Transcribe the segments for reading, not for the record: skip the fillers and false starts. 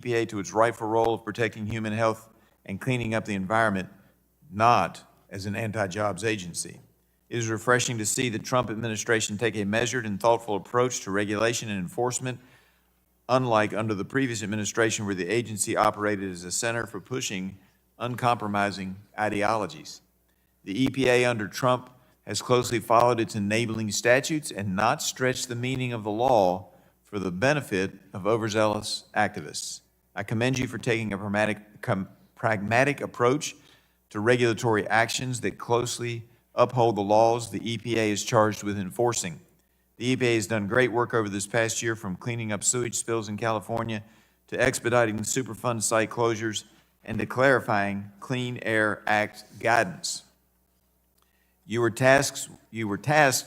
EPA to its rightful role of protecting human health and cleaning up the environment, not as an anti-jobs agency. It is refreshing to see the Trump administration take a measured and thoughtful approach to regulation and enforcement, unlike under the previous administration where the agency operated as a center for pushing uncompromising ideologies. The EPA under Trump has closely followed its enabling statutes and not stretched the meaning of the law for the benefit of overzealous activists. I commend you for taking a pragmatic approach to regulatory actions that closely uphold the laws the EPA is charged with enforcing. The EPA has done great work over this past year, from cleaning up sewage spills in California to expediting Superfund site closures and to clarifying Clean Air Act guidance. You were tasked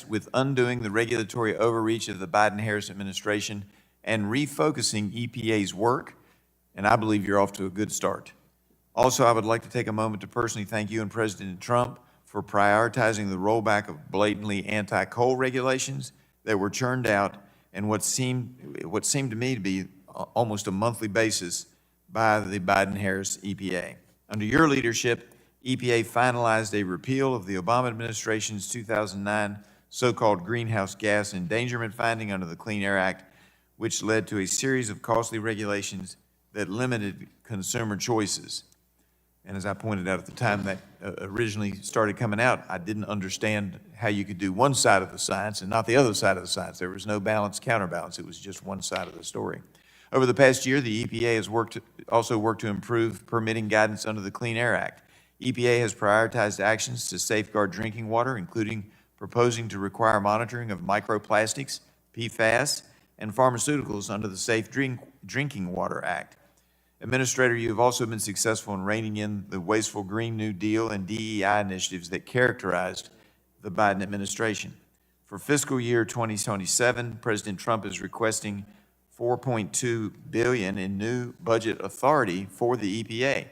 with undoing the regulatory overreach of the Biden-Harris administration and refocusing EPA's work, and I believe you're off to a good start. Also, I would like to take a moment to personally thank you and President Trump for prioritizing the rollback of blatantly anti-coal regulations that were churned out in what seemed to me to be almost a monthly basis by the Biden-Harris EPA. Under your leadership, EPA finalized a repeal of the Obama administration's 2009 so-called greenhouse gas endangerment finding under the Clean Air Act, which led to a series of costly regulations that limited consumer choices. And as I pointed out at the time that originally started coming out, I didn't understand how you could do one side of the science and not the other side of the science. There was no balance, counterbalance. It was just one side of the story. Over the past year, the EPA has also worked to improve permitting guidance under the Clean Air Act. EPA has prioritized actions to safeguard drinking water, including proposing to require monitoring of microplastics, PFAS, and pharmaceuticals under the Safe Drinking Water Act. Administrator, you have also been successful in reining in the wasteful Green New Deal and DEI initiatives that characterized the Biden administration. For fiscal year 2027, President Trump is requesting $4.2 billion in new budget authority for the EPA.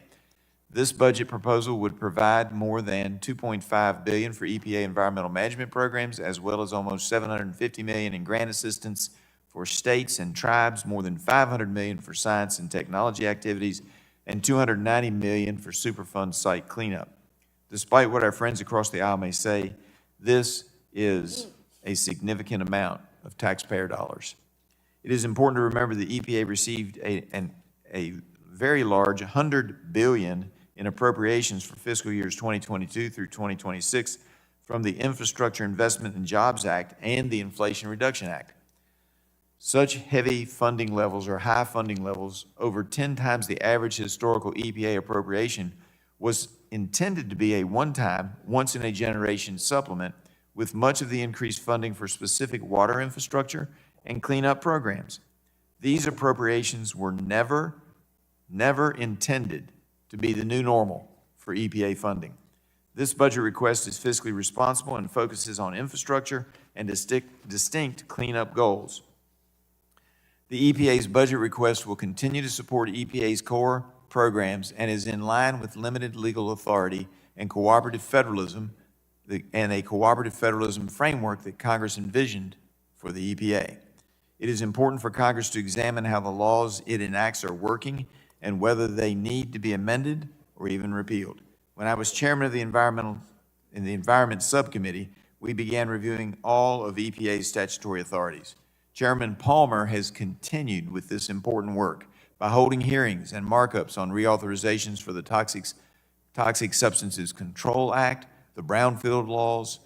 This budget proposal would provide more than $2.5 billion for EPA environmental management programs, as well as almost $750 million in grant assistance for states and tribes, more than $500 million for science and technology activities, and $290 million for Superfund site cleanup. Despite what our friends across the aisle may say, this is a significant amount of taxpayer dollars. It is important to remember the EPA received a very large $100 billion in appropriations for fiscal years 2022 through 2026 from the Infrastructure Investment and Jobs Act and the Inflation Reduction Act. Such heavy funding levels, or high funding levels, over 10 times the average historical EPA appropriation, was intended to be a one-time, once-in-a-generation supplement, with much of the increased funding for specific water infrastructure and cleanup programs. These appropriations were never intended to be the new normal for EPA funding. This budget request is fiscally responsible and focuses on infrastructure and distinct cleanup goals. The EPA's budget request will continue to support EPA's core programs and is in line with limited legal authority and cooperative federalism, and a cooperative federalism framework that Congress envisioned for the EPA. It is important for Congress to examine how the laws it enacts are working and whether they need to be amended or even repealed. When I was chairman of the Environment Subcommittee, we began reviewing all of EPA's statutory authorities. Chairman Palmer has continued with this important work by holding hearings and markups on reauthorizations for the Toxic Substances Control Act, the Brownfield laws,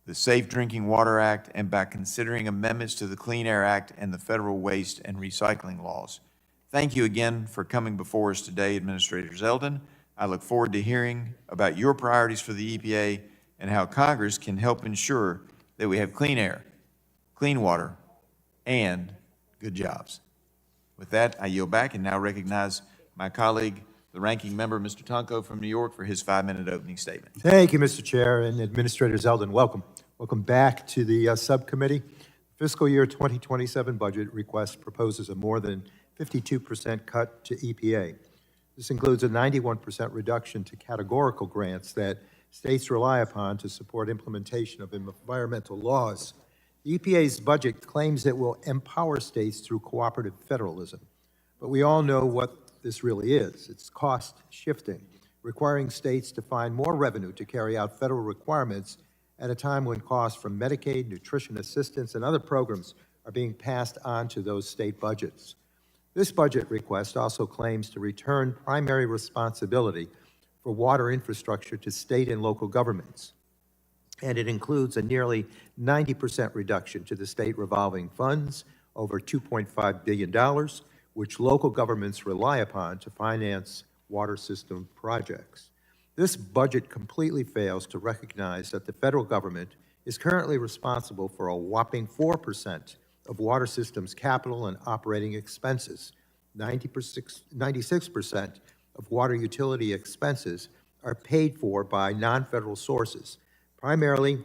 the Safe Drinking Water Act, and by considering amendments to the Clean Air Act and the federal waste and recycling laws. Thank you again for coming before us today, Administrator Zeldin. I look forward to hearing about your priorities for the EPA and how Congress can help ensure that we have clean air, clean water, and good jobs. With that, I yield back and now recognize my colleague, the ranking member, Mr. Tonko from New York, for his 5-minute opening statement. Thank you, Mr. Chair, and Administrator Zeldin, welcome. Welcome back to the subcommittee. Fiscal year 2027 budget request proposes a more than 52% cut to EPA. This includes a 91% reduction to categorical grants that states rely upon to support implementation of environmental laws. The EPA's budget claims it will empower states through cooperative federalism. But we all know what this really is. It's cost shifting, requiring states to find more revenue to carry out federal requirements at a time when costs from Medicaid, nutrition assistance, and other programs are being passed on to those state budgets. This budget request also claims to return primary responsibility for water infrastructure to state and local governments. And it includes a nearly 90% reduction to the state revolving funds, over $2.5 billion, which local governments rely upon to finance water system projects. This budget completely fails to recognize that the federal government is currently responsible for a whopping 4% of water systems capital and operating expenses. 96% of water utility expenses are paid for by non-federal sources, primarily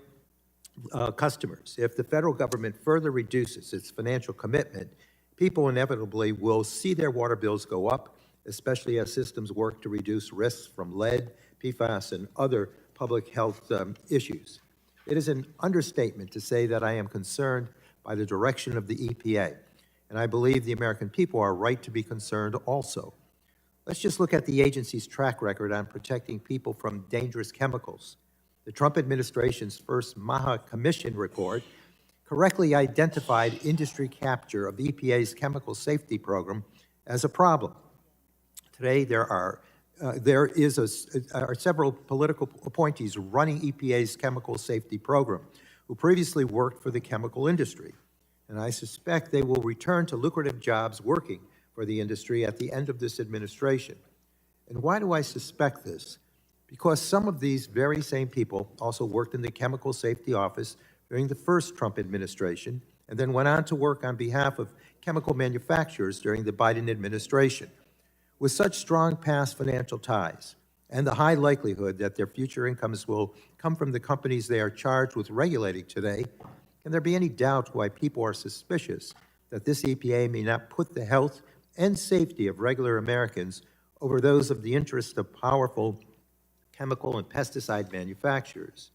customers. If the federal government further reduces its financial commitment, people inevitably will see their water bills go up, especially as systems work to reduce risks from lead, PFAS, and other public health issues. It is an understatement to say that I am concerned by the direction of the EPA, and I believe the American people are right to be concerned also. Let's just look at the agency's track record on protecting people from dangerous chemicals. The Trump administration's first MAHA Commission report correctly identified industry capture of EPA's chemical safety program as a problem. Today, there are several political appointees running EPA's chemical safety program who previously worked for the chemical industry. And I suspect they will return to lucrative jobs working for the industry at the end of this administration. And why do I suspect this? Because some of these very same people also worked in the Chemical Safety Office during the first Trump administration, and then went on to work on behalf of chemical manufacturers during the Biden administration. With such strong past financial ties, and the high likelihood that their future incomes will come from the companies they are charged with regulating today, can there be any doubt why people are suspicious that this EPA may not put the health and safety of regular Americans over those of the interest of powerful chemical and pesticide manufacturers?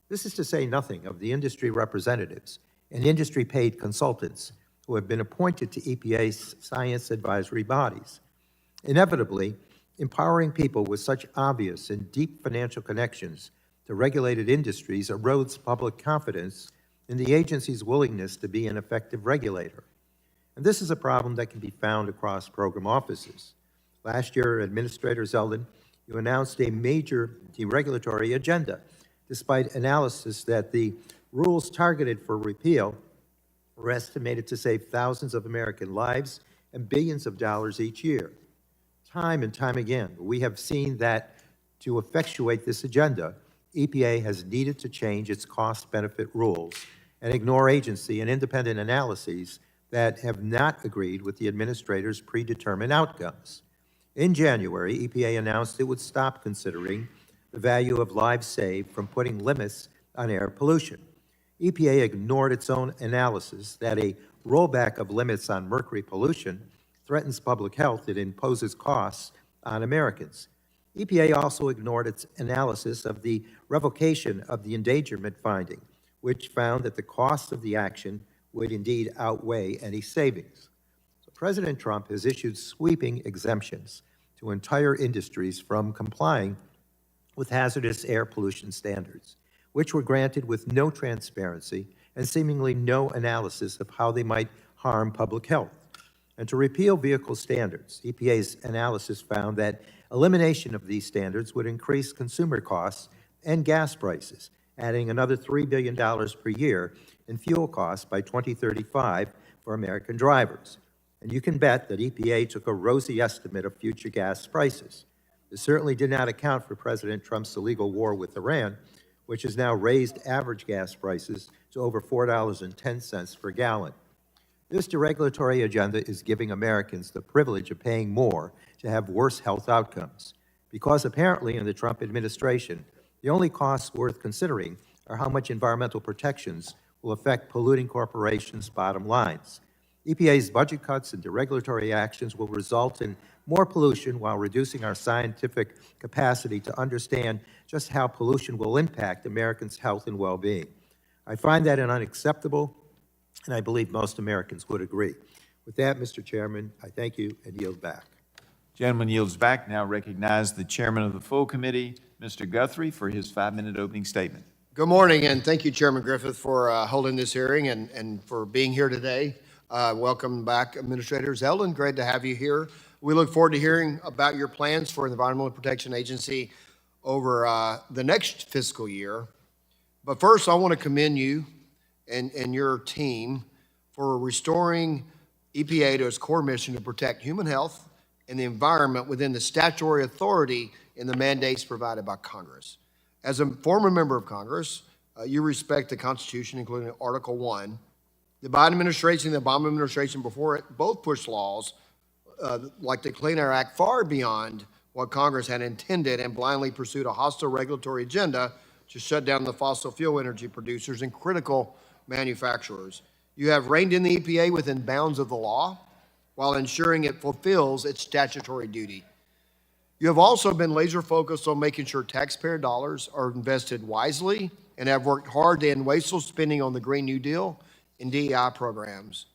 This is to say nothing of the industry representatives and industry-paid consultants who have been appointed to EPA's science advisory bodies. Inevitably, empowering people with such obvious and deep financial connections to regulated industries erodes public confidence in the agency's willingness to be an effective regulator. And this is a problem that can be found across program offices. Last year, Administrator Zeldin, you announced a major deregulatory agenda, despite analysis that the rules targeted for repeal were estimated to save thousands of American lives and billions of dollars each year. Time and time again, we have seen that to effectuate this agenda, EPA has needed to change its cost-benefit rules and ignore agency and independent analyses that have not agreed with the administrator's predetermined outcomes. In January, EPA announced it would stop considering the value of lives saved from putting limits on air pollution. EPA ignored its own analysis that a rollback of limits on mercury pollution threatens public health. It imposes costs on Americans. EPA also ignored its analysis of the revocation of the endangerment finding, which found that the cost of the action would indeed outweigh any savings. So President Trump has issued sweeping exemptions to entire industries from complying with hazardous air pollution standards, which were granted with no transparency and seemingly no analysis of how they might harm public health. And to repeal vehicle standards, EPA's analysis found that elimination of these standards would increase consumer costs and gas prices, adding another $3 billion per year in fuel costs by 2035 for American drivers. And you can bet that EPA took a rosy estimate of future gas prices. This certainly did not account for President Trump's illegal war with Iran, which has now raised average gas prices to over $4.10 per gallon. This deregulatory agenda is giving Americans the privilege of paying more to have worse health outcomes, because apparently in the Trump administration, the only costs worth considering are how much environmental protections will affect polluting corporations' bottom lines. EPA's budget cuts and deregulatory actions will result in more pollution while reducing our scientific capacity to understand just how pollution will impact Americans' health and well-being. I find that unacceptable, and I believe most Americans would agree. With that, Mr. Chairman, I thank you and yield back. Gentleman yields back. Now recognize the chairman of the full committee, Mr. Guthrie, for his 5-minute opening statement. Good morning, and thank you, Chairman Griffith, for holding this hearing and for being here today. Welcome back, Administrator Zeldin. Great to have you here. We look forward to hearing about your plans for the Environmental Protection Agency over the next fiscal year. But first, I want to commend you and your team for restoring EPA to its core mission to protect human health and the environment within the statutory authority and the mandates provided by Congress. As a former member of Congress, you respect the Constitution, including Article 1. The Biden administration and the Obama administration before it both pushed laws like the Clean Air Act far beyond what Congress had intended and blindly pursued a hostile regulatory agenda to shut down the fossil fuel energy producers and critical manufacturers. You have reined in the EPA within bounds of the law while ensuring it fulfills its statutory duty. You have also been laser focused on making sure taxpayer dollars are invested wisely and have worked hard to end wasteful spending on the Green New Deal and DEI programs.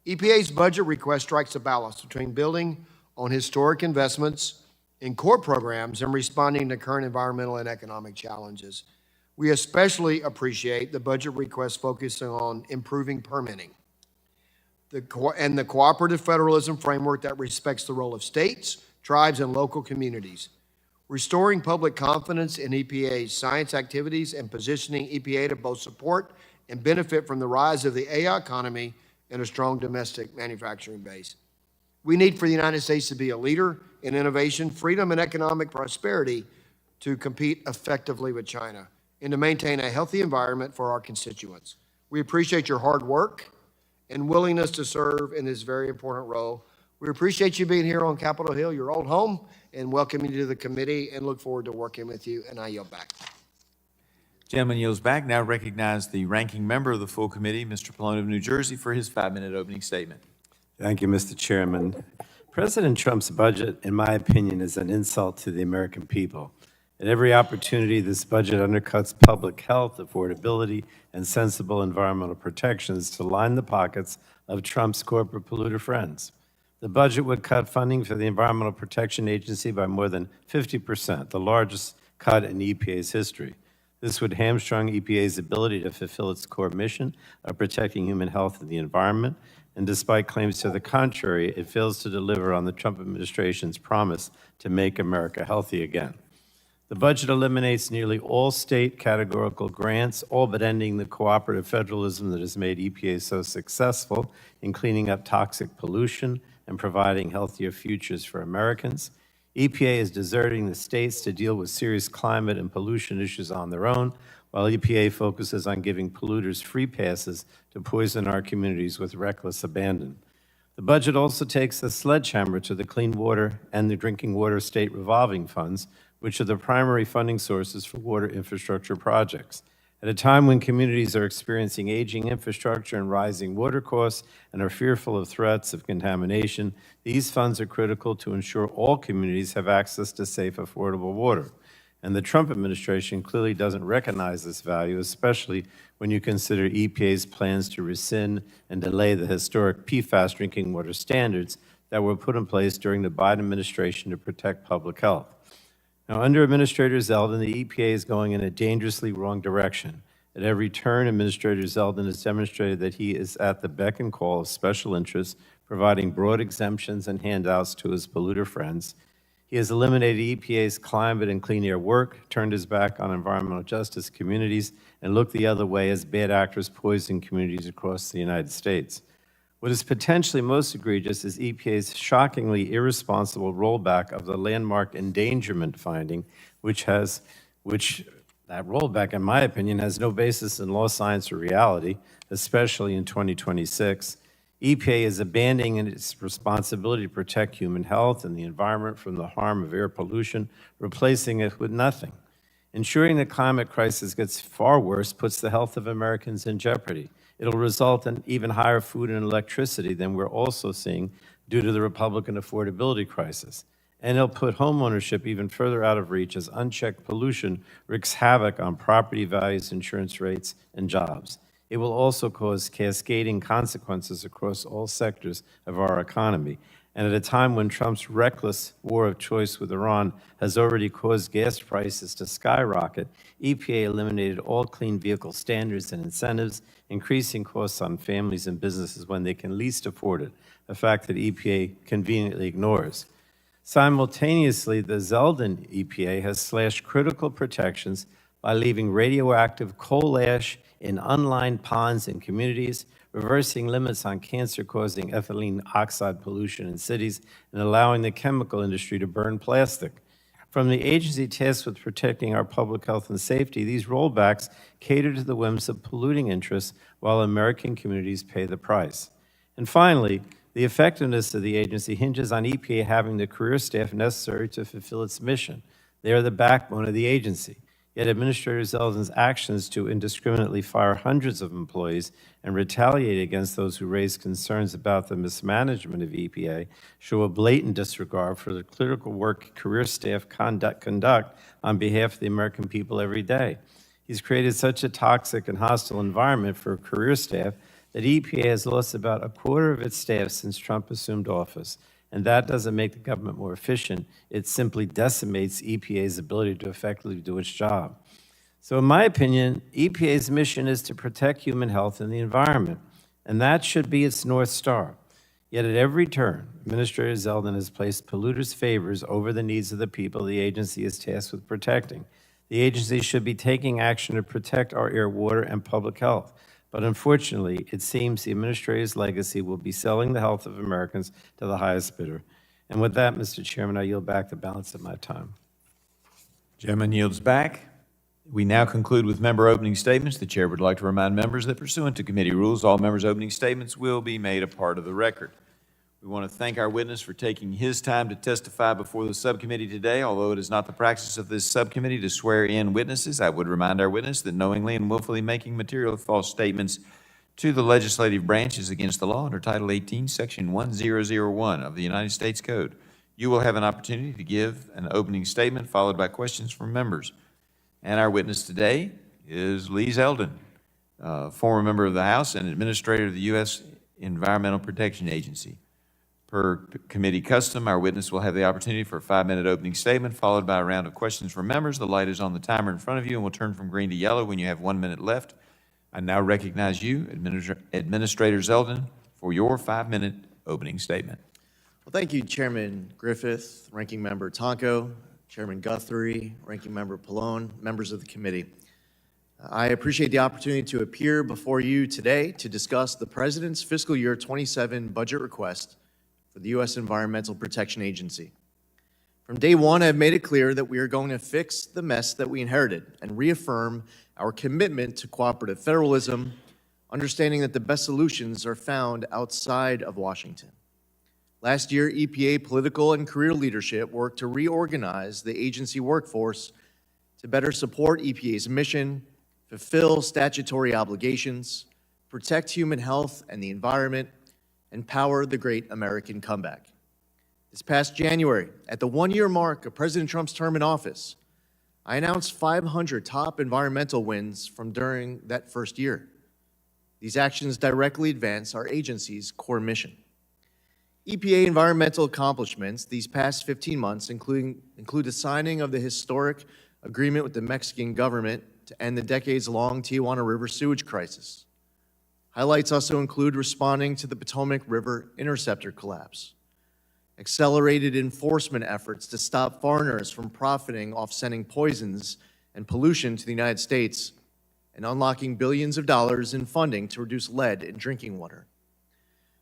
EPA's budget request strikes a balance between building on historic investments in core programs and responding to current environmental and economic challenges. We especially appreciate the budget request focusing on improving permitting and the cooperative federalism framework that respects the role of states, tribes, and local communities. Restoring public confidence in EPA's science activities and positioning EPA to both support and benefit from the rise of the AI economy and a strong domestic manufacturing base. We need for the United States to be a leader in innovation, freedom, and economic prosperity to compete effectively with China and to maintain a healthy environment for our constituents. We appreciate your hard work and willingness to serve in this very important role. We appreciate you being here on Capitol Hill, your old home, and welcome you to the committee and look forward to working with you, and I yield back. Gentleman yields back. Now recognize the ranking member of the full committee, Mr. Pallone of New Jersey, for his 5-minute opening statement. Thank you, Mr. Chairman. President Trump's budget, in my opinion, is an insult to the American people. At every opportunity, this budget undercuts public health, affordability, and sensible environmental protections to line the pockets of Trump's corporate polluter friends. The budget would cut funding for the Environmental Protection Agency by more than 50%, the largest cut in EPA's history. This would hamstring EPA's ability to fulfill its core mission of protecting human health and the environment, and despite claims to the contrary, it fails to deliver on the Trump administration's promise to make America healthy again. The budget eliminates nearly all state categorical grants, all but ending the cooperative federalism that has made EPA so successful in cleaning up toxic pollution and providing healthier futures for Americans. EPA is deserting the states to deal with serious climate and pollution issues on their own, while EPA focuses on giving polluters free passes to poison our communities with reckless abandon. The budget also takes a sledgehammer to the clean water and the drinking water state revolving funds, which are the primary funding sources for water infrastructure projects. At a time when communities are experiencing aging infrastructure and rising water costs and are fearful of threats of contamination, these funds are critical to ensure all communities have access to safe, affordable water. And the Trump administration clearly doesn't recognize this value, especially when you consider EPA's plans to rescind and delay the historic PFAS drinking water standards that were put in place during the Biden administration to protect public health. Now, under Administrator Zeldin, the EPA is going in a dangerously wrong direction. At every turn, Administrator Zeldin has demonstrated that he is at the beck and call of special interests, providing broad exemptions and handouts to his polluter friends. He has eliminated EPA's climate and clean air work, turned his back on environmental justice communities, and looked the other way as bad actors poison communities across the United States. What is potentially most egregious is EPA's shockingly irresponsible rollback of the landmark endangerment finding, which that rollback, in my opinion, has no basis in law, science, or reality, especially in 2026. EPA is abandoning its responsibility to protect human health and the environment from the harm of air pollution, replacing it with nothing. Ensuring the climate crisis gets far worse puts the health of Americans in jeopardy. It'll result in even higher food and electricity than we're also seeing due to the Republican affordability crisis. And it'll put homeownership even further out of reach as unchecked pollution wreaks havoc on property values, insurance rates, and jobs. it will also cause cascading consequences across all sectors of our economy. And at a time when Trump's reckless war of choice with Iran has already caused gas prices to skyrocket, EPA eliminated all clean vehicle standards and incentives, increasing costs on families and businesses when they can least afford it, a fact that EPA conveniently ignores. Simultaneously, the Zeldin EPA has slashed critical protections by leaving radioactive coal ash in unlined ponds in communities, reversing limits on cancer-causing ethylene oxide pollution in cities, and allowing the chemical industry to burn plastic. From the agency tasked with protecting our public health and safety, these rollbacks cater to the whims of polluting interests while American communities pay the price. And finally, the effectiveness of the agency hinges on EPA having the career staff necessary to fulfill its mission. They are the backbone of the agency. Yet Administrator Zeldin's actions to indiscriminately fire hundreds of employees and retaliate against those who raise concerns about the mismanagement of EPA show a blatant disregard for the critical work career staff conduct on behalf of the American people every day. He's created such a toxic and hostile environment for career staff that EPA has lost about a quarter of its staff since Trump assumed office. And that doesn't make the government more efficient. It simply decimates EPA's ability to effectively do its job. So in my opinion, EPA's mission is to protect human health and the environment, and that should be its North Star. Yet at every turn, Administrator Zeldin has placed polluters' favors over the needs of the people the agency is tasked with protecting. The agency should be taking action to protect our air, water, and public health. But unfortunately, it seems the administrator's legacy will be selling the health of Americans to the highest bidder. And with that, Mr. Chairman, I yield back the balance of my time. Gentleman yields back. We now conclude with member opening statements. The chair would like to remind members that pursuant to committee rules, all members' opening statements will be made a part of the record. We want to thank our witness for taking his time to testify before the subcommittee today. Although it is not the practice of this subcommittee to swear in witnesses, I would remind our witness that knowingly and willfully making material false statements to the legislative branch is against the law under Title 18, Section 1001 of the United States Code. You will have an opportunity to give an opening statement followed by questions from members. And our witness today is Lee Zeldin, former member of the House and administrator of the U.S. Environmental Protection Agency. Per committee custom, our witness will have the opportunity for a 5-minute opening statement, followed by a round of questions from members. The light is on the timer in front of you and will turn from green to yellow when you have 1 minute left. I now recognize you, Administrator Zeldin, for your 5-minute opening statement. Well, thank you, Chairman Griffith, Ranking Member Tonko, Chairman Guthrie, Ranking Member Pallone, members of the committee. I appreciate the opportunity to appear before you today to discuss the President's fiscal year 27 budget request for the U.S. Environmental Protection Agency. From day one, I've made it clear that we are going to fix the mess that we inherited and reaffirm our commitment to cooperative federalism, understanding that the best solutions are found outside of Washington. Last year, EPA political and career leadership worked to reorganize the agency workforce to better support EPA's mission, fulfill statutory obligations, protect human health and the environment, and power the great American comeback. This past January, at the 1-year mark of President Trump's term in office, I announced 500 top environmental wins from during that first year. These actions directly advance our agency's core mission. EPA environmental accomplishments these past 15 months include the signing of the historic agreement with the Mexican government to end the decades-long Tijuana River sewage crisis. Highlights also include responding to the Potomac River interceptor collapse, accelerated enforcement efforts to stop foreigners from profiting off sending poisons and pollution to the United States, and unlocking billions of dollars in funding to reduce lead in drinking water.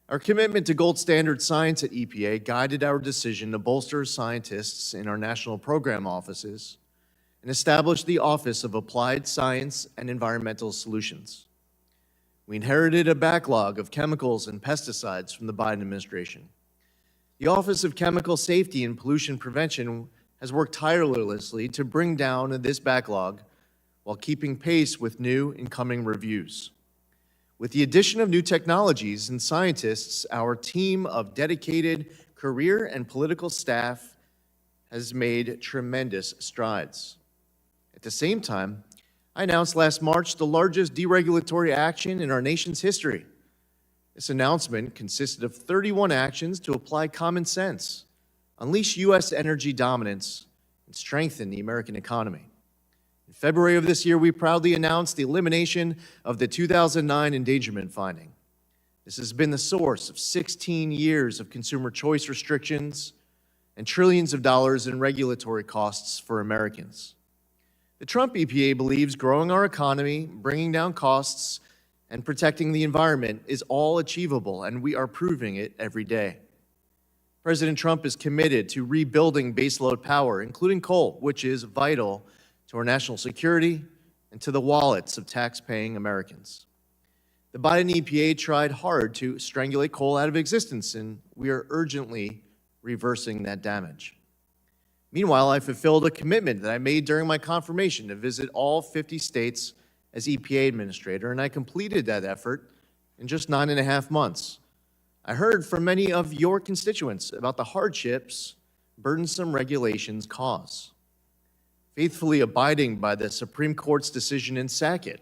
Our commitment to gold standard science at EPA guided our decision to bolster scientists in our national program offices and establish the Office of Applied Science and Environmental Solutions. We inherited a backlog of chemicals and pesticides from the Biden administration. The Office of Chemical Safety and Pollution Prevention has worked tirelessly to bring down this backlog while keeping pace with new incoming reviews. With the addition of new technologies and scientists, our team of dedicated career and political staff has made tremendous strides. At the same time, I announced last March the largest deregulatory action in our nation's history. This announcement consisted of 31 actions to apply common sense, unleash U.S. energy dominance, and strengthen the American economy. In February of this year, we proudly announced the elimination of the 2009 endangerment finding. This has been the source of 16 years of consumer choice restrictions and trillions of dollars in regulatory costs for Americans. The Trump EPA believes growing our economy, bringing down costs, and protecting the environment is all achievable, and we are proving it every day. President Trump is committed to rebuilding baseload power, including coal, which is vital to our national security and to the wallets of tax-paying Americans. The Biden EPA tried hard to strangulate coal out of existence, and we are urgently reversing that damage. Meanwhile, I fulfilled a commitment that I made during my confirmation to visit all 50 states as EPA administrator, and I completed that effort in just 9.5 months. I heard from many of your constituents about the hardships burdensome regulations cause. Faithfully abiding by the Supreme Court's decision in Sackett,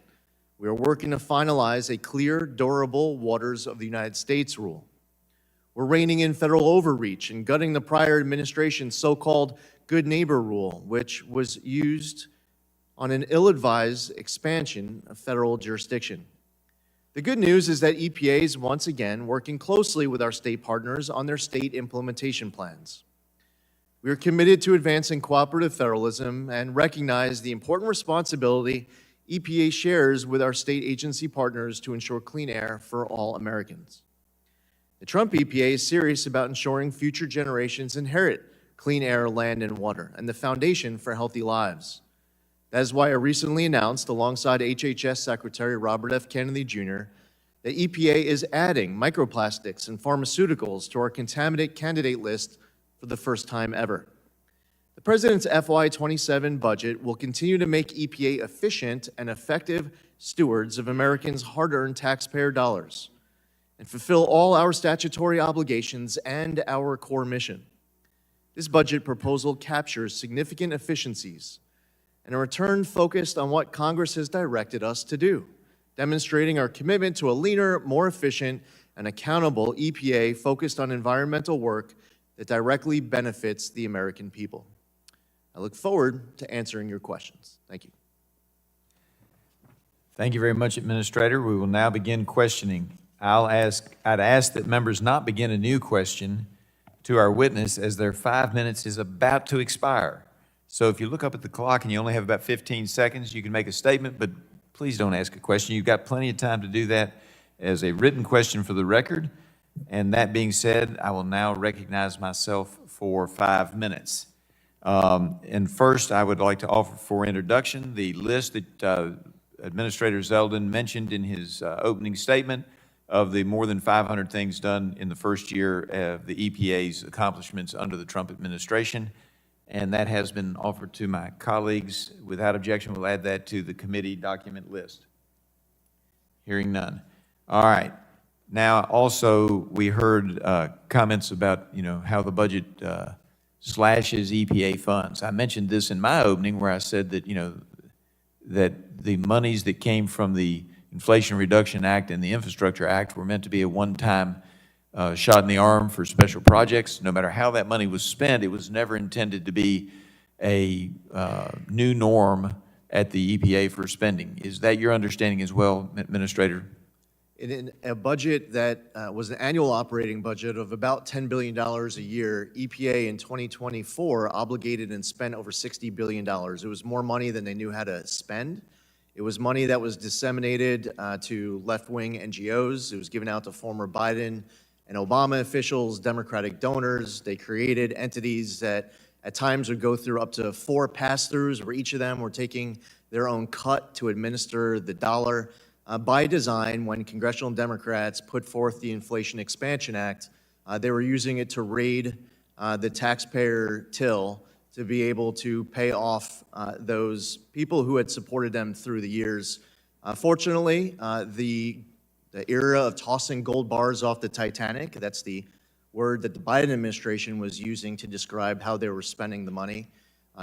we are working to finalize a clear, durable waters of the United States rule. We're reining in federal overreach and gutting the prior administration's so-called good neighbor rule, which was used on an ill-advised expansion of federal jurisdiction. The good news is that EPA is once again working closely with our state partners on their state implementation plans. We are committed to advancing cooperative federalism and recognize the important responsibility EPA shares with our state agency partners to ensure clean air for all Americans. The Trump EPA is serious about ensuring future generations inherit clean air, land, and water, and the foundation for healthy lives. That is why I recently announced, alongside HHS Secretary Robert F. Kennedy Jr., that EPA is adding microplastics and pharmaceuticals to our contaminant candidate list for the first time ever. The President's FY27 budget will continue to make EPA efficient and effective stewards of Americans' hard-earned taxpayer dollars and fulfill all our statutory obligations and our core mission. This budget proposal captures significant efficiencies and a return focused on what Congress has directed us to do, demonstrating our commitment to a leaner, more efficient, and accountable EPA focused on environmental work that directly benefits the American people. I look forward to answering your questions. Thank you. Thank you very much, Administrator. We will now begin questioning. I'd ask that members not begin a new question to our witness, as their 5 minutes is about to expire. So if you look up at the clock and you only have about 15 seconds, you can make a statement, but please don't ask a question. You've got plenty of time to do that as a written question for the record. And that being said, I will now recognize myself for 5 minutes. And first, I would like to offer for introduction the list that Administrator Zeldin mentioned in his opening statement of the more than 500 things done in the first year of the EPA's accomplishments under the Trump administration. And that has been offered to my colleagues. Without objection, we'll add that to the committee document list. Hearing none. All right. Now, also, we heard comments about, how the budget slashes EPA funds. I mentioned this in my opening where I said that, that the monies that came from the Inflation Reduction Act and the Infrastructure Act were meant to be a one-time shot in the arm for special projects. No matter how that money was spent, it was never intended to be a new norm at the EPA for spending. Is that your understanding as well, Administrator? In a budget that was an annual operating budget of about $10 billion a year, EPA in 2024 obligated and spent over $60 billion. It was more money than they knew how to spend. It was money that was disseminated to left-wing NGOs. It was given out to former Biden and Obama officials, Democratic donors. They created entities that at times would go through up to 4 pass-throughs, where each of them were taking their own cut to administer the dollar. By design, when congressional Democrats put forth the Inflation Expansion Act, they were using it to raid the taxpayer till to be able to pay off those people who had supported them through the years. Fortunately, the era of tossing gold bars off the Titanic, that's the word that the Biden administration was using to describe how they were spending the money,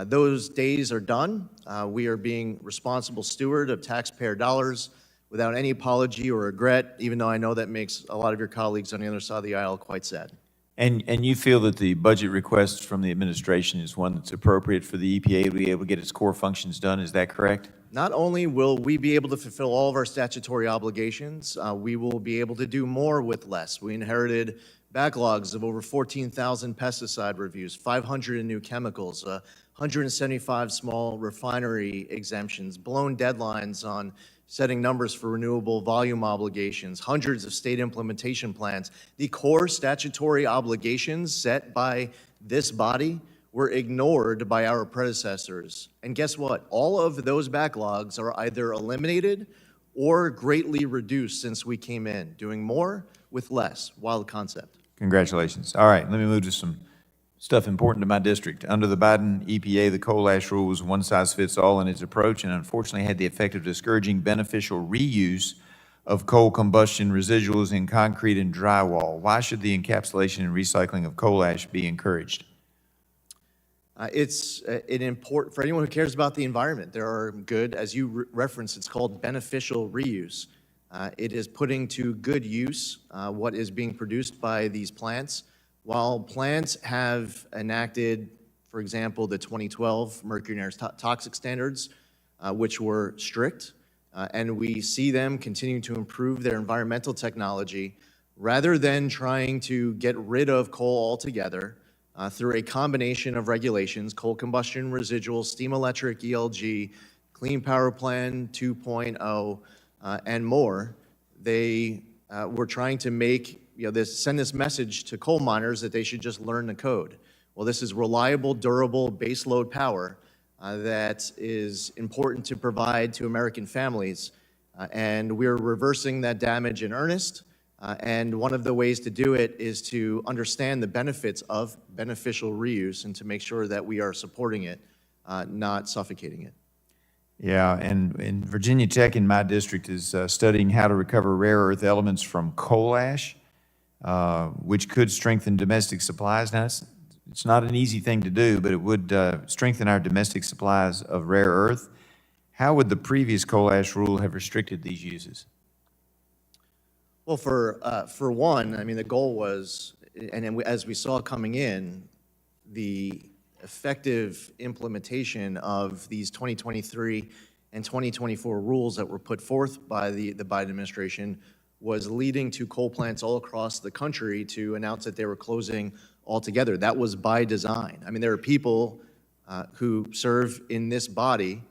Those days are done. We are being responsible steward of taxpayer dollars without any apology or regret, even though I know that makes a lot of your colleagues on the other side of the aisle quite sad. And you feel that the budget request from the administration is one that's appropriate for the EPA to be able to get its core functions done, is that correct? Not only will we be able to fulfill all of our statutory obligations, we will be able to do more with less. We inherited backlogs of over 14,000 pesticide reviews, 500 new chemicals, 175 small refinery exemptions, blown deadlines on setting numbers for renewable volume obligations, hundreds of state implementation plans. The core statutory obligations set by this body were ignored by our predecessors. And guess what? All of those backlogs are either eliminated or greatly reduced since we came in, doing more with less. Wild concept. Congratulations. All right, let me move to some stuff important to my district. Under the Biden EPA, the coal ash rule was one-size-fits-all in its approach and unfortunately had the effect of discouraging beneficial reuse of coal combustion residuals in concrete and drywall. Why should the encapsulation and recycling of coal ash be encouraged? It's an important, for anyone who cares about the environment, there are good, as you referenced, it's called beneficial reuse. It is putting to good use what is being produced by these plants. While plants have enacted, for example, the 2012 mercury and air toxic standards, which were strict, and we see them continue to improve their environmental technology, rather than trying to get rid of coal altogether through a combination of regulations, coal combustion residuals, steam electric ELG, Clean Power Plan 2.0, and more, they were trying to make send this message to coal miners that they should just learn the code. Well, this is reliable, durable, baseload power that is important to provide to American families, and we're reversing that damage in earnest. And one of the ways to do it is to understand the benefits of beneficial reuse and to make sure that we are supporting it, not suffocating it. Yeah, and Virginia Tech in my district is studying how to recover rare earth elements from coal ash, which could strengthen domestic supplies. Now, it's not an easy thing to do, but it would strengthen our domestic supplies of rare earth. How would the previous coal ash rule have restricted these uses? Well, for one, I mean, the goal was, and then as we saw coming in, the effective implementation of these 2023 and 2024 rules that were put forth by the Biden administration was leading to coal plants all across the country to announce that they were closing altogether. That was by design. I mean, there are people who serve in this body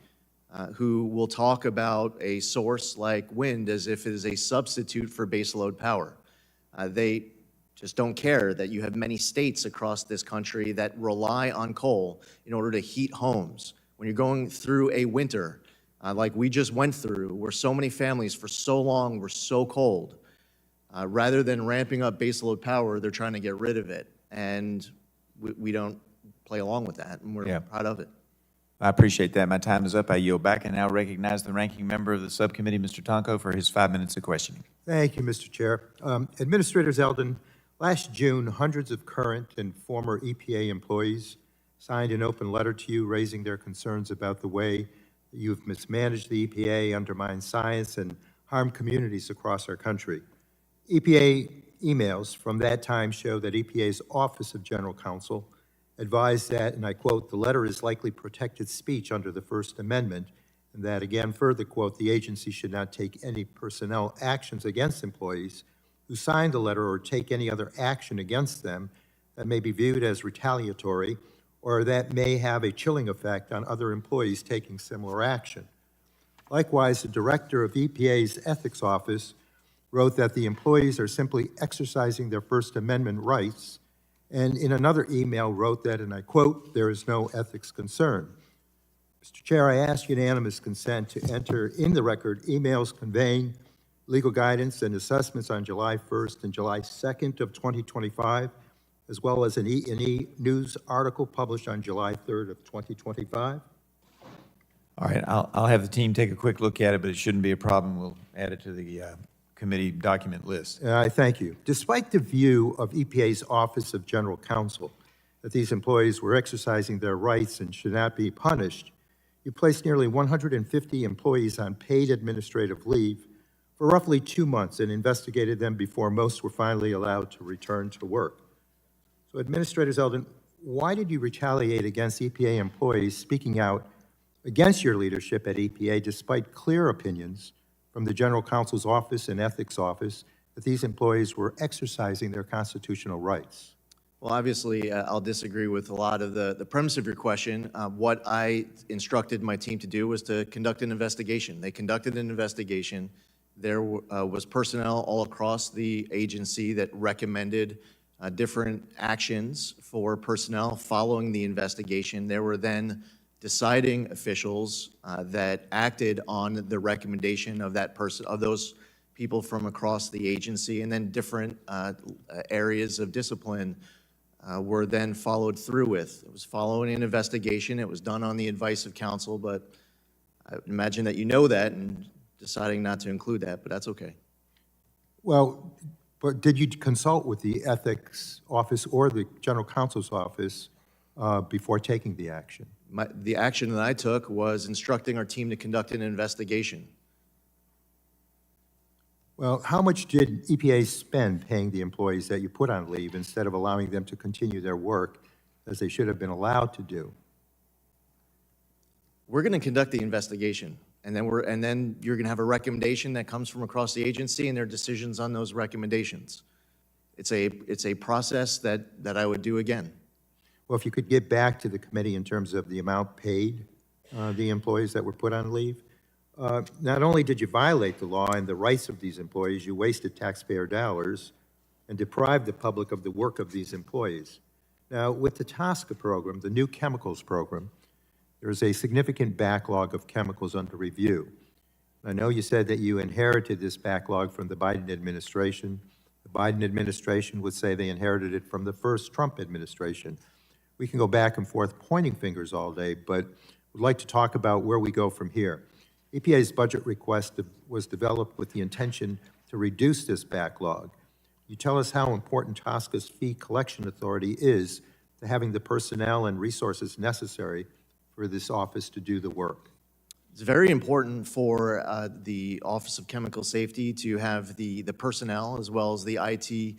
who will talk about a source like wind as if it is a substitute for baseload power. They just don't care that you have many states across this country that rely on coal in order to heat homes. When you're going through a winter like we just went through, where so many families for so long were so cold, rather than ramping up baseload power, they're trying to get rid of it. And we don't play along with that, and we're proud of it. I appreciate that. My time is up. I yield back and now recognize the ranking member of the subcommittee, Mr. Tonko, for his 5 minutes of questioning. Thank you, Mr. Chair. Administrator Zeldin, last June, hundreds of current and former EPA employees signed an open letter to you raising their concerns about the way that you've mismanaged the EPA, undermined science, and harmed communities across our country. EPA emails from that time show that EPA's Office of General Counsel advised that, and I quote, "the letter is likely protected speech under the First Amendment," and that, again, further quote, "the agency should not take any personnel actions against employees who signed the letter or take any other action against them that may be viewed as retaliatory or that may have a chilling effect on other employees taking similar action." Likewise, the director of EPA's Ethics Office wrote that the employees are simply exercising their First Amendment rights, and in another email wrote that, and I quote, "there is no ethics concern." Mr. Chair, I ask unanimous consent to enter in the record emails conveying legal guidance and assessments on July 1st and July 2nd of 2025, as well as an E&E News article published on July 3rd of 2025. All right, I'll have the team take a quick look at it, but it shouldn't be a problem. We'll add it to the committee document list. I thank you. Despite the view of EPA's Office of General Counsel that these employees were exercising their rights and should not be punished, you placed nearly 150 employees on paid administrative leave for roughly 2 months and investigated them before most were finally allowed to return to work. So, Administrator Zeldin, why did you retaliate against EPA employees speaking out against your leadership at EPA despite clear opinions from the General Counsel's office and Ethics Office that these employees were exercising their constitutional rights? Well, obviously, I'll disagree with a lot of the premise of your question. What I instructed my team to do was to conduct an investigation. They conducted an investigation. There was personnel all across the agency that recommended different actions for personnel following the investigation. There were then deciding officials that acted on the recommendation of that person, of those people from across the agency, and then different areas of discipline were then followed through with. It was following an investigation. It was done on the advice of counsel, but I imagine that you know that and deciding not to include that, but that's okay. Well, but did you consult with the Ethics Office or the General Counsel's office before taking the action? The action that I took was instructing our team to conduct an investigation. Well, how much did EPA spend paying the employees that you put on leave instead of allowing them to continue their work as they should have been allowed to do? We're going to conduct the investigation, and then you're going to have a recommendation that comes from across the agency, and their decisions on those recommendations. It's a process that I would do again. Well, if you could get back to the committee in terms of the amount paid the employees that were put on leave. Not only did you violate the law and the rights of these employees, you wasted taxpayer dollars and deprived the public of the work of these employees. Now, with the TSCA program, the new chemicals program, there is a significant backlog of chemicals under review. I know you said that you inherited this backlog from the Biden administration. The Biden administration would say they inherited it from the first Trump administration. We can go back and forth pointing fingers all day, but would like to talk about where we go from here. EPA's budget request was developed with the intention to reduce this backlog. You tell us how important TSCA's fee collection authority is to having the personnel and resources necessary for this office to do the work. It's very important for the Office of Chemical Safety to have the personnel as well as the IT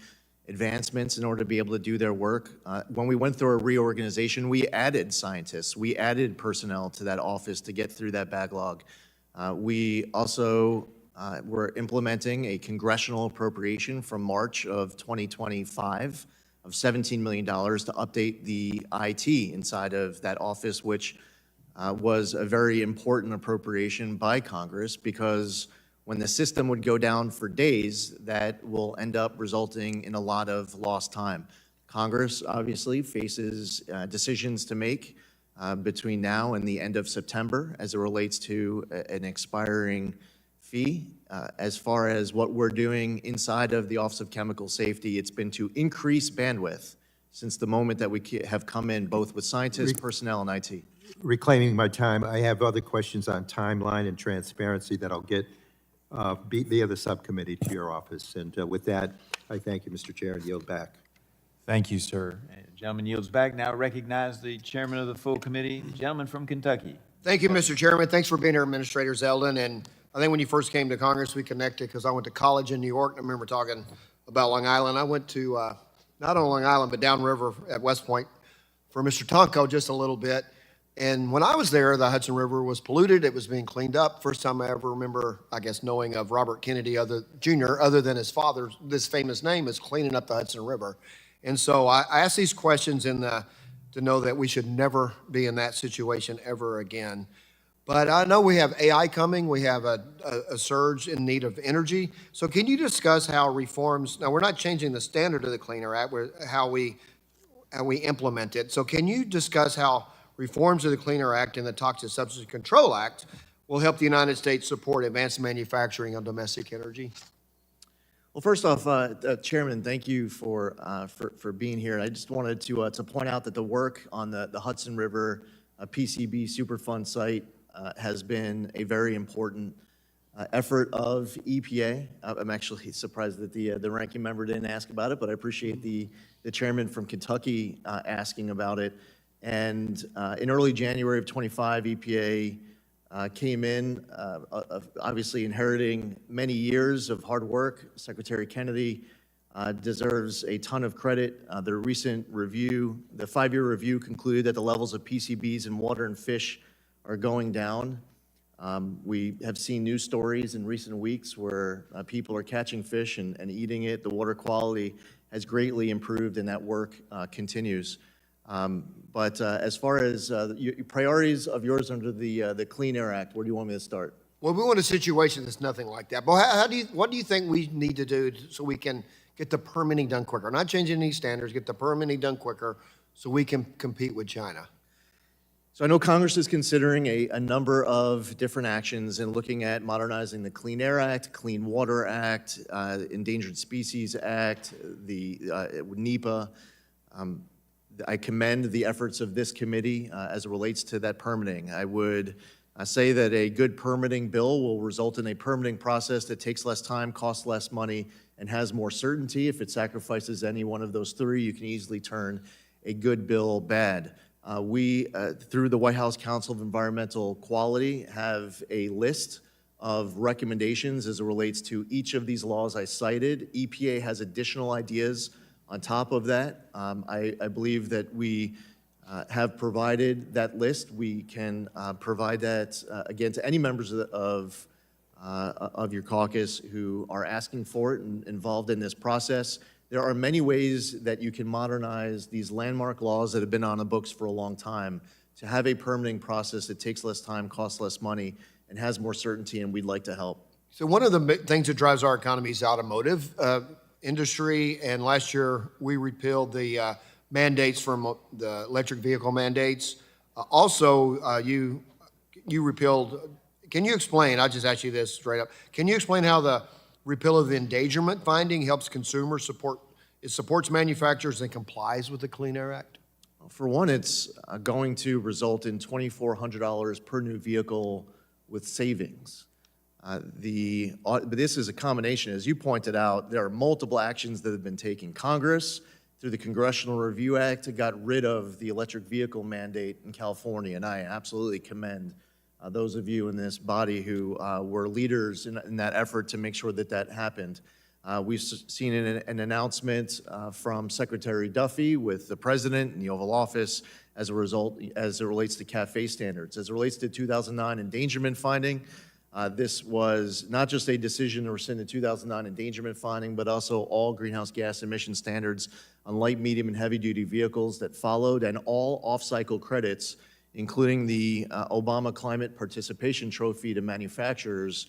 advancements in order to be able to do their work. When we went through a reorganization, we added scientists, we added personnel to that office to get through that backlog. We also were implementing a congressional appropriation from March of 2025 of $17 million to update the IT inside of that office, which was a very important appropriation by Congress, because when the system would go down for days, that will end up resulting in a lot of lost time. Congress obviously faces decisions to make between now and the end of September as it relates to an expiring fee. As far as what we're doing inside of the Office of Chemical Safety, it's been to increase bandwidth since the moment that we have come in, both with scientists, personnel, and IT. Reclaiming my time, I have other questions on timeline and transparency that I'll get via the subcommittee to your office. And with that, I thank you, Mr. Chair, and yield back. Thank you, sir. And the gentleman yields back. Now recognize the chairman of the full committee, the gentleman from Kentucky. Thank you, Mr. Chairman. Thanks for being here, Administrator Zeldin. And I think when you first came to Congress, we connected because I went to college in New York. I remember talking about Long Island. I went to, not on Long Island, but downriver at West Point for Mr. Tonko just a little bit. And when I was there, the Hudson River was polluted. It was being cleaned up. First time I ever remember, I guess, knowing of Robert Kennedy Jr., other than his father, this famous name is cleaning up the Hudson River. And so I ask these questions to know that we should never be in that situation ever again. But I know we have AI coming. We have a surge in need of energy. So can you discuss how reforms, now we're not changing the standard of the Clean Air Act, how we implement it. So can you discuss how reforms of the Clean Air Act and the Toxic Substances Control Act will help the United States support advanced manufacturing of domestic energy? Well, first off, Chairman, thank you for being here. I just wanted to point out that the work on the Hudson River PCB Superfund site has been a very important effort of EPA. I'm actually surprised that the ranking member didn't ask about it, but I appreciate the chairman from Kentucky asking about it. And in early January of '25, EPA came in, obviously inheriting many years of hard work. Secretary Kennedy deserves a ton of credit. The recent review, the 5-year review, concluded that the levels of PCBs in water and fish are going down. We have seen news stories in recent weeks where people are catching fish and eating it. The water quality has greatly improved, and that work continues. But as far as priorities of yours under the Clean Air Act, where do you want me to start? Well, we want a situation that's nothing like that. But what do you think we need to do so we can get the permitting done quicker? Not changing any standards, get the permitting done quicker so we can compete with China. So I know Congress is considering a number of different actions and looking at modernizing the Clean Air Act, Clean Water Act, Endangered Species Act, the NEPA. I commend the efforts of this committee as it relates to that permitting. I would say that a good permitting bill will result in a permitting process that takes less time, costs less money, and has more certainty. If it sacrifices any one of those three, you can easily turn a good bill bad. We, through the White House Council of Environmental Quality, have a list of recommendations as it relates to each of these laws I cited. EPA has additional ideas on top of that. I believe that we have provided that list. We can provide that again to any members of your caucus who are asking for it and involved in this process. There are many ways that you can modernize these landmark laws that have been on the books for a long time to have a permitting process that takes less time, costs less money, and has more certainty, and we'd like to help. So one of the things that drives our economy is automotive industry, and last year we repealed the mandates from the electric vehicle mandates. Also, you repealed, can you explain, I'll just ask you this straight up, can you explain how the repeal of the endangerment finding helps consumers support, it supports manufacturers and complies with the Clean Air Act? For one, it's going to result in $2,400 per new vehicle with savings. But this is a combination. As you pointed out, there are multiple actions that have been taken. Congress, through the Congressional Review Act, got rid of the electric vehicle mandate in California, and I absolutely commend those of you in this body who were leaders in that effort to make sure that that happened. We've seen an announcement from Secretary Duffy with the President in the Oval Office as a result, as it relates to CAFE standards. As it relates to 2009 endangerment finding, this was not just a decision to rescind the 2009 endangerment finding, but also all greenhouse gas emission standards on light, medium, and heavy-duty vehicles that followed, and all off-cycle credits, including the Obama Climate Participation Trophy to manufacturers,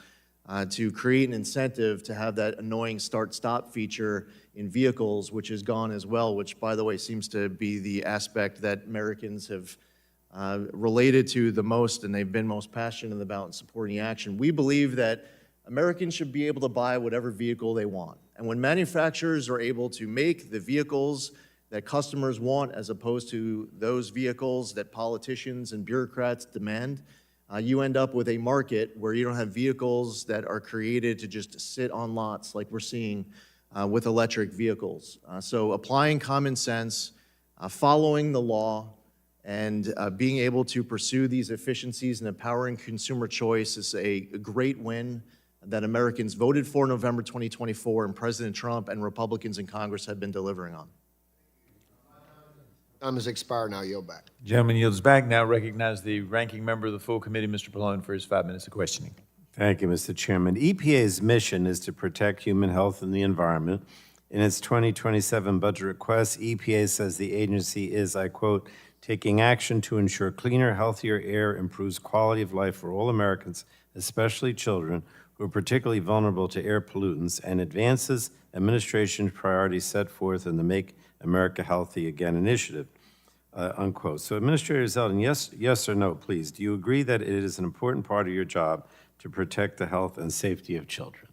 to create an incentive to have that annoying start-stop feature in vehicles, which is gone as well, which, by the way, seems to be the aspect that Americans have related to the most and they've been most passionate about in supporting action. We believe that Americans should be able to buy whatever vehicle they want. And when manufacturers are able to make the vehicles that customers want as opposed to those vehicles that politicians and bureaucrats demand, you end up with a market where you don't have vehicles that are created to just sit on lots like we're seeing with electric vehicles. So applying common sense, following the law, and being able to pursue these efficiencies and empowering consumer choice is a great win that Americans voted for November 2024, and President Trump and Republicans in Congress have been delivering on. Time has expired now, yield back. Gentleman yields back. Now recognize the ranking member of the full committee, Mr. Pallone, for his 5 minutes of questioning. Thank you, Mr. Chairman. EPA's mission is to protect human health and the environment. In its 2027 budget request, EPA says the agency is, I quote, taking action to ensure cleaner, healthier air improves quality of life for all Americans, especially children, who are particularly vulnerable to air pollutants, and advances administration's priorities set forth in the Make America Healthy Again initiative, unquote. So Administrator Zeldin, yes or no, please, do you agree that it is an important part of your job to protect the health and safety of children?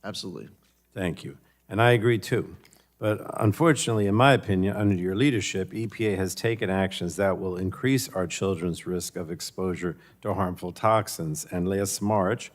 Absolutely. Thank you. And I agree too. But unfortunately, in my opinion, under your leadership, EPA has taken actions that will increase our children's risk of exposure to harmful toxins. And last March,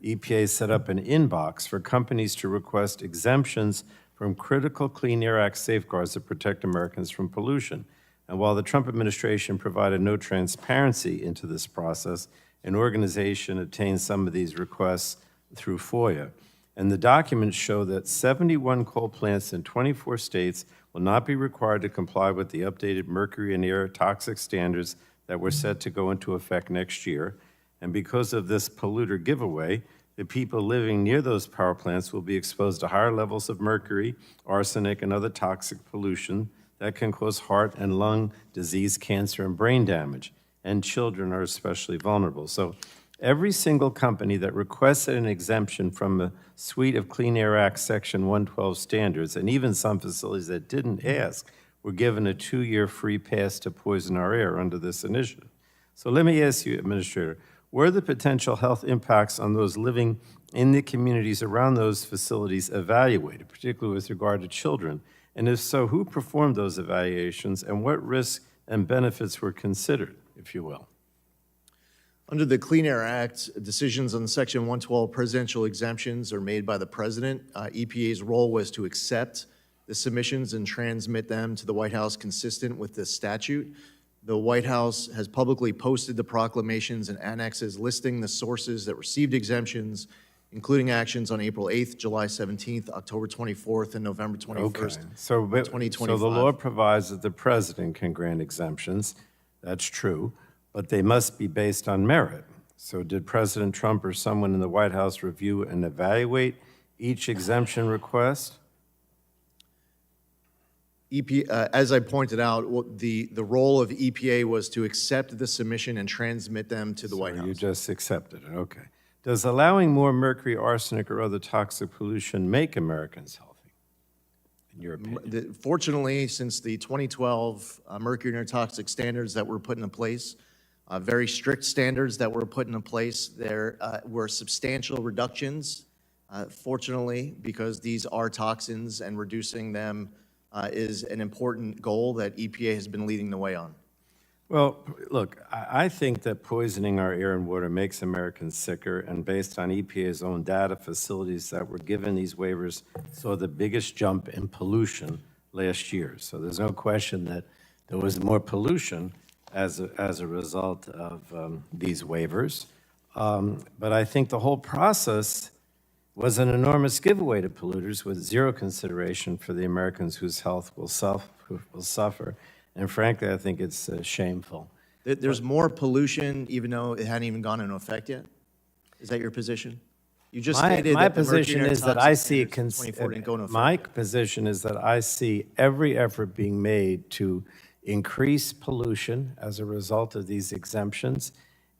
EPA set up an inbox for companies to request exemptions from critical Clean Air Act safeguards that protect Americans from pollution. And while the Trump administration provided no transparency into this process, an organization obtained some of these requests through FOIA. And the documents show that 71 coal plants in 24 states will not be required to comply with the updated mercury and air toxic standards that were set to go into effect next year. And because of this polluter giveaway, the people living near those power plants will be exposed to higher levels of mercury, arsenic, and other toxic pollution that can cause heart and lung disease, cancer, and brain damage. And children are especially vulnerable. So every single company that requested an exemption from a suite of Clean Air Act Section 112 standards, and even some facilities that didn't ask, were given a 2-year free pass to poison our air under this initiative. So let me ask you, Administrator, were the potential health impacts on those living in the communities around those facilities evaluated, particularly with regard to children? And if so, who performed those evaluations, and what risks and benefits were considered, if you will? Under the Clean Air Act, decisions on Section 112 presidential exemptions are made by the president. EPA's role was to accept the submissions and transmit them to the White House consistent with the statute. The White House has publicly posted the proclamations and annexes listing the sources that received exemptions, including actions on April 8th, July 17th, October 24th, and November 21st, Okay. So 2025. the law provides that the president can grant exemptions. That's true, but they must be based on merit. So did President Trump or someone in the White House review and evaluate each exemption request? As I pointed out, the role of EPA was to accept the submission and transmit them to the White House. You just accepted it, okay. Does allowing more mercury, arsenic, or other toxic pollution make Americans healthy, in your opinion? Fortunately, since the 2012 mercury and air toxic standards that were put into place, very strict standards that were put into place, there were substantial reductions, fortunately, because these are toxins and reducing them is an important goal that EPA has been leading the way on. Well, look, I think that poisoning our air and water makes Americans sicker, and based on EPA's own data, facilities that were given these waivers saw the biggest jump in pollution last year. So there's no question that there was more pollution as a result of these waivers. But I think the whole process was an enormous giveaway to polluters with zero consideration for the Americans whose health will suffer. And frankly, I think it's shameful. There's more pollution, even though it hadn't even gone into effect yet? Is that your position? You just stated My that the mercury position and air is that toxic I see, standards in 2024 didn't go into effect my yet. position is that I see every effort being made to increase pollution as a result of these exemptions.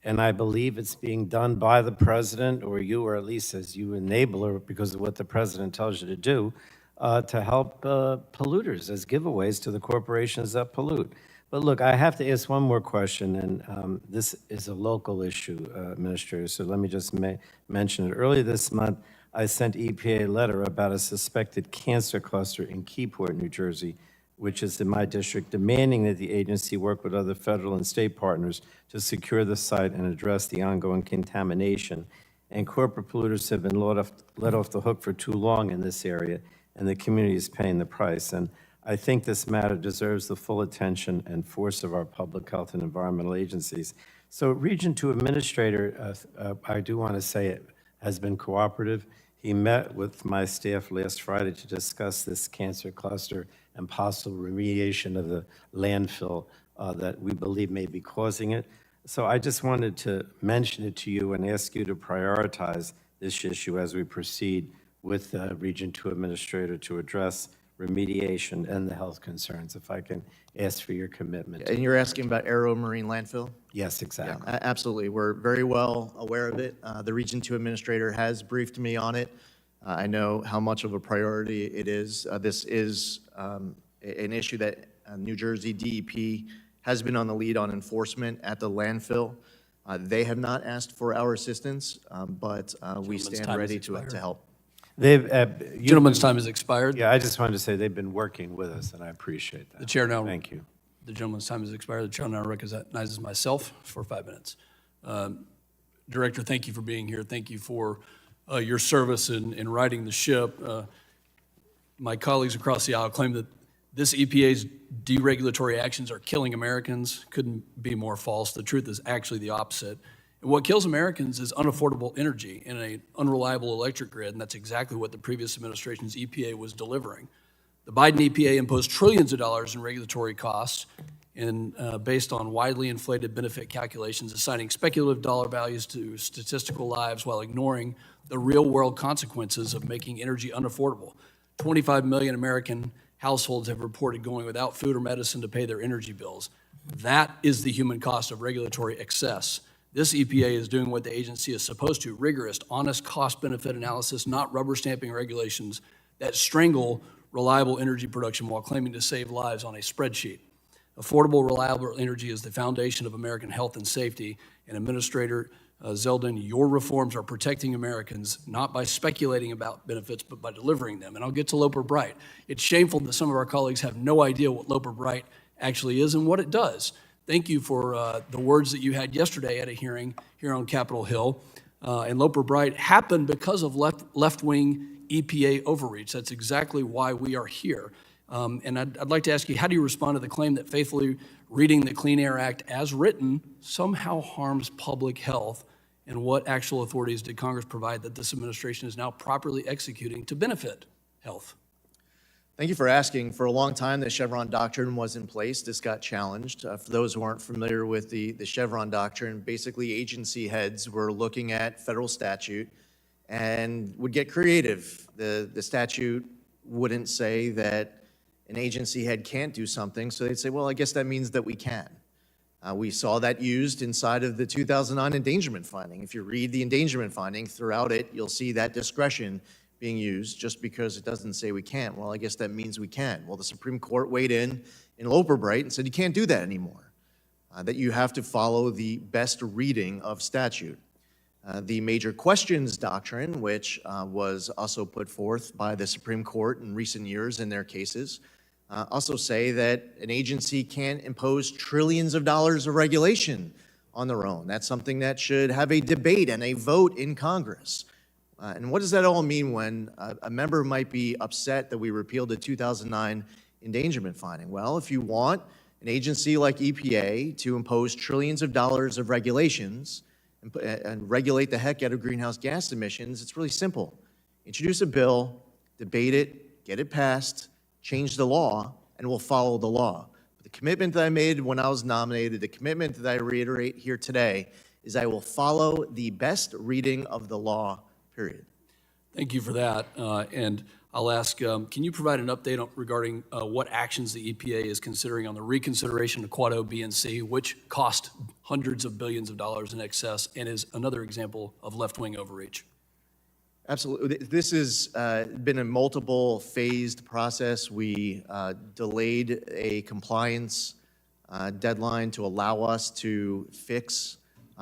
And I believe it's being done by the president, or you, or at least as you enabler, because of what the president tells you to do, to help polluters as giveaways to the corporations that pollute. But look, I have to ask one more question, and this is a local issue, Administrator, so let me just mention it. Earlier this month, I sent EPA a letter about a suspected cancer cluster in Keyport, New Jersey, which is in my district, demanding that the agency work with other federal and state partners to secure the site and address the ongoing contamination. And corporate polluters have been let off the hook for too long in this area, and the community is paying the price. And I think this matter deserves the full attention and force of our public health and environmental agencies. So Region 2 Administrator, I do want to say it has been cooperative. He met with my staff last Friday to discuss this cancer cluster and possible remediation of the landfill that we believe may be causing it. So I just wanted to mention it to you and ask you to prioritize this issue as we proceed with Region 2 Administrator to address remediation and the health concerns, if I can ask for your commitment. And you're asking about Aero Marine Landfill? Yes, exactly. Absolutely. We're very well aware of it. The Region 2 Administrator has briefed me on it. I know how much of a priority it is. This is an issue that New Jersey DEP has been on the lead on enforcement at the landfill. They have not asked for our assistance, but we stand ready to help. Gentleman's time has expired. Yeah, I just wanted to say they've been working with us, and I appreciate that. The chair now. Thank you. The gentleman's time has expired. The chair now recognizes myself for 5 minutes. Director, thank you for being here. Thank you for your service in righting the ship. My colleagues across the aisle claim that this EPA's deregulatory actions are killing Americans. Couldn't be more false. The truth is actually the opposite. And what kills Americans is unaffordable energy in an unreliable electric grid, and that's exactly what the previous administration's EPA was delivering. The Biden EPA imposed trillions of dollars in regulatory costs and based on widely inflated benefit calculations, assigning speculative dollar values to statistical lives while ignoring the real-world consequences of making energy unaffordable. 25 million American households have reported going without food or medicine to pay their energy bills. That is the human cost of regulatory excess. This EPA is doing what the agency is supposed to: rigorous, honest cost-benefit analysis, not rubber stamping regulations that strangle reliable energy production while claiming to save lives on a spreadsheet. Affordable, reliable energy is the foundation of American health and safety, and Administrator Zeldin, your reforms are protecting Americans, not by speculating about benefits, but by delivering them. And I'll get to Loper Bright. It's shameful that some of our colleagues have no idea what Loper Bright actually is and what it does. Thank you for the words that you had yesterday at a hearing here on Capitol Hill. And Loper Bright happened because of left-wing EPA overreach. That's exactly why we are here. And I'd like to ask you, how do you respond to the claim that faithfully reading the Clean Air Act as written somehow harms public health? And what actual authorities did Congress provide that this administration is now properly executing to benefit health? Thank you for asking. For a long time, the Chevron doctrine was in place. This got challenged. For those who aren't familiar with the Chevron doctrine, basically agency heads were looking at federal statute and would get creative. The statute wouldn't say that an agency head can't do something, so they'd say, well, I guess that means that we can. We saw that used inside of the 2009 endangerment finding. If you read the endangerment finding throughout it, you'll see that discretion being used just because it doesn't say we can't. Well, I guess that means we can. Well, the Supreme Court weighed in Loper Bright and said you can't do that anymore, that you have to follow the best reading of statute. The major questions doctrine, which was also put forth by the Supreme Court in recent years in their cases, also say that an agency can't impose trillions of dollars of regulation on their own. That's something that should have a debate and a vote in Congress. And what does that all mean when a member might be upset that we repealed the 2009 endangerment finding? Well, if you want an agency like EPA to impose trillions of dollars of regulations and regulate the heck out of greenhouse gas emissions, it's really simple. Introduce a bill, debate it, get it passed, change the law, and we'll follow the law. But the commitment that I made when I was nominated, the commitment that I reiterate here today, is I will follow the best reading of the law, period. Thank you for that. And I'll ask, can you provide an update regarding what actions the EPA is considering on the reconsideration of Quad O, B, and C, which cost hundreds of billions of dollars in excess and is another example of left-wing overreach? Absolutely. This has been a multiple phased process. We delayed a compliance deadline to allow us to fix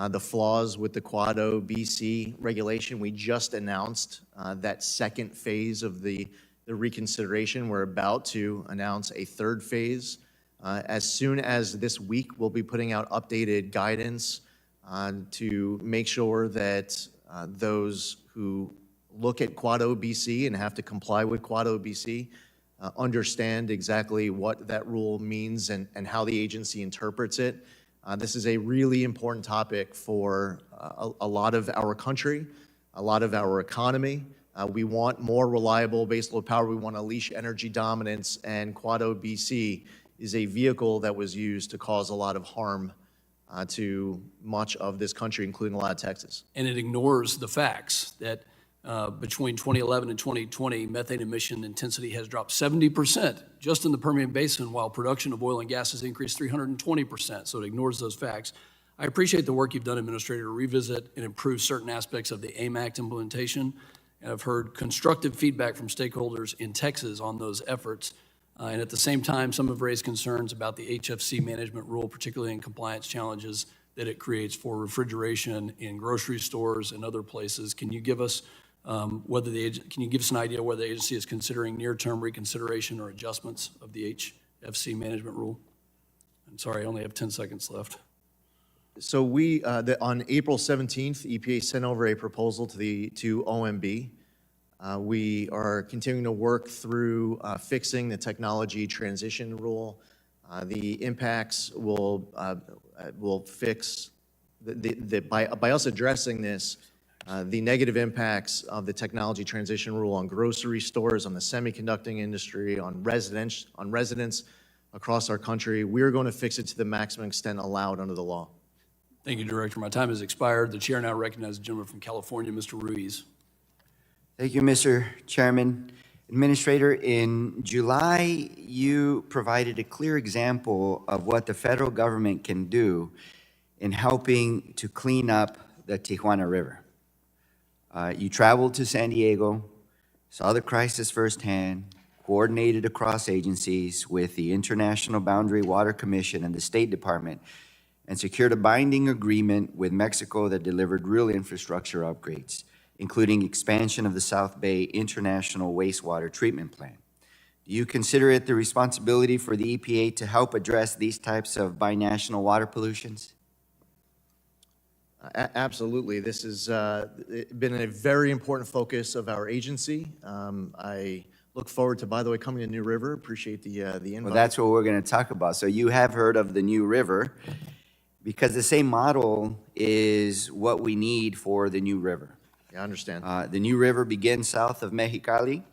the flaws with the Quad O BC regulation. We just announced that second phase of the reconsideration. We're about to announce a third phase. As soon as this week, we'll be putting out updated guidance to make sure that those who look at Quad O BC and have to comply with Quad O BC understand exactly what that rule means and how the agency interprets it. This is a really important topic for a lot of our country, a lot of our economy. We want more reliable baseload power. We want to unleash energy dominance, and Quad O BC is a vehicle that was used to cause a lot of harm to much of this country, including a lot of Texas. And it ignores the facts that between 2011 and 2020, methane emission intensity has dropped 70% just in the Permian Basin, while production of oil and gas has increased 320%. So it ignores those facts. I appreciate the work you've done, Administrator, to revisit and improve certain aspects of the AIM Act implementation. And I've heard constructive feedback from stakeholders in Texas on those efforts. And at the same time, some have raised concerns about the HFC management rule, particularly in compliance challenges that it creates for refrigeration in grocery stores and other places. Can you give us can you give us an idea whether the agency is considering near-term reconsideration or adjustments of the HFC management rule? I'm sorry, I only have 10 seconds left. So on April 17th, EPA sent over a proposal to OMB. We are continuing to work through fixing the technology transition rule. The impacts will fix, by us addressing this, the negative impacts of the technology transition rule on grocery stores, on the semiconductor industry, on residents across our country. We're going to fix it to the maximum extent allowed under the law. Thank you, Director. My time has expired. The chair now recognizes the gentleman from California, Mr. Ruiz. Thank you, Mr. Chairman. Administrator, in July, you provided a clear example of what the federal government can do in helping to clean up the Tijuana River. You traveled to San Diego, saw the crisis firsthand, coordinated across agencies with the International Boundary Water Commission and the State Department, and secured a binding agreement with Mexico that delivered real infrastructure upgrades, including expansion of the South Bay International Wastewater Treatment Plant. Do you consider it the responsibility for the EPA to help address these types of binational water pollutions? Absolutely. This has been a very important focus of our agency. I look forward to, by the way, coming to New River. Appreciate the invite. Well, that's what we're going to talk about. So you have heard of the New River, because the same model is what we need for the New River. Yeah, I understand. The New River begins south of Mexicali,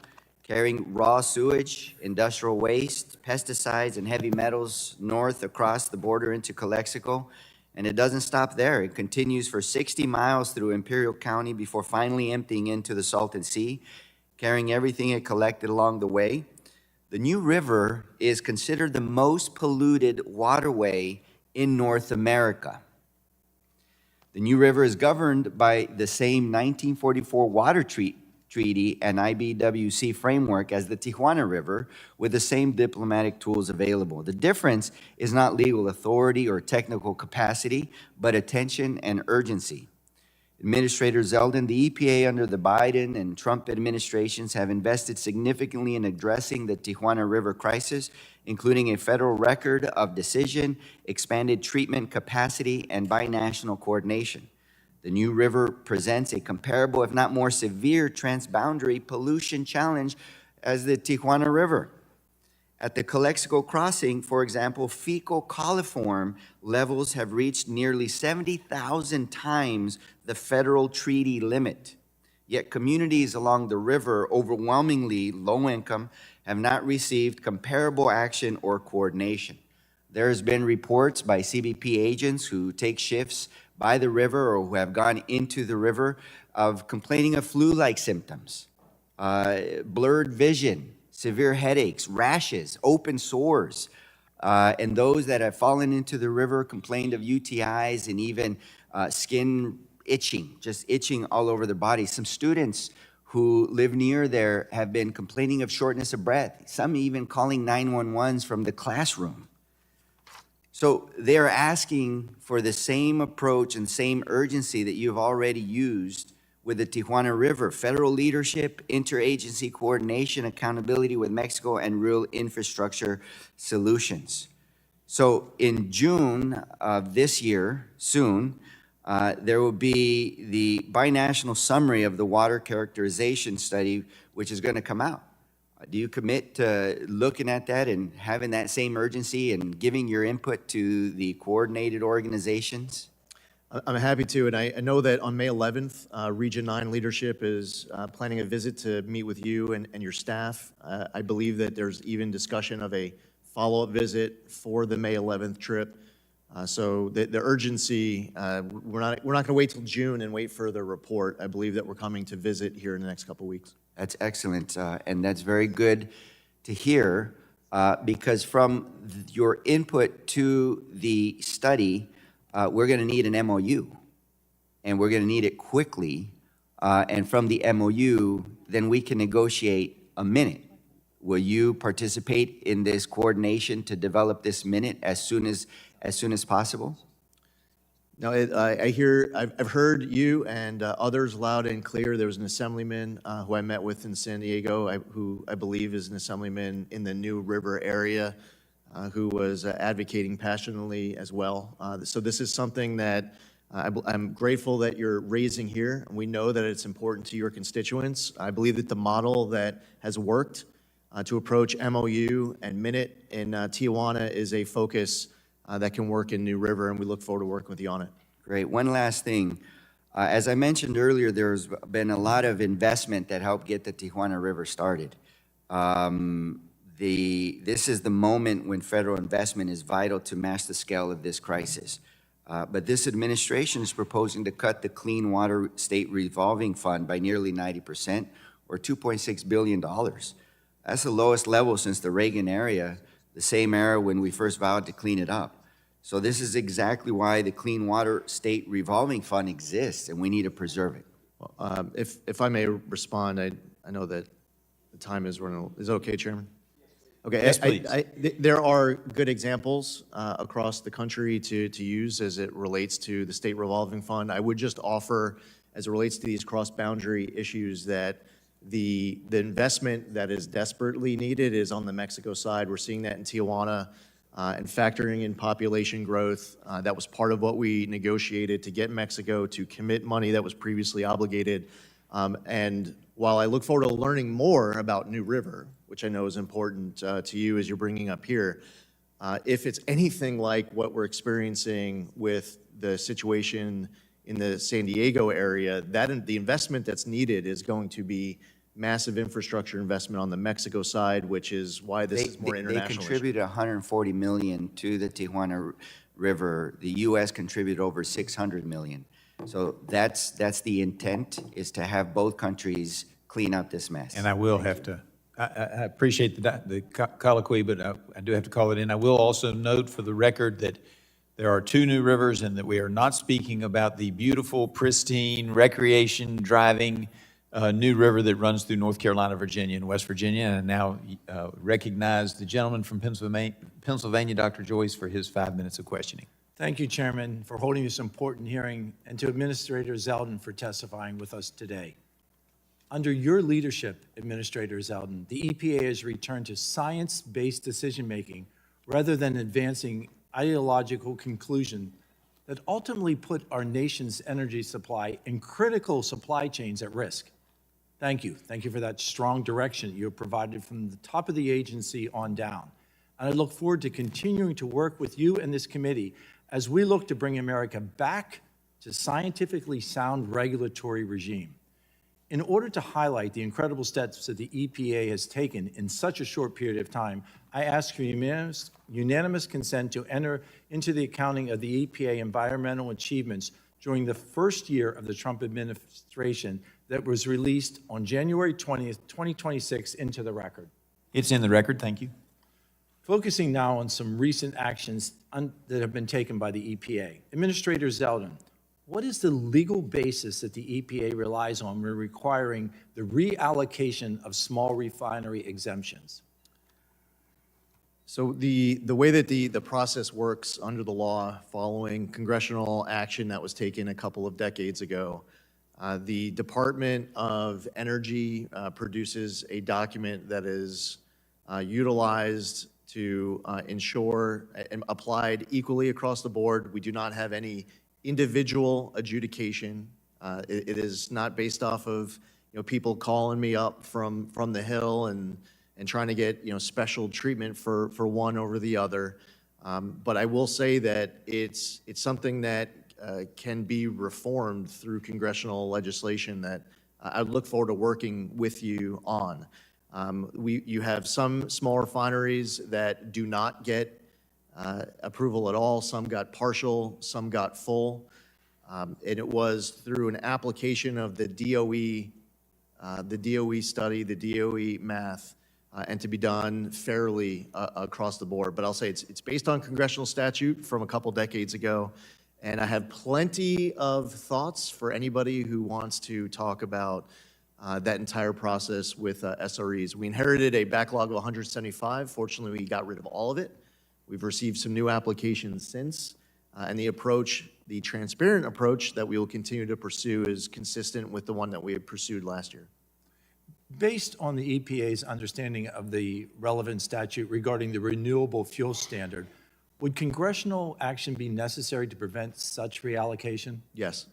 carrying raw sewage, industrial waste, pesticides, and heavy metals north across the border into Calexico. And it doesn't stop there. It continues for 60 miles through Imperial County before finally emptying into the Salton Sea, carrying everything it collected along the way. The New River is considered the most polluted waterway in North America. The New River is governed by the same 1944 Water Treaty and IBWC framework as the Tijuana River, with the same diplomatic tools available. The difference is not legal authority or technical capacity, but attention and urgency. Administrator Zeldin, the EPA under the Biden and Trump administrations have invested significantly in addressing the Tijuana River crisis, including a federal record of decision, expanded treatment capacity, and binational coordination. The New River presents a comparable, if not more severe, transboundary pollution challenge as the Tijuana River. At the Calexico crossing, for example, fecal coliform levels have reached nearly 70,000 times the federal treaty limit. Yet communities along the river, overwhelmingly low income, have not received comparable action or coordination. There has been reports by CBP agents who take shifts by the river or who have gone into the river of complaining of flu-like symptoms, blurred vision, severe headaches, rashes, open sores, and those that have fallen into the river complained of UTIs and even skin itching, just itching all over their body. Some students who live near there have been complaining of shortness of breath, some even calling 911s from the classroom. So they're asking for the same approach and same urgency that you've already used with the Tijuana River: federal leadership, interagency coordination, accountability with Mexico, and real infrastructure solutions. So in June of this year, soon, there will be the binational summary of the water characterization study, which is going to come out. Do you commit to looking at that and having that same urgency and giving your input to the coordinated organizations? I'm happy to, and I know that on May 11th, Region 9 leadership is planning a visit to meet with you and your staff. I believe that there's even discussion of a follow-up visit for the May 11th trip. So the urgency, we're not going to wait till June and wait for the report. I believe that we're coming to visit here in the next couple of weeks. That's excellent, and that's very good to hear, because from your input to the study, we're going to need an MOU, and we're going to need it quickly, and from the MOU, then we can negotiate a minute. Will you participate in this coordination to develop this minute as soon as possible? No, I've heard you and others loud and clear. There was an assemblyman who I met with in San Diego, who I believe is an assemblyman in the New River area. who was advocating passionately as well. So this is something that I'm grateful that you're raising here. We know that it's important to your constituents. I believe that the model that has worked to approach MOU and Minute in Tijuana is a focus that can work in New River, and we look forward to working with you on it. Great. One last thing. As I mentioned earlier, there's been a lot of investment that helped get the Tijuana River started. This is the moment when federal investment is vital to match the scale of this crisis. But this administration is proposing to cut the Clean Water State Revolving Fund by nearly 90%, or $2.6 billion. That's the lowest level since the Reagan era, the same era when we first vowed to clean it up. So this is exactly why the Clean Water State Revolving Fund exists, and we need to preserve it. If I may respond, I know that the time is running. Is it okay, Chairman? Okay. Yes, please. There are good examples across the country to use as it relates to the state revolving fund. I would just offer, as it relates to these cross-boundary issues, that the investment that is desperately needed is on the Mexico side. We're seeing that in Tijuana. And factoring in population growth, that was part of what we negotiated to get Mexico to commit money that was previously obligated. And while I look forward to learning more about New River, which I know is important to you as you're bringing up here, if it's anything like what we're experiencing with the situation in the San Diego area, the investment that's needed is going to be massive infrastructure investment on the Mexico side, which is why this is more international. They contributed $140 million to the Tijuana River. The U.S. contributed over $600 million. So that's the intent, is to have both countries clean up this mess. And I will have to, I appreciate the colloquy, but I do have to call it in. I will also note for the record that there are two new rivers and that we are not speaking about the beautiful, pristine, recreation driving new river that runs through North Carolina, Virginia, and West Virginia. And I now recognize the gentleman from Pennsylvania, Dr. Joyce, for his 5 minutes of questioning. Thank you, Chairman, for holding this important hearing, and to Administrator Zeldin for testifying with us today. Under your leadership, Administrator Zeldin, the EPA has returned to science-based decision-making rather than advancing ideological conclusions that ultimately put our nation's energy supply and critical supply chains at risk. Thank you. Thank you for that strong direction you have provided from the top of the agency on down. And I look forward to continuing to work with you and this committee as we look to bring America back to scientifically sound regulatory regime. In order to highlight the incredible steps that the EPA has taken in such a short period of time, I ask for unanimous consent to enter into the accounting of the EPA environmental achievements during the first year of the Trump administration that was released on January 20th, 2026 into the record. It's in the record, thank you. Focusing now on some recent actions that have been taken by the EPA. Administrator Zeldin, what is the legal basis that the EPA relies on when requiring the reallocation of small refinery exemptions? So the way that the process works under the law, following congressional action that was taken a couple of decades ago, the Department of Energy produces a document that is utilized to ensure and applied equally across the board. We do not have any individual adjudication. It is not based off of people calling me up from the Hill and trying to get special treatment for one over the other. But I will say that it's something that can be reformed through congressional legislation that I look forward to working with you on. You have some small refineries that do not get approval at all. Some got partial, some got full. And it was through an application of the DOE study, the DOE math, and to be done fairly across the board. But I'll say it's based on congressional statute from a couple decades ago. And I have plenty of thoughts for anybody who wants to talk about that entire process with SREs. We inherited a backlog of 175. Fortunately, we got rid of all of it. We've received some new applications since. And the transparent approach that we will continue to pursue is consistent with the one that we had pursued last year. Based on the EPA's understanding of the relevant statute regarding the renewable fuel standard, would congressional action be necessary to prevent such reallocation? Yes.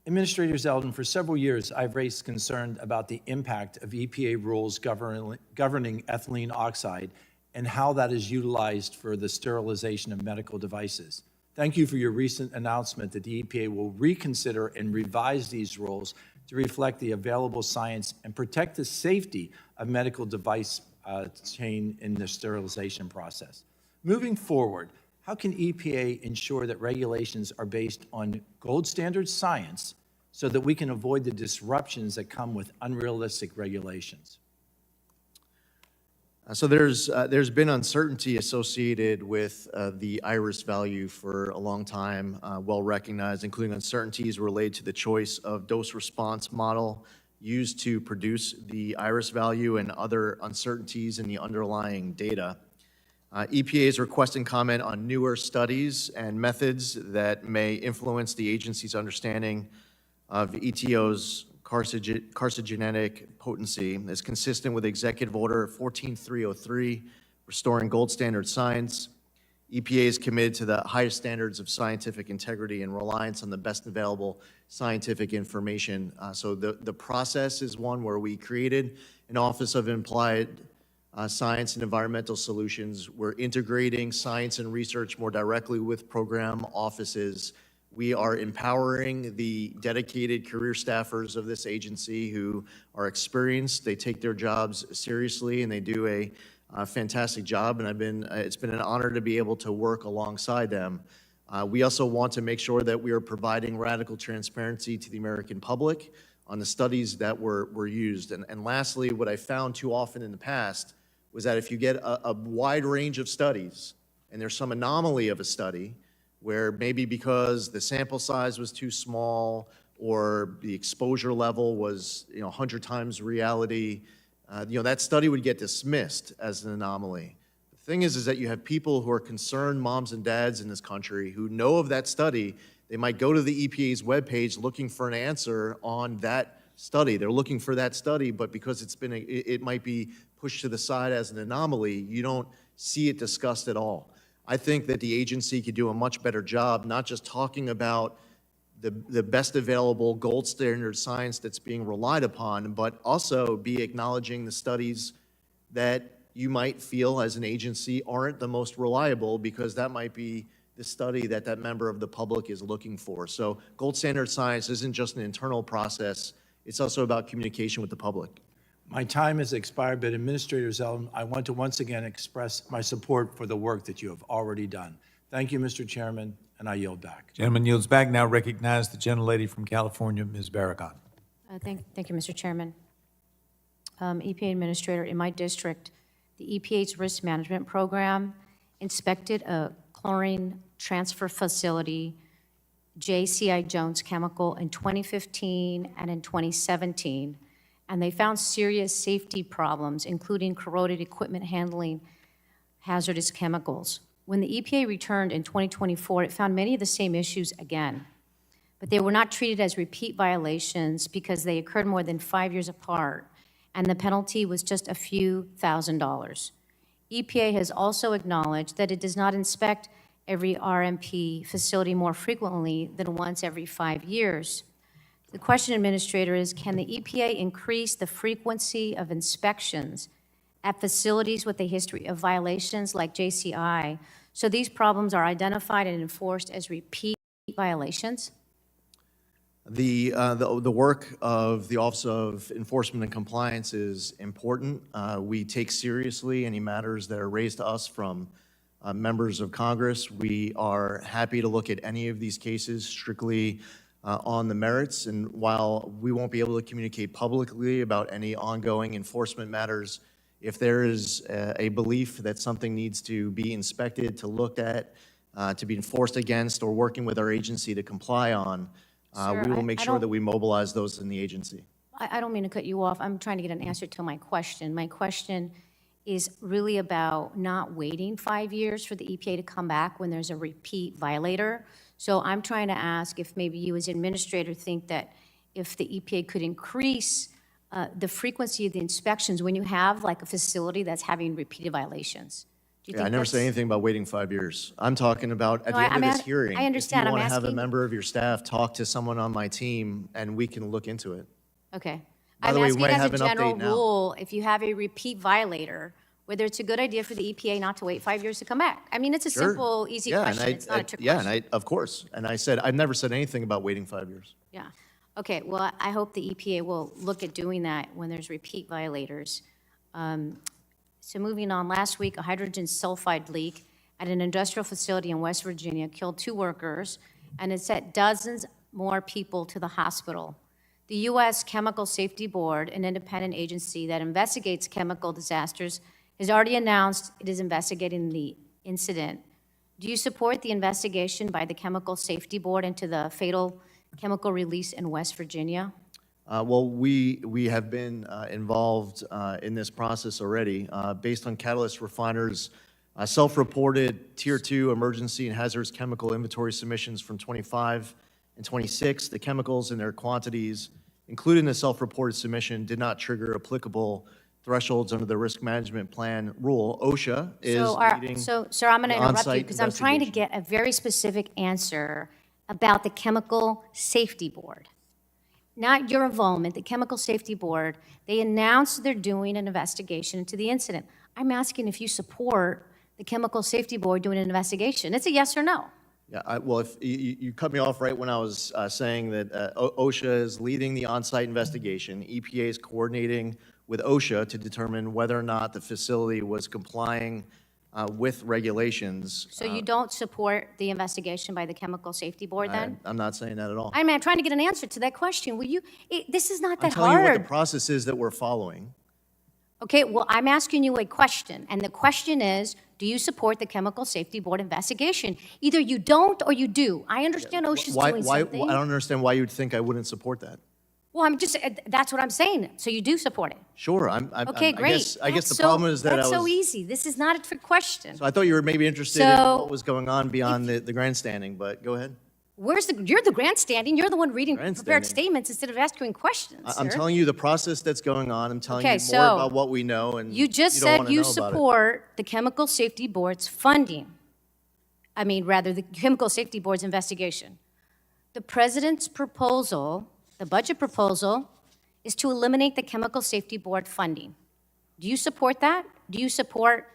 Administrator Zeldin, for several years, I've raised concern about the impact of EPA rules governing ethylene oxide and how that is utilized for the sterilization of medical devices. Thank you for your recent announcement that the EPA will reconsider and revise these rules to reflect the available science and protect the safety of medical device chain in the sterilization process. Moving forward, how can EPA ensure that regulations are based on gold standard science so that we can avoid the disruptions that come with unrealistic regulations? So there's been uncertainty associated with the iris value for a long time, well recognized, including uncertainties related to the choice of dose response model used to produce the iris value and other uncertainties in the underlying data. EPA is requesting comment on newer studies and methods that may influence the agency's understanding of ETO's carcinogenic potency is consistent with Executive Order 14303, restoring gold standard science. EPA is committed to the highest standards of scientific integrity and reliance on the best available scientific information. So the process is one where we created an Office of Applied Science and Environmental Solutions. We're integrating science and research more directly with program offices. We are empowering the dedicated career staffers of this agency who are experienced. They take their jobs seriously and they do a fantastic job. And it's been an honor to be able to work alongside them. We also want to make sure that we are providing radical transparency to the American public on the studies that were used. And lastly, what I found too often in the past was that if you get a wide range of studies and there's some anomaly of a study, where maybe because the sample size was too small or the exposure level was 100 times reality, that study would get dismissed as an anomaly. The thing is that you have people who are concerned moms and dads in this country who know of that study. They might go to the EPA's webpage looking for an answer on that study. They're looking for that study, but because it might be pushed to the side as an anomaly, you don't see it discussed at all. I think that the agency could do a much better job, not just talking about the best available gold standard science that's being relied upon, but also be acknowledging the studies that you might feel as an agency aren't the most reliable, because that might be the study that member of the public is looking for. So gold standard science isn't just an internal process, it's also about communication with the public. My time has expired, but Administrator Zeldin, I want to once again express my support for the work that you have already done. Thank you, Mr. Chairman, and I yield back. Gentleman yields back. Now recognize the gentlelady from California, Ms. Barragan. Thank you, Mr. Chairman. EPA Administrator, in my district, the EPA's risk management program inspected a chlorine transfer facility, JCI Jones Chemical, in 2015 and in 2017, and they found serious safety problems, including corroded equipment handling hazardous chemicals. When the EPA returned in 2024, it found many of the same issues again, but they were not treated as repeat violations because they occurred more than 5 years apart, and the penalty was just a few $1,000s. EPA has also acknowledged that it does not inspect every RMP facility more frequently than once every 5 years. The question, Administrator, is can the EPA increase the frequency of inspections at facilities with a history of violations like JCI so these problems are identified and enforced as repeat violations? The work of the Office of Enforcement and Compliance is important. We take seriously any matters that are raised to us from members of Congress. We are happy to look at any of these cases strictly on the merits, and while we won't be able to communicate publicly about any ongoing enforcement matters, if there is a belief that something needs to be inspected, to look at, to be enforced against, or working with our agency to comply on, we will make sure that we mobilize those in the agency. I don't mean to cut you off. I'm trying to get an answer to my question. My question is really about not waiting 5 years for the EPA to come back when there's a repeat violator. So I'm trying to ask if maybe you as administrator think that if the EPA could increase the frequency of the inspections when you have like a facility that's having repeated violations? Do you Yeah, I think never that's- said anything about waiting 5 years. I'm talking about at No, the end I'm of this at- hearing. I understand. If you I'm want to have a asking- member of your staff talk to someone on my team, and we can look into it. Okay. By I'm the way, we asking might as a have an general update now. rule, if you have a repeat violator, whether it's a good idea for the EPA not to wait 5 years to come back. I mean, it's a Sure. simple, easy Yeah, and question. It's not a trick Yeah, question. of course. And I've never said anything about waiting 5 years. Yeah. Okay, well, I hope the EPA will look at doing that when there's repeat violators. So moving on, last week, a hydrogen sulfide leak at an industrial facility in West Virginia killed 2 workers, and it sent dozens more people to the hospital. The U.S. Chemical Safety Board, an independent agency that investigates chemical disasters, has already announced it is investigating the incident. Do you support the investigation by the Chemical Safety Board into the fatal chemical release in West Virginia? Well, we have been involved in this process already. Based on Catalyst Refiners' self-reported Tier 2 emergency and hazardous chemical inventory submissions from 25 and 26, the chemicals and their quantities, including the self-reported submission, did not trigger applicable thresholds under the risk management plan rule. OSHA is leading. So, sir, I'm going to the interrupt you on-site because I'm trying to investigation. get a very specific answer about the Chemical Safety Board. Not your involvement, the Chemical Safety Board. They announced they're doing an investigation into the incident. I'm asking if you support the Chemical Safety Board doing an investigation. It's a yes or no. Yeah, well, if you cut me off right when I was saying that OSHA is leading the on-site investigation. EPA is coordinating with OSHA to determine whether or not the facility was complying with regulations. So you don't support the investigation by the Chemical Safety Board then? I'm not saying that at all. I'm trying to get an answer to that question. Will you, this is not I'm that telling you what the hard. process is that we're following. Okay, well, I'm asking you a question, and the question is, do you support the Chemical Safety Board investigation? Either you don't or you do. I understand OSHA's doing something. I don't understand why you would think I wouldn't support that. Well, I'm just, that's what I'm saying. So you do support it? Sure, Okay, great. I guess the That's problem is that I That's so was, easy. This is not a trick question. so I thought you were maybe interested in So, what was going on beyond the grandstanding, but go ahead. You're the grandstanding, you're the one reading prepared Grandstanding. statements instead of asking questions, I'm sir. telling you the process that's going on. I'm telling Okay, you so more about what we know, and You just don't said wanna you know about it. support the Chemical Safety Board's funding. I mean, rather, the Chemical Safety Board's investigation. The president's proposal, the budget proposal, is to eliminate the Chemical Safety Board funding. Do you support that? Do you support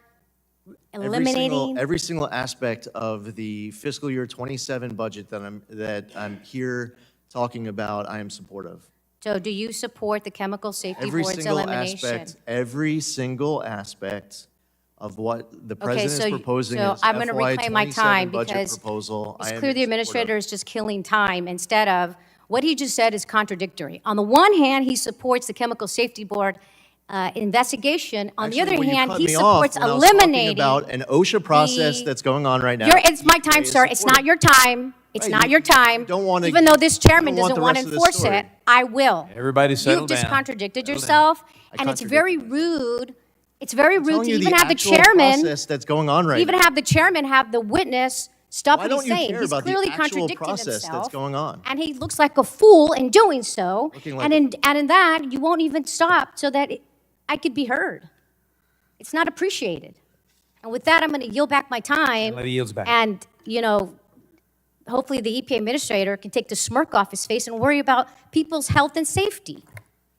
eliminating? Every single aspect of the fiscal year 27 budget that I'm here talking about, I am supportive. So do you support the Chemical Safety Every Board's single elimination? every single aspect of what the president is so proposing so is I'm going to FY reclaim my 27 time budget because proposal. I it's am clear in the support of. administrator is just killing time instead of, what he just said is contradictory. On the one hand, he supports the Chemical Safety Board investigation. On the Actually, other well, you hand, cut he me off supports when I was talking eliminating. about an OSHA process the- that's going on right now. It's my time, sir. It's not your time. It's Right, not you your time. don't wanna- Even though this chairman you don't want doesn't the want to rest of the enforce story. it, I will. Everybody settle You've just down. contradicted Settle down. yourself, I and it's very rude. It's very I'm rude telling to you even have the actual chairman, process that's going on right even now. have the chairman have the witness stop Why what don't he's you saying. care He's about the clearly actual contradicting process himself. that's going on? And he looks like a fool in doing so. Looking like And a in that, you won't even stop so that I could be heard. It's not appreciated. And with that, I'm going to yield back my time. Lady yields back. And, hopefully the EPA administrator can take the smirk off his face and worry about people's health and safety.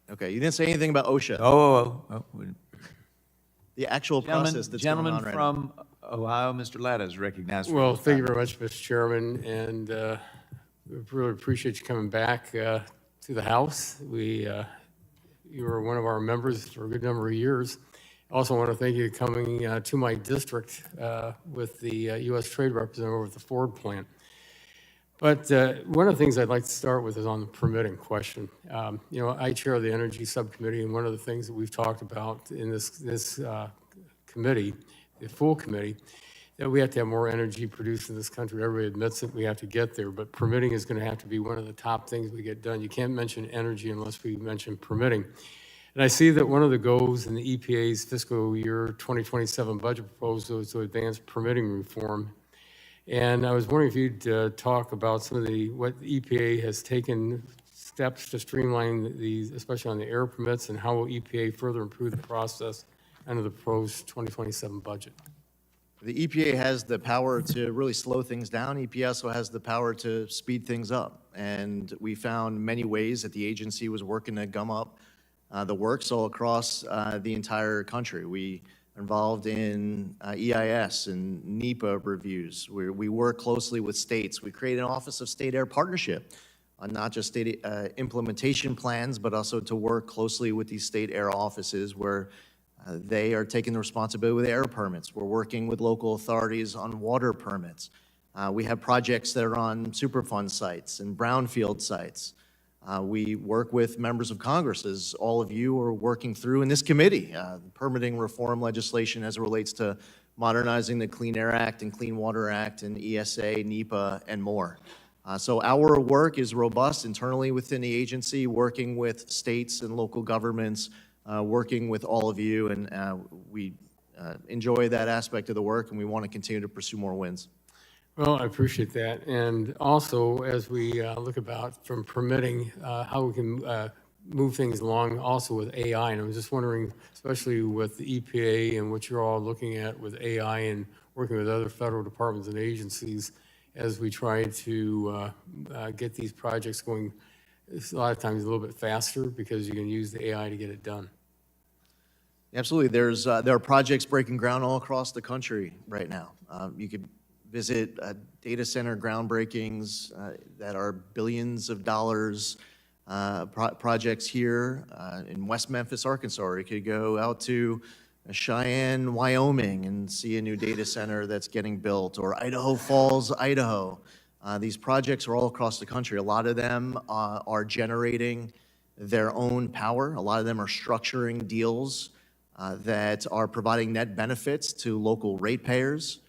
Okay, you didn't say anything about OSHA. Oh, The actual process that's going on Gentleman right now. from Ohio, Mr. Latta is recognized. for Well, his thank you time. very much, Mr. Chairman, and we really appreciate you coming back to the House. You were one of our members for a good number of years. I also want to thank you for coming to my district with the U.S. Trade Representative with the Ford plant. But one of the things I'd like to start with is on the permitting question. I chair the Energy Subcommittee, and one of the things that we've talked about in this committee, the full committee, that we have to have more energy produced in this country. Everybody admits it, we have to get there, but permitting is going to have to be one of the top things we get done. You can't mention energy unless we mention permitting. And I see that one of the goals in the EPA's fiscal year 2027 budget proposal is to advance permitting reform. And I was wondering if you'd talk about some of what the EPA has taken steps to streamline these, especially on the air permits, and how will EPA further improve the process under the proposed 2027 budget? The EPA has the power to really slow things down. EPA also has the power to speed things up. And we found many ways that the agency was working to gum up the works all across the entire country. We are involved in EIS and NEPA reviews. We work closely with states. We created an Office of State Air Partnership on not just state implementation plans, but also to work closely with these state air offices where they are taking the responsibility with air permits. We're working with local authorities on water permits. We have projects that are on Superfund sites and brownfield sites. We work with members of Congress, as all of you are working through in this committee, permitting reform legislation as it relates to modernizing the Clean Air Act and Clean Water Act and ESA, NEPA, and more. So our work is robust internally within the agency, working with states and local governments, working with all of you, and we enjoy that aspect of the work, and we want to continue to pursue more wins. Well, I appreciate that. And also, as we look about from permitting, how we can move things along also with AI. And I was just wondering, especially with the EPA and what you're all looking at with AI and working with other federal departments and agencies as we try to get these projects going, a lot of times a little bit faster because you can use the AI to get it done. Absolutely. There are projects breaking ground all across the country right now. You could visit data center groundbreakings that are billions of dollars projects here in West Memphis, Arkansas. Or you could go out to Cheyenne, Wyoming, and see a new data center that's getting built, or Idaho Falls, Idaho. These projects are all across the country. A lot of them are generating their own power. A lot of them are structuring deals that are providing net benefits to local ratepayers.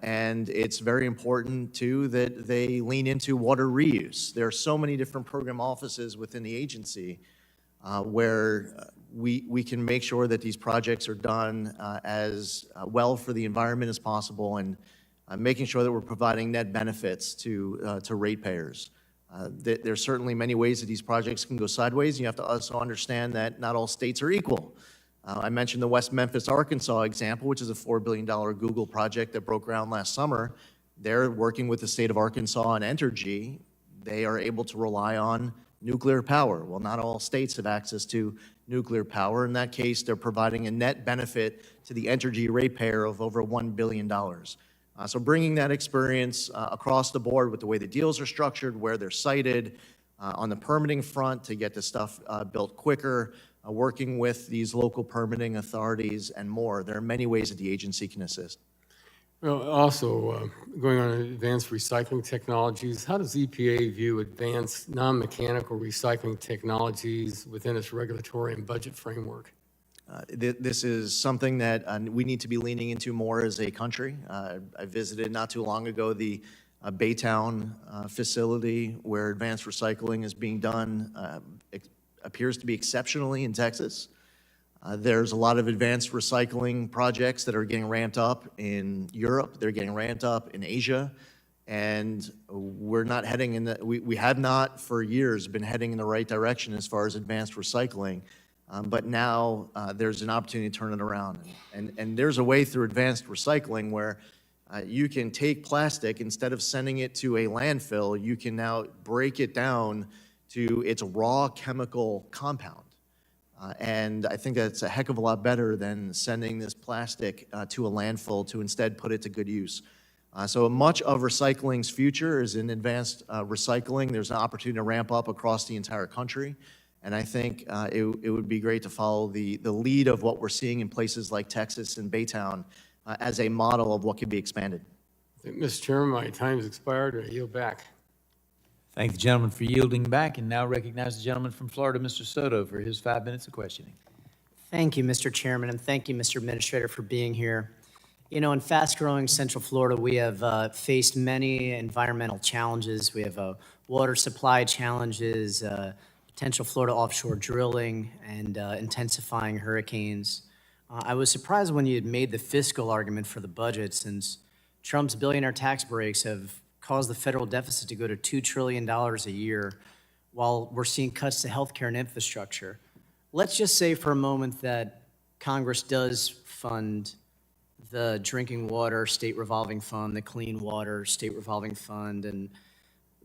And it's very important, too, that they lean into water reuse. There are so many different program offices within the agency where we can make sure that these projects are done as well for the environment as possible, and making sure that we're providing net benefits to ratepayers. There's certainly many ways that these projects can go sideways. You have to also understand that not all states are equal. I mentioned the West Memphis, Arkansas example, which is a $4 billion Google project that broke ground last summer. They're working with the state of Arkansas on Entergy. They are able to rely on nuclear power. Well, not all states have access to nuclear power. In that case, they're providing a net benefit to the Entergy ratepayer of over $1 billion. So bringing that experience across the board with the way the deals are structured, where they're sited, on the permitting front to get the stuff built quicker, working with these local permitting authorities and more. There are many ways that the agency can assist. Well, also, going on advanced recycling technologies, how does EPA view advanced non-mechanical recycling technologies within its regulatory and budget framework? This is something that we need to be leaning into more as a country. I visited not too long ago the Baytown facility where advanced recycling is being done. It appears to be exceptionally in Texas. There's a lot of advanced recycling projects that are getting ramped up in Europe. They're getting ramped up in Asia. And we're not heading in the, we have not for years been heading in the right direction as far as advanced recycling. But now there's an opportunity to turn it around. And there's a way through advanced recycling where you can take plastic, instead of sending it to a landfill, you can now break it down to its raw chemical compound. And I think that's a heck of a lot better than sending this plastic to a landfill to instead put it to good use. So much of recycling's future is in advanced recycling. There's an opportunity to ramp up across the entire country. And I think it would be great to follow the lead of what we're seeing in places like Texas and Baytown as a model of what could be expanded. Mr. Chairman, my time's expired. I yield back. Thank the gentleman for yielding back, and now recognize the gentleman from Florida, Mr. Soto, for his 5 minutes of questioning. Thank you, Mr. Chairman, and thank you, Mr. Administrator, for being here. You know, in fast-growing Central Florida, we have faced many environmental challenges. We have water supply challenges, potential Florida offshore drilling, and intensifying hurricanes. I was surprised when you had made the fiscal argument for the budget, since Trump's billionaire tax breaks have caused the federal deficit to go to $2 trillion a year, while we're seeing cuts to healthcare and infrastructure. Let's just say for a moment that Congress does fund the Drinking Water State Revolving Fund, the Clean Water State Revolving Fund, and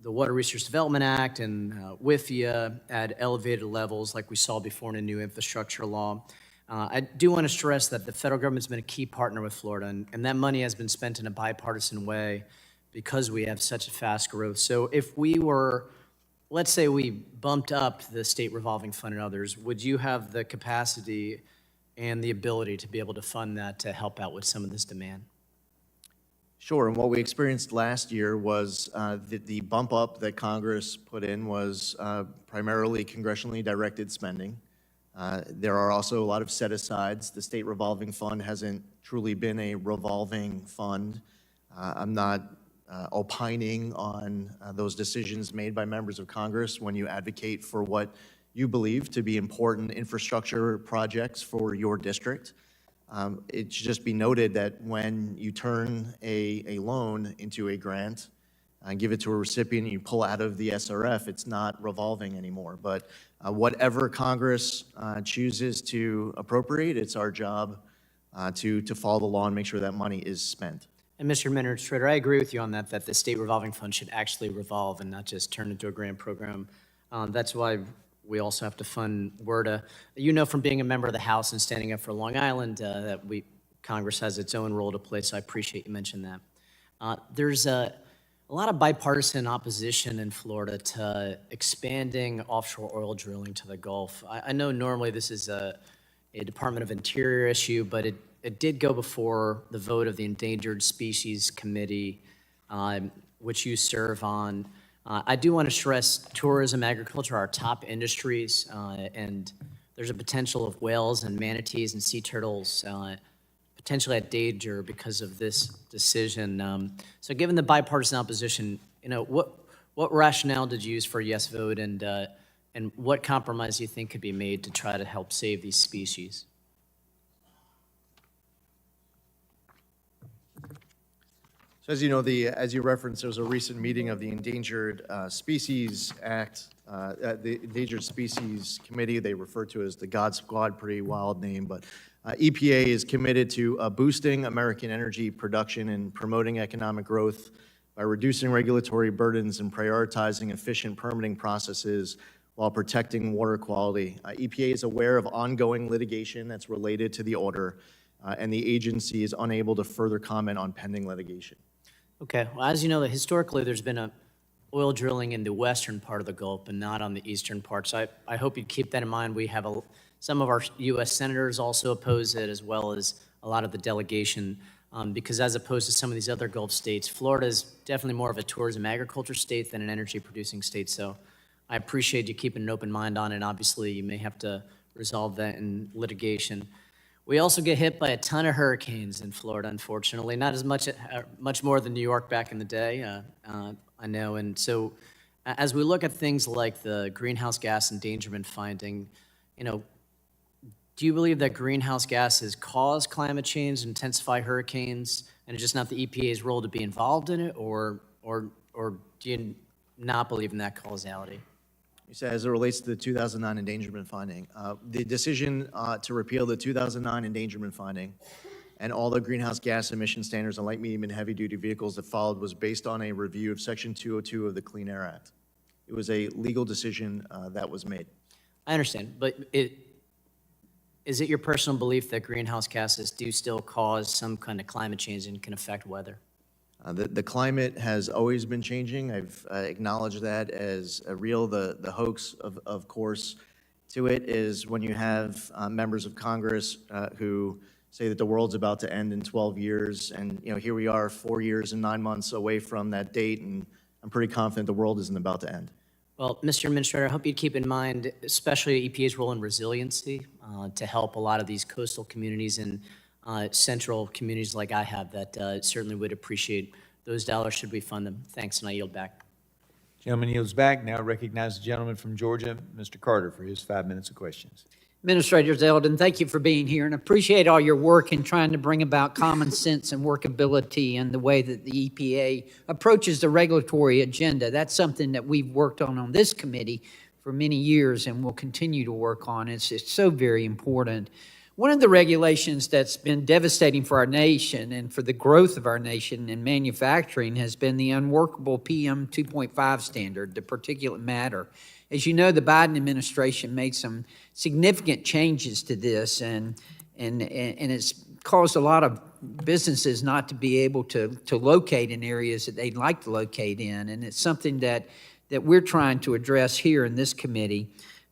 the Water Resource Development Act and WIFIA at elevated levels like we saw before in a new infrastructure law. I do want to stress that the federal government's been a key partner with Florida, and that money has been spent in a bipartisan way because we have such a fast growth. So if we were, let's say we bumped up the state revolving fund and others, would you have the capacity and the ability to be able to fund that to help out with some of this demand? Sure, and what we experienced last year was the bump up that Congress put in was primarily congressionally directed spending. There are also a lot of set-asides. The state revolving fund hasn't truly been a revolving fund. I'm not opining on those decisions made by members of Congress when you advocate for what you believe to be important infrastructure projects for your district. It should just be noted that when you turn a loan into a grant and give it to a recipient and you pull out of the SRF, it's not revolving anymore. But whatever Congress chooses to appropriate, it's our job to follow the law and make sure that money is spent. And Mr. Administrator, I agree with you on that, that the state revolving fund should actually revolve and not just turn into a grant program. That's why we also have to fund WRDA. You know from being a member of the House and standing up for Long Island that Congress has its own role to play, so I appreciate you mentioning that. There's a lot of bipartisan opposition in Florida to expanding offshore oil drilling to the Gulf. I know normally this is a Department of Interior issue, but it did go before the vote of the Endangered Species Committee, which you serve on. I do want to stress tourism, agriculture are our top industries, and there's a potential of whales and manatees and sea turtles potentially at danger because of this decision. So given the bipartisan opposition, what rationale did you use for a yes vote, and what compromise do you think could be made to try to help save these species? So as you know, as you referenced, there was a recent meeting of the Endangered Species Act, the Endangered Species Committee. They refer to it as the God Squad, pretty wild name, but EPA is committed to boosting American energy production and promoting economic growth by reducing regulatory burdens and prioritizing efficient permitting processes while protecting water quality. EPA is aware of ongoing litigation that's related to the order, and the agency is unable to further comment on pending litigation. Okay, well, as you know, historically, there's been oil drilling in the western part of the Gulf and not on the eastern part. So I hope you'd keep that in mind. We have some of our U.S. senators also oppose it, as well as a lot of the delegation, because as opposed to some of these other Gulf states, Florida is definitely more of a tourism agriculture state than an energy-producing state. So I appreciate you keeping an open mind on it. Obviously, you may have to resolve that in litigation. We also get hit by a ton of hurricanes in Florida, unfortunately. Not as much more than New York back in the day, I know. And so as we look at things like the greenhouse gas endangerment finding, do you believe that greenhouse gases cause climate change, intensify hurricanes, and it's just not the EPA's role to be involved in it, or do you not believe in that causality? You said as it relates to the 2009 endangerment finding, the decision to repeal the 2009 endangerment finding and all the greenhouse gas emission standards on light, medium, and heavy-duty vehicles that followed was based on a review of Section 202 of the Clean Air Act. It was a legal decision that was made. I understand, but is it your personal belief that greenhouse gases do still cause some kind of climate change and can affect weather? The climate has always been changing. I've acknowledged that as a real. The hoax, of course, to it is when you have members of Congress who say that the world's about to end in 12 years, and here we are 4 years and 9 months away from that date, and I'm pretty confident the world isn't about to end. Well, Mr. Administrator, I hope you'd keep in mind, especially EPA's role in resiliency to help a lot of these coastal communities and central communities like I have that certainly would appreciate those dollars should we fund them. Thanks, and I yield back. Gentleman yields back. Now recognize the gentleman from Georgia, Mr. Carter, for his 5 minutes of questions. Administrator Zeldin, thank you for being here and appreciate all your work in trying to bring about common sense and workability in the way that the EPA approaches the regulatory agenda. That's something that we've worked on this committee for many years and will continue to work on. It's so very important. One of the regulations that's been devastating for our nation and for the growth of our nation in manufacturing has been the unworkable PM 2.5 standard, the particulate matter. As you know, the Biden administration made some significant changes to this, and it's caused a lot of businesses not to be able to locate in areas that they'd like to locate in, and it's something that we're trying to address here in this committee.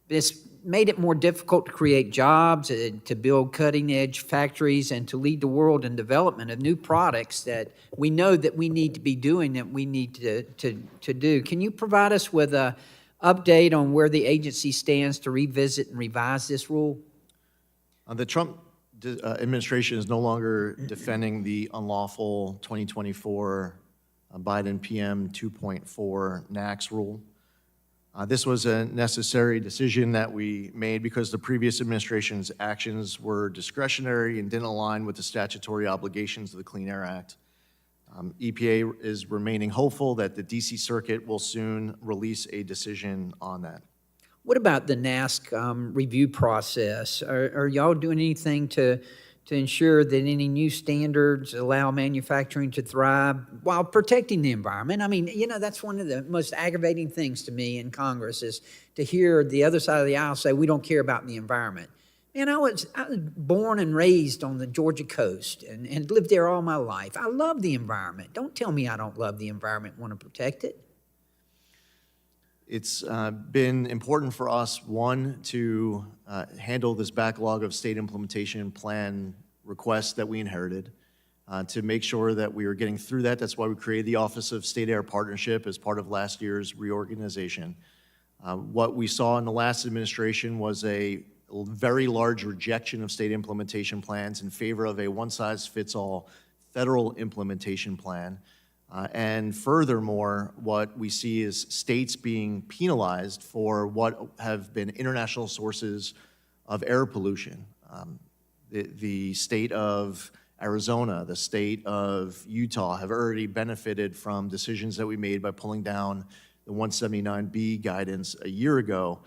It's made it more difficult to create jobs, to build cutting-edge factories, and to lead the world in development of new products that we know that we need to be doing, that we need to do. Can you provide us with a update on where the agency stands to revisit and revise this rule? The Trump administration is no longer defending the unlawful 2024 Biden PM 2.4 NAAQS rule. This was a necessary decision that we made because the previous administration's actions were discretionary and didn't align with the statutory obligations of the Clean Air Act. EPA is remaining hopeful that the DC Circuit will soon release a decision on that. What about the NASC review process? Are y'all doing anything to ensure that any new standards allow manufacturing to thrive while protecting the environment? I mean, you know, that's one of the most aggravating things to me in Congress is to hear the other side of the aisle say we don't care about the environment. And I was born and raised on the Georgia coast and lived there all my life. I love the environment. Don't tell me I don't love the environment, want to protect it. It's been important for us, one, to handle this backlog of state implementation plan requests that we inherited, to make sure that we are getting through that. That's why we created the Office of State Air Partnership as part of last year's reorganization. What we saw in the last administration was a very large rejection of state implementation plans in favor of a one-size-fits-all federal implementation plan. And furthermore, what we see is states being penalized for what have been international sources of air pollution. The state of Arizona, the state of Utah have already benefited from decisions that we made by pulling down the 179B guidance a year ago.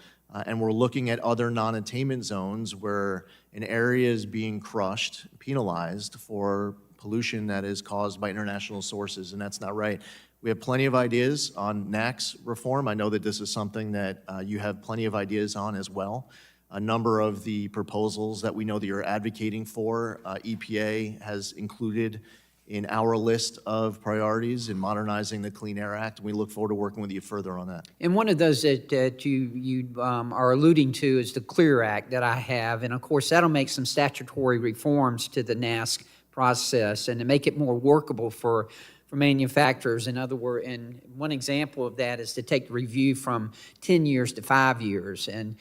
And we're looking at other non-attainment zones where an area is being crushed, penalized for pollution that is caused by international sources, and that's not right. We have plenty of ideas on NAAQS reform. I know that this is something that you have plenty of ideas on as well. A number of the proposals that we know that you're advocating for, EPA has included in our list of priorities in modernizing the Clean Air Act. We look forward to working with you further on that. And one of those that you are alluding to is the CLEAR Act that I have. And of course, that'll make some statutory reforms to the NASC process and to make it more workable for manufacturers. In other words, and one example of that is to take the review from 10 years to 5 years and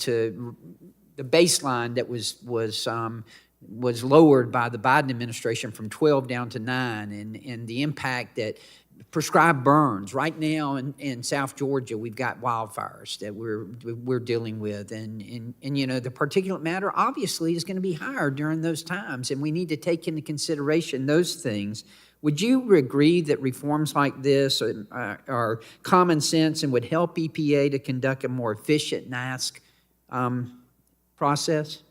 to the baseline that was lowered by the Biden administration from 12 down to 9, and the impact that prescribed burns. Right now in South Georgia, we've got wildfires that we're dealing with, and you know, the particulate matter obviously is going to be higher during those times, and we need to take into consideration those things. Would you agree that reforms like this are common sense and would help EPA to conduct a more efficient NASC process?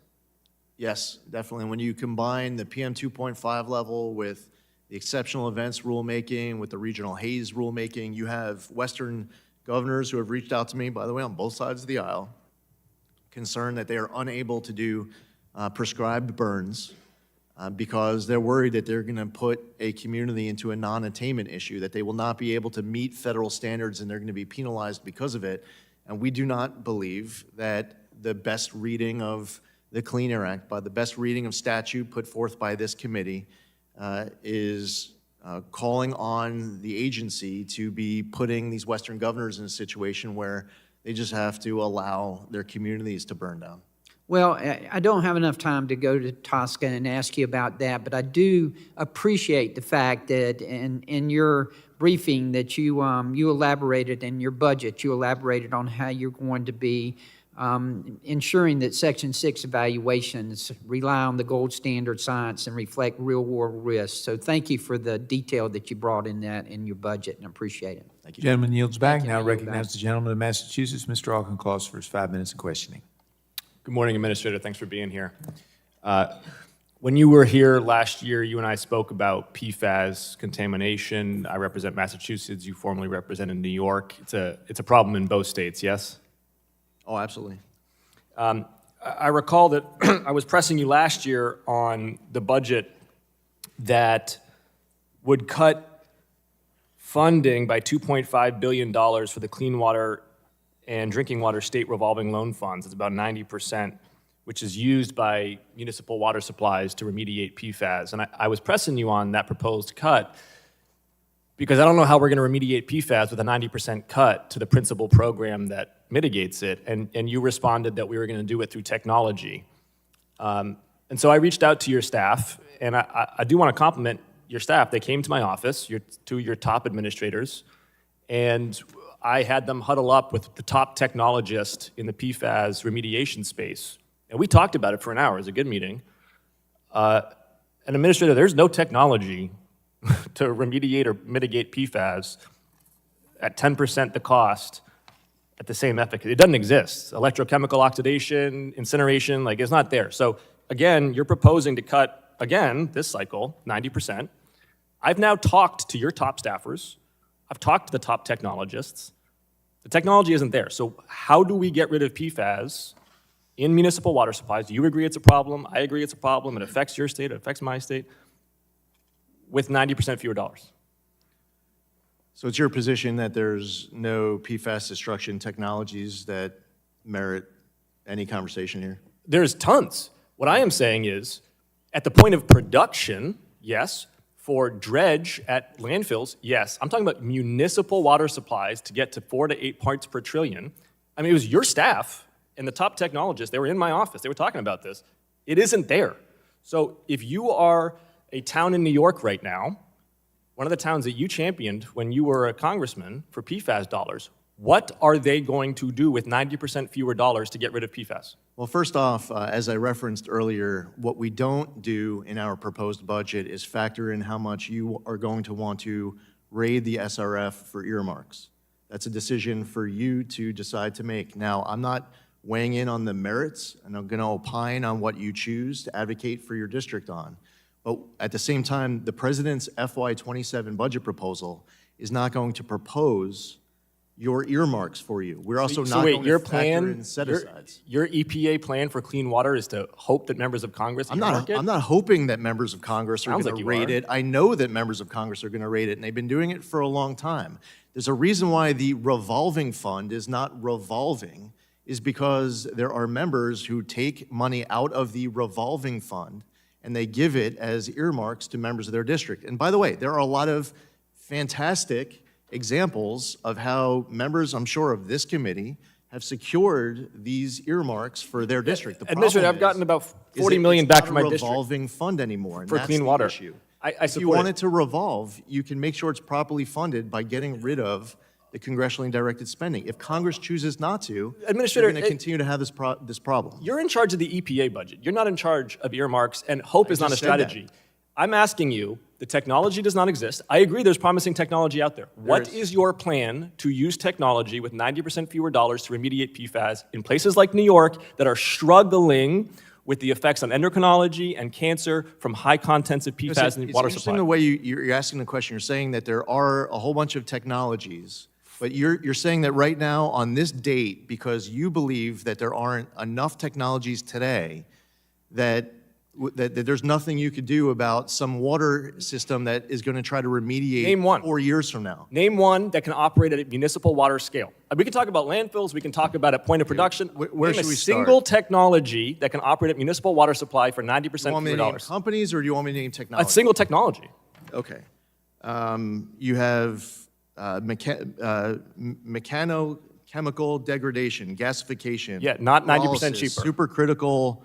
Yes, definitely. When you combine the PM 2.5 level with the exceptional events rulemaking, with the regional haze rulemaking, you have Western governors who have reached out to me, by the way, on both sides of the aisle, concerned that they are unable to do prescribed burns because they're worried that they're going to put a community into a non-attainment issue, that they will not be able to meet federal standards and they're going to be penalized because of it. And we do not believe that the best reading of the Clean Air Act, by the best reading of statute put forth by this committee, is calling on the agency to be putting these Western governors in a situation where they just have to allow their communities to burn down. Well, I don't have enough time to go to Tosca and ask you about that, but I do appreciate the fact that in your briefing that you elaborated, in your budget, you elaborated on how you're going to be ensuring that Section 6 evaluations rely on the gold standard science and reflect real-world risks. So thank you for the detail that you brought in that in your budget, and I appreciate it. Gentleman yields back. you. Now I yield back. recognize the gentleman of Massachusetts, Mr. Auchincloss, for his 5 minutes of questioning. Good morning, Administrator. Thanks for being here. When you were here last year, you and I spoke about PFAS contamination. I represent Massachusetts. You formerly represented New York. It's a problem in both states, yes? Oh, absolutely. I recall that I was pressing you last year on the budget that would cut funding by $2.5 billion for the Clean Water and Drinking Water State Revolving Loan Funds. It's about 90%, which is used by municipal water supplies to remediate PFAS. And I was pressing you on that proposed cut because I don't know how we're going to remediate PFAS with a 90% cut to the principal program that mitigates it. And you responded that we were going to do it through technology. And so I reached out to your staff, and I do want to compliment your staff. They came to my office, two of your top administrators, and I had them huddle up with the top technologist in the PFAS remediation space. And we talked about it for an hour. It was a good meeting. An administrator, there's no technology to remediate or mitigate PFAS at 10% the cost at the same efficacy. It doesn't exist. Electrochemical oxidation, incineration, like it's not there. So again, you're proposing to cut, again, this cycle, 90%. I've now talked to your top staffers. I've talked to the top technologists. The technology isn't there. So how do we get rid of PFAS in municipal water supplies? Do you agree it's a problem? I agree it's a problem. It affects your state. It affects my state. With 90% fewer dollars. So it's your position that there's no PFAS destruction technologies that merit any conversation here? There's tons. What I am saying is, at the point of production, yes. For dredge at landfills, yes. I'm talking about municipal water supplies to get to 4 to 8 parts per trillion. I mean, it was your staff and the top technologists. They were in my office. They were talking about this. It isn't there. So if you are a town in New York right now, one of the towns that you championed when you were a congressman for PFAS dollars, what are they going to do with 90% fewer dollars to get rid of PFAS? Well, first off, as I referenced earlier, what we don't do in our proposed budget is factor in how much you are going to want to raid the SRF for earmarks. That's a decision for you to decide to make. Now, I'm not weighing in on the merits, and I'm going to opine on what you choose to advocate for your district on. But at the same time, the president's FY27 budget proposal is not going to propose your earmarks for you. We're also not going to factor in set-asides. Your EPA plan for clean water is to hope that members of Congress earmark it? I'm not hoping that members of Congress are going to rate it. I know that members of Congress are going to rate it, and they've been doing it for a long time. There's a reason why the revolving fund is not revolving, is because there are members who take money out of the revolving fund and they give it as earmarks to members of their district. And by the way, there are a lot of fantastic examples of how members, I'm sure, of this committee have secured these earmarks for their district. The Administrator, I've gotten about $40 million back from my district. It's district. not a revolving fund anymore, and for that's clean the water. issue. I If you support want it. it to revolve, you can make sure it's properly funded by getting rid of the congressionally directed spending. If Congress chooses not to, Administrator, you're going to continue to have this problem. You're in charge of the EPA budget. You're not in charge of earmarks, and hope is not a just said that. strategy. I'm asking you, the technology does not exist. I agree there's promising technology out there. What is your plan to use technology with 90% fewer dollars to remediate PFAS in places like New York that are struggling with the effects on endocrinology and cancer from high contents of PFAS in the water It's interesting supply? the way you're asking the question. You're saying that there are a whole bunch of technologies, but you're saying that right now on this date, because you believe that there aren't enough technologies today, that there's nothing you could do about some water system that is going to try to remediate Name one. 4 years from now. Name one that can operate at a municipal water scale. We can talk about landfills, we can talk about at point of production. Where Name should we a start? single technology that can operate at municipal water supply for 90% Do you want me fewer to name dollars. companies, or do you want me to name A technology? single technology. Okay. You have mechanochemical degradation, gasification. Yeah, not 90% pyrolysis, cheaper. Supercritical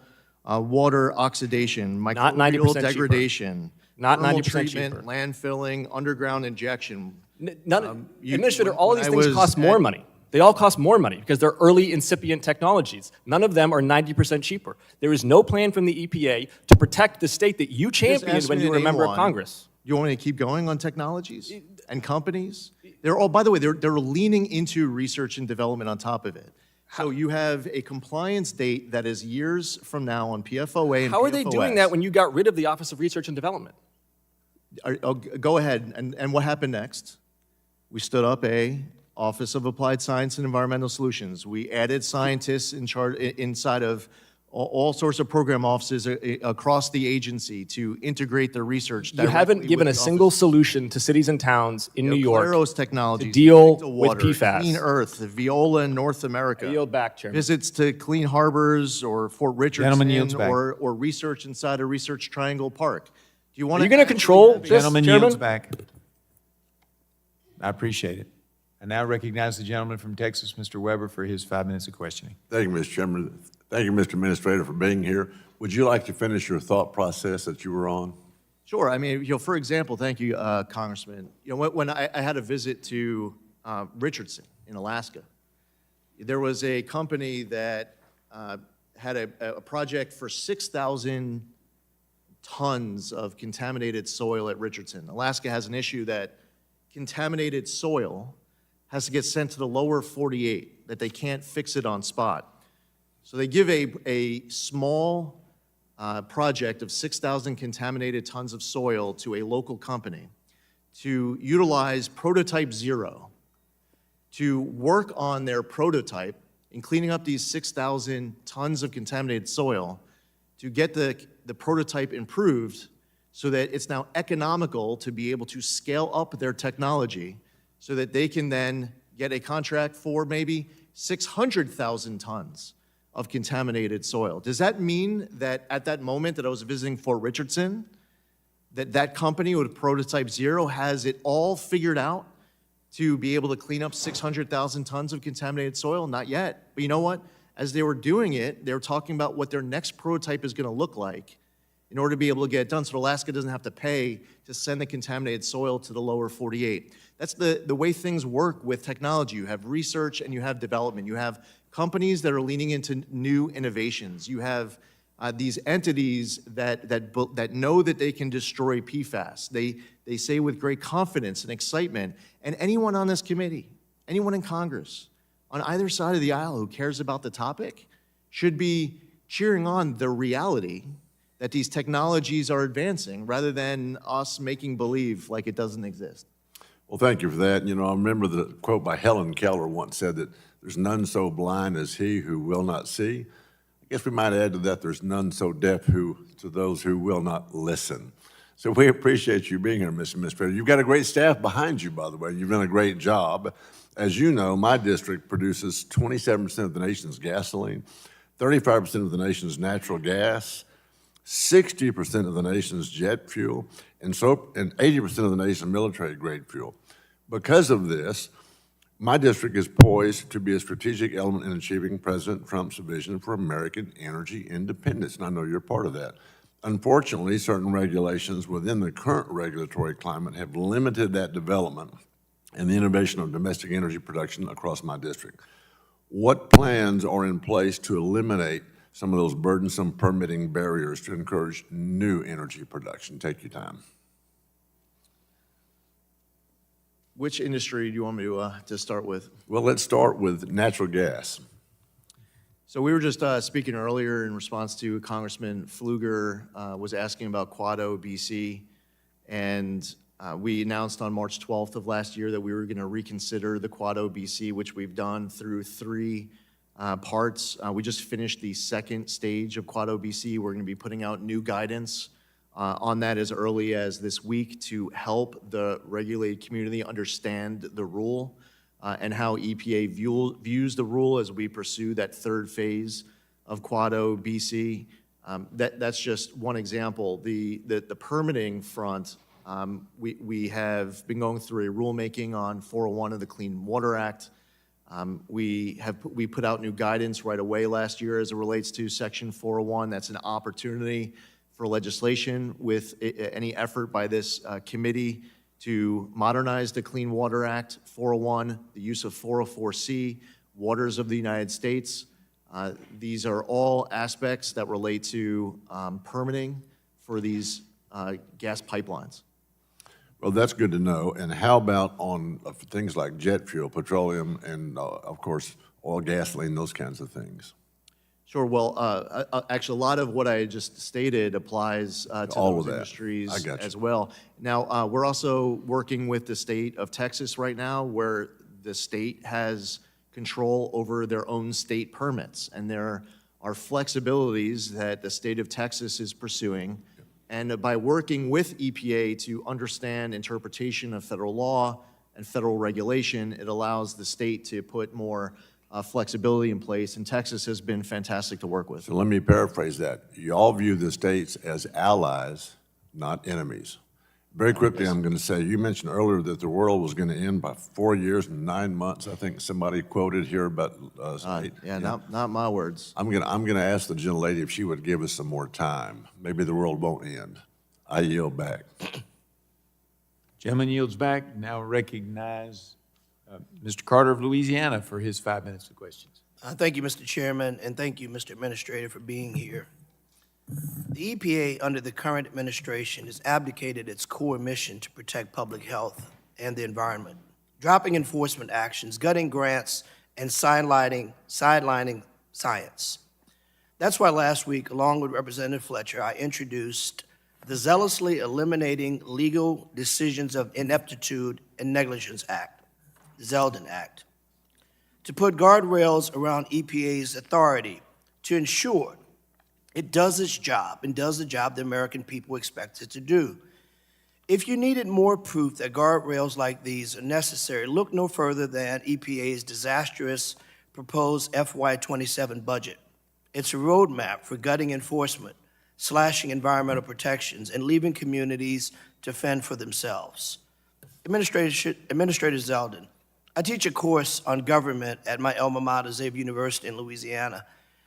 water oxidation, Not microbial 90% cheaper. degradation. Not thermal 90% treatment, cheaper. landfilling, underground injection. Administrator, all of these when I things was cost more money. They all cost more money because they're early incipient technologies. None of them are 90% cheaper. There is no plan from the EPA to protect the state that you championed when you were a member of Congress. You want me to keep going on technologies and companies? They're all, by the way, they're leaning into research and development on top of it. So you have a compliance date that is years from now on PFOA and How are they doing PFOS. that when you got rid of the Office of Research and Development? Go ahead, and what happened next? We stood up a Office of Applied Science and Environmental Solutions. We added scientists in charge inside of all sorts of program offices across the agency to integrate the research. You haven't directly given a with the single office. solution to cities and towns in New York Claros Technologies, to deal Connect to with Water, PFAS. Clean Earth, Viola in North America. I yield back, Chairman. Visits to Clean Harbors or Fort Richardson Gentleman yields back. or research inside of Research Triangle Park. Do you want Are you going to control this, Gentleman Chairman? yields back. I appreciate it. I now recognize the gentleman from Texas, Mr. Weber, for his 5 minutes of questioning. Thank you, Mr. Chairman. Thank you, Mr. Administrator, for being here. Would you like to finish your thought process that you were on? Sure. I mean, for example, thank you, Congressman. When I had a visit to Richardson in Alaska, there was a company that had a project for 6,000 tons of contaminated soil at Richardson. Alaska has an issue that contaminated soil has to get sent to the lower 48, that they can't fix it on spot. So they give a small project of 6,000 contaminated tons of soil to a local company to utilize Prototype Zero to work on their prototype in cleaning up these 6,000 tons of contaminated soil to get the prototype improved so that it's now economical to be able to scale up their technology so that they can then get a contract for maybe 600,000 tons of contaminated soil. Does that mean that at that moment that I was visiting Fort Richardson, that company with Prototype Zero has it all figured out to be able to clean up 600,000 tons of contaminated soil? Not yet. But you know what? As they were doing it, they were talking about what their next prototype is going to look like in order to be able to get it done so Alaska doesn't have to pay to send the contaminated soil to the lower 48. That's the way things work with technology. You have research and you have development. You have companies that are leaning into new innovations. You have these entities that know that they can destroy PFAS. They say with great confidence and excitement, and anyone on this committee, anyone in Congress, on either side of the aisle who cares about the topic should be cheering on the reality that these technologies are advancing rather than us making believe like it doesn't exist. Well, thank you for that. You know, I remember the quote by Helen Keller once said that there's none so blind as he who will not see. I guess we might add to that, there's none so deaf to those who will not listen. So we appreciate you being here, Mr. Administrator. You've got a great staff behind you, by the way. You've done a great job. As you know, my district produces 27% of the nation's gasoline, 35% of the nation's natural gas, 60% of the nation's jet fuel, and 80% of the nation's military-grade fuel. Because of this, my district is poised to be a strategic element in achieving President Trump's vision for American energy independence, and I know you're part of that. Unfortunately, certain regulations within the current regulatory climate have limited that development and the innovation of domestic energy production across my district. What plans are in place to eliminate some of those burdensome permitting barriers to encourage new energy production? Take your time. Which industry do you want me to start with? Well, let's start with natural gas. So we were just speaking earlier in response to Congressman Pfluger was asking about Quado, BC, and we announced on March 12th of last year that we were going to reconsider the Quado, BC, which we've done through 3 parts. We just finished the second stage of Quado, BC. We're going to be putting out new guidance on that as early as this week to help the regulated community understand the rule and how EPA views the rule as we pursue that third phase of Quado, BC. That's just one example. The permitting front, we have been going through a rulemaking on 401 of the Clean Water Act. We put out new guidance right away last year as it relates to Section 401. That's an opportunity for legislation with any effort by this committee to modernize the Clean Water Act, 401, the use of 404C, waters of the United States. These are all aspects that relate to permitting for these gas pipelines. Well, that's good to know. And how about on things like jet fuel, petroleum, and of course, oil, gasoline, those kinds of things? Sure. Well, actually, a lot of what I just stated applies to All of those that. industries I got you. as well. Now, we're also working with the state of Texas right now, where the state has control over their own state permits, and there are flexibilities that the state of Texas is pursuing. And by working with EPA to understand interpretation of federal law and federal regulation, it allows the state to put more flexibility in place, and Texas has been fantastic to work with. So let me paraphrase that. You all view the states as allies, not enemies. Very quickly, I'm going to say, you mentioned earlier that the world was going to end by 4 years and 9 months. I think somebody quoted here about state. Not my words. I'm going to ask the gentlelady if she would give us some more time. Maybe the world won't end. I yield back. Gentleman yields back. Now recognize Mr. Carter of Louisiana for his 5 minutes of questions. Thank you, Mr. Chairman, and thank you, Mr. Administrator, for being here. The EPA, under the current administration, has abdicated its core mission to protect public health and the environment, dropping enforcement actions, gutting grants, and sidelining science. That's why last week, along with Representative Fletcher, I introduced the Zealously Eliminating Legal Decisions of Ineptitude and Negligence Act, the Zeldin Act, to put guardrails around EPA's authority to ensure it does its job and does the job the American people expect it to do. If you needed more proof that guardrails like these are necessary, look no further than EPA's disastrous proposed FY27 budget. It's a roadmap for gutting enforcement, slashing environmental protections, and leaving communities to fend for themselves. Administrator Zeldin, I teach a course on government at my alma mater, Xavier University in Louisiana.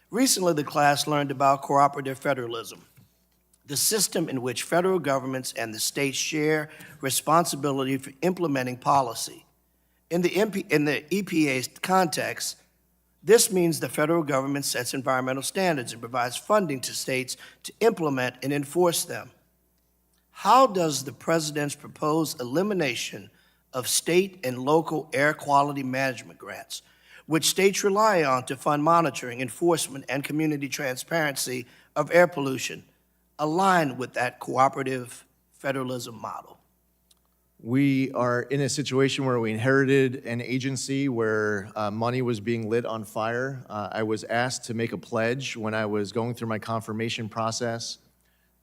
Recently, the class learned about cooperative federalism, the system in which federal governments and the states share responsibility for implementing policy. In the EPA's context, this means the federal government sets environmental standards and provides funding to states to implement and enforce them. How does the president's proposed elimination of state and local air quality management grants, which states rely on to fund monitoring, enforcement, and community transparency of air pollution, align with that cooperative federalism model? We are in a situation where we inherited an agency where money was being lit on fire. I was asked to make a pledge when I was going through my confirmation process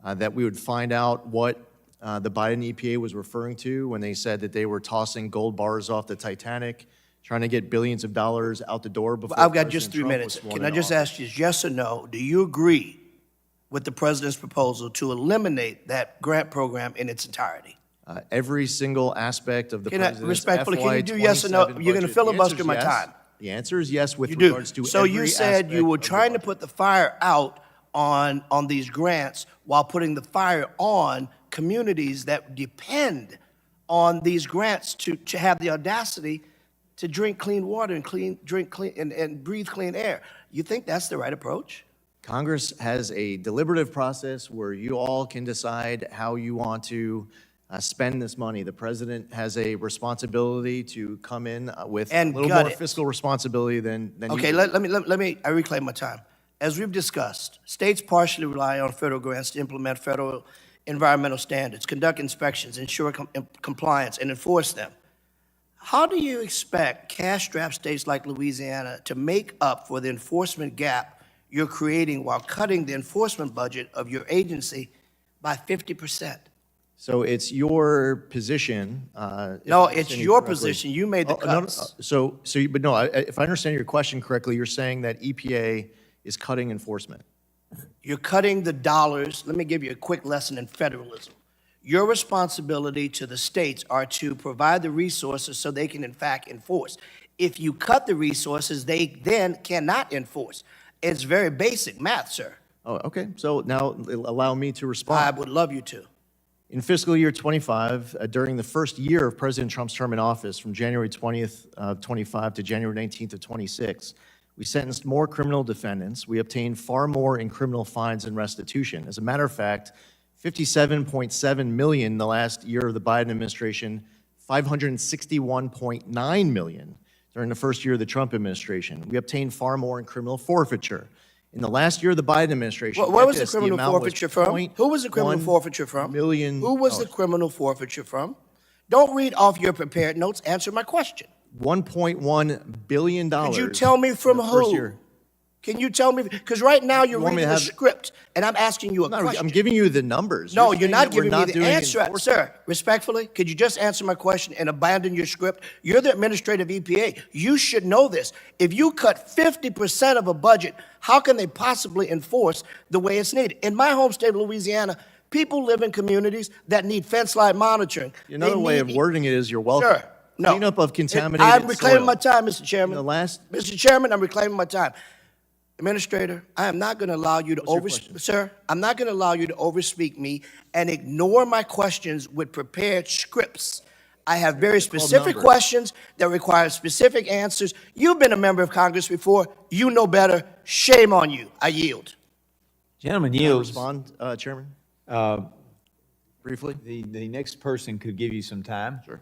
that we would find out what the Biden EPA was referring to when they said that they were tossing gold bars off the Titanic, trying to get billions of dollars out the door before I've got just President 3 Trump minutes. was sworn Can I in just office. ask you, yes or no, do you agree with the president's proposal to eliminate that grant program in its entirety? Every single aspect of the president's Respectfully, can you do yes or no? FY27 You're going to budget. The answer filibuster is my yes. time. The answer is yes with You regards do. to So every you said you were aspect of the trying to budget. put the fire out on these grants while putting the fire on communities that depend on these grants to have the audacity to drink clean water and drink clean and breathe clean air. You think that's the right approach? Congress has a deliberative process where you all can decide how you want to spend this money. The president has a responsibility to come in with And a little gut more it. fiscal responsibility than Okay, you. let me, I reclaim my time. As we've discussed, states partially rely on federal grants to implement federal environmental standards, conduct inspections, ensure compliance, and enforce them. How do you expect cash-strapped states like Louisiana to make up for the enforcement gap you're creating while cutting the enforcement budget of your agency by 50%? So it's your position. if No, I it's understand you your correctly. position. You made the Oh, no, no, cuts. but no, if I understand your question correctly, you're saying that EPA is cutting enforcement. You're cutting the dollars. Let me give you a quick lesson in federalism. Your responsibility to the states are to provide the resources so they can, in fact, enforce. If you cut the resources, they then cannot enforce. It's very basic math, sir. Oh, okay. So now allow me to respond. I would love you to. In fiscal year 25, during the first year of President Trump's term in office, from January 20th of 25 to January 19th of 26, we sentenced more criminal defendants. We obtained far more in criminal fines and restitution. As a matter of fact, 57.7 million in the last year of the Biden administration, 561.9 million during the first year of the Trump administration. We obtained far more in criminal forfeiture. In the last year of the Biden administration, Where was the get this, criminal amount was forfeiture from? Who was the criminal 0.1 forfeiture from? million Who was the criminal forfeiture from? Don't read off your prepared notes. Answer my question. $1.1 billion. Could you tell me from in the first who? year. Can you tell me? Because right now you're want me reading to a have- script, and I'm asking you a I'm question. giving you the numbers. No, You're you're saying not that we're giving me not the doing answer. enforcement. Sir, respectfully, could you just answer my question and abandon your script? You're the administrative EPA. You should know this. If you cut 50% of a budget, how can they possibly enforce the way it's needed? In my home state of Louisiana, people live in communities that need fence line monitoring. Another They way of need- wording it is you're welcome. Sir, no. Cleanup of contaminated I'm reclaiming soil. my time, Mr. Chairman. In the last- Mr. Chairman, I'm reclaiming my time. Administrator, I am not going to allow you to Sir, I'm not going to allow you to overspeak me and ignore my questions with prepared scripts. I have very specific numbers. questions that require specific answers. You've been a member of Congress before. You know better. Shame on you. I yield. Gentleman Can I yields. respond, Chairman? Briefly? The next person could give you some time. Sure.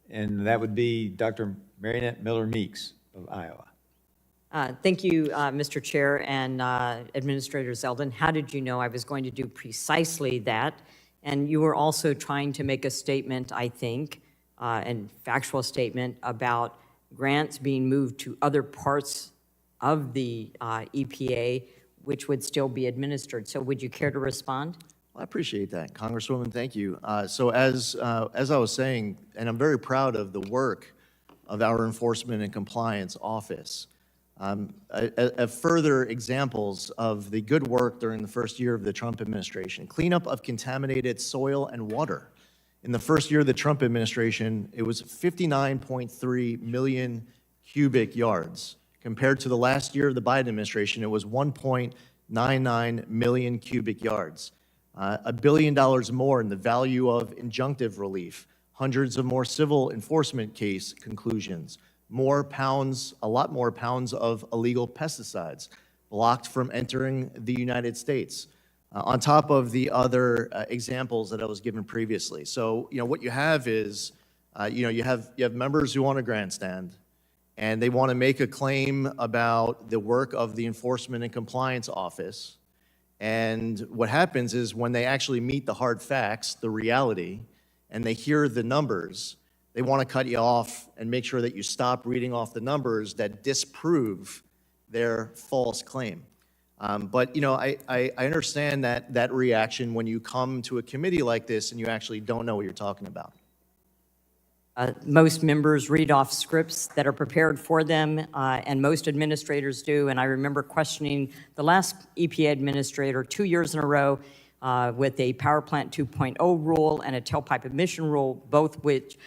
And that would be Dr. Marinette Miller Meeks of Iowa. Thank you, Mr. Chair and Administrator Zeldin. How did you know I was going to do precisely that? And you were also trying to make a statement, I think, and factual statement about grants being moved to other parts of the EPA, which would still be administered. So would you care to respond? Well, I appreciate that, Congresswoman. Thank you. So as I was saying, and I'm very proud of the work of our Enforcement and Compliance Office. Further examples of the good work during the first year of the Trump administration. Cleanup of contaminated soil and water. In the first year of the Trump administration, it was 59.3 million cubic yards. Compared to the last year of the Biden administration, it was 1.99 million cubic yards. $1 billion more in the value of injunctive relief, hundreds of more civil enforcement case conclusions, more pounds, a lot more pounds of illegal pesticides blocked from entering the United States, on top of the other examples that I was given previously. So, what you have is, you have members who want to grandstand, and they want to make a claim about the work of the Enforcement and Compliance Office. And what happens is when they actually meet the hard facts, the reality, and they hear the numbers, they want to cut you off and make sure that you stop reading off the numbers that disprove their false claim. But I understand that reaction when you come to a committee like this and you actually don't know what you're talking about. Most members read off scripts that are prepared for them, and most administrators do. And I remember questioning the last EPA administrator 2 years in a row with a Power Plant 2.0 rule and a tailpipe emission rule, both which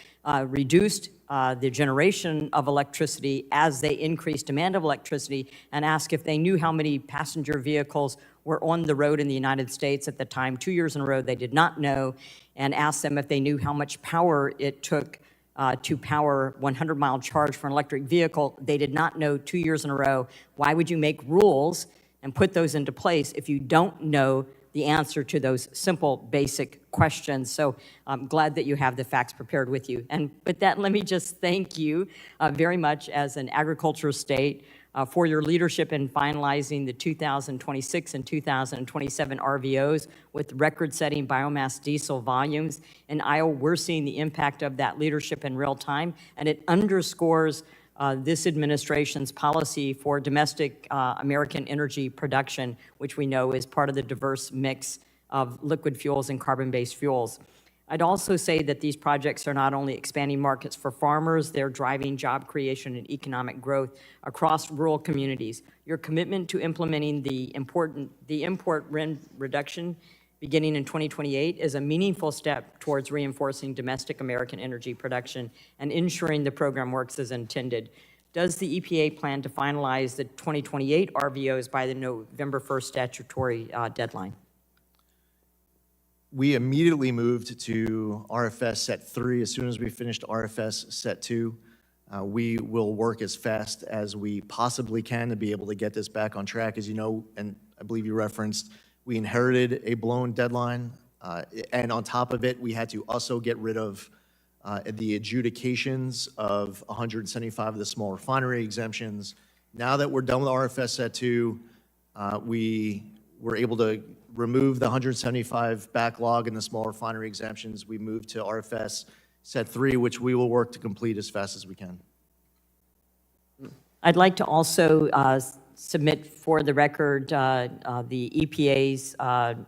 reduced the generation of electricity as they increased demand of electricity, and asked if they knew how many passenger vehicles were on the road in the United States at the time. 2 years in a row, they did not know, and asked them if they knew how much power it took to power 100-mile charge for an electric vehicle. They did not know 2 years in a row. Why would you make with and put those into place if you don't know the answer to those simple, basic questions? So I'm glad that you have the facts prepared with you. And with that, let me just thank you very much as an agriculture state for your leadership in finalizing the 2026 and 2027 RVOs with record-setting biomass diesel volumes. In Iowa, we're seeing the impact of that leadership in real time, and it underscores this administration's policy for domestic American energy production, which we know is part of the diverse mix of liquid fuels and carbon-based fuels. I'd also say that these projects are not only expanding markets for farmers, they're driving job creation and economic growth across rural communities. Your commitment to implementing the import RIN reduction beginning in 2028 is a meaningful step towards reinforcing domestic American energy production and ensuring the program works as intended. Does the EPA plan to finalize the 2028 RVOs by the November 1st statutory deadline? We immediately moved to RFS Set 3. As soon as we finished RFS Set 2, we will work as fast as we possibly can to be able to get this back on track. As you know, and I believe you referenced, we inherited a blown deadline, and on top of it, we had to also get rid of the adjudications of 175 of the small refinery exemptions. Now that we're done with RFS Set 2, we were able to remove the 175 backlog in the small refinery exemptions. We moved to RFS Set 3, which we will work to complete as fast as we can. I'd like to also submit for the record the EPA's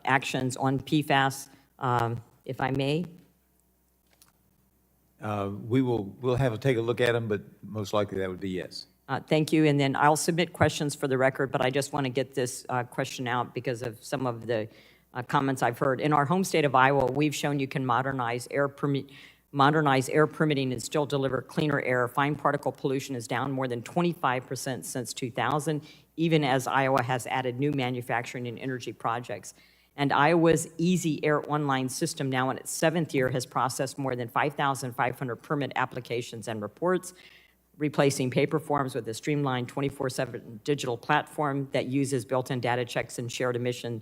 actions on PFAS, if I may. We'll have to take a look at them, but most likely that would be yes. Thank you, and then I'll submit questions for the record, but I just want to get this question out because of some of the comments I've heard. In our home state of Iowa, we've shown you can modernize air permitting and still deliver cleaner air. Fine particle pollution is down more than 25% since 2000, even as Iowa has added new manufacturing and energy projects. And Iowa's Easy Air Online system, now in its 7th year, has processed more than 5,500 permit applications and reports, replacing paper forms with a streamlined 24/7 digital platform that uses built-in data checks and shared emission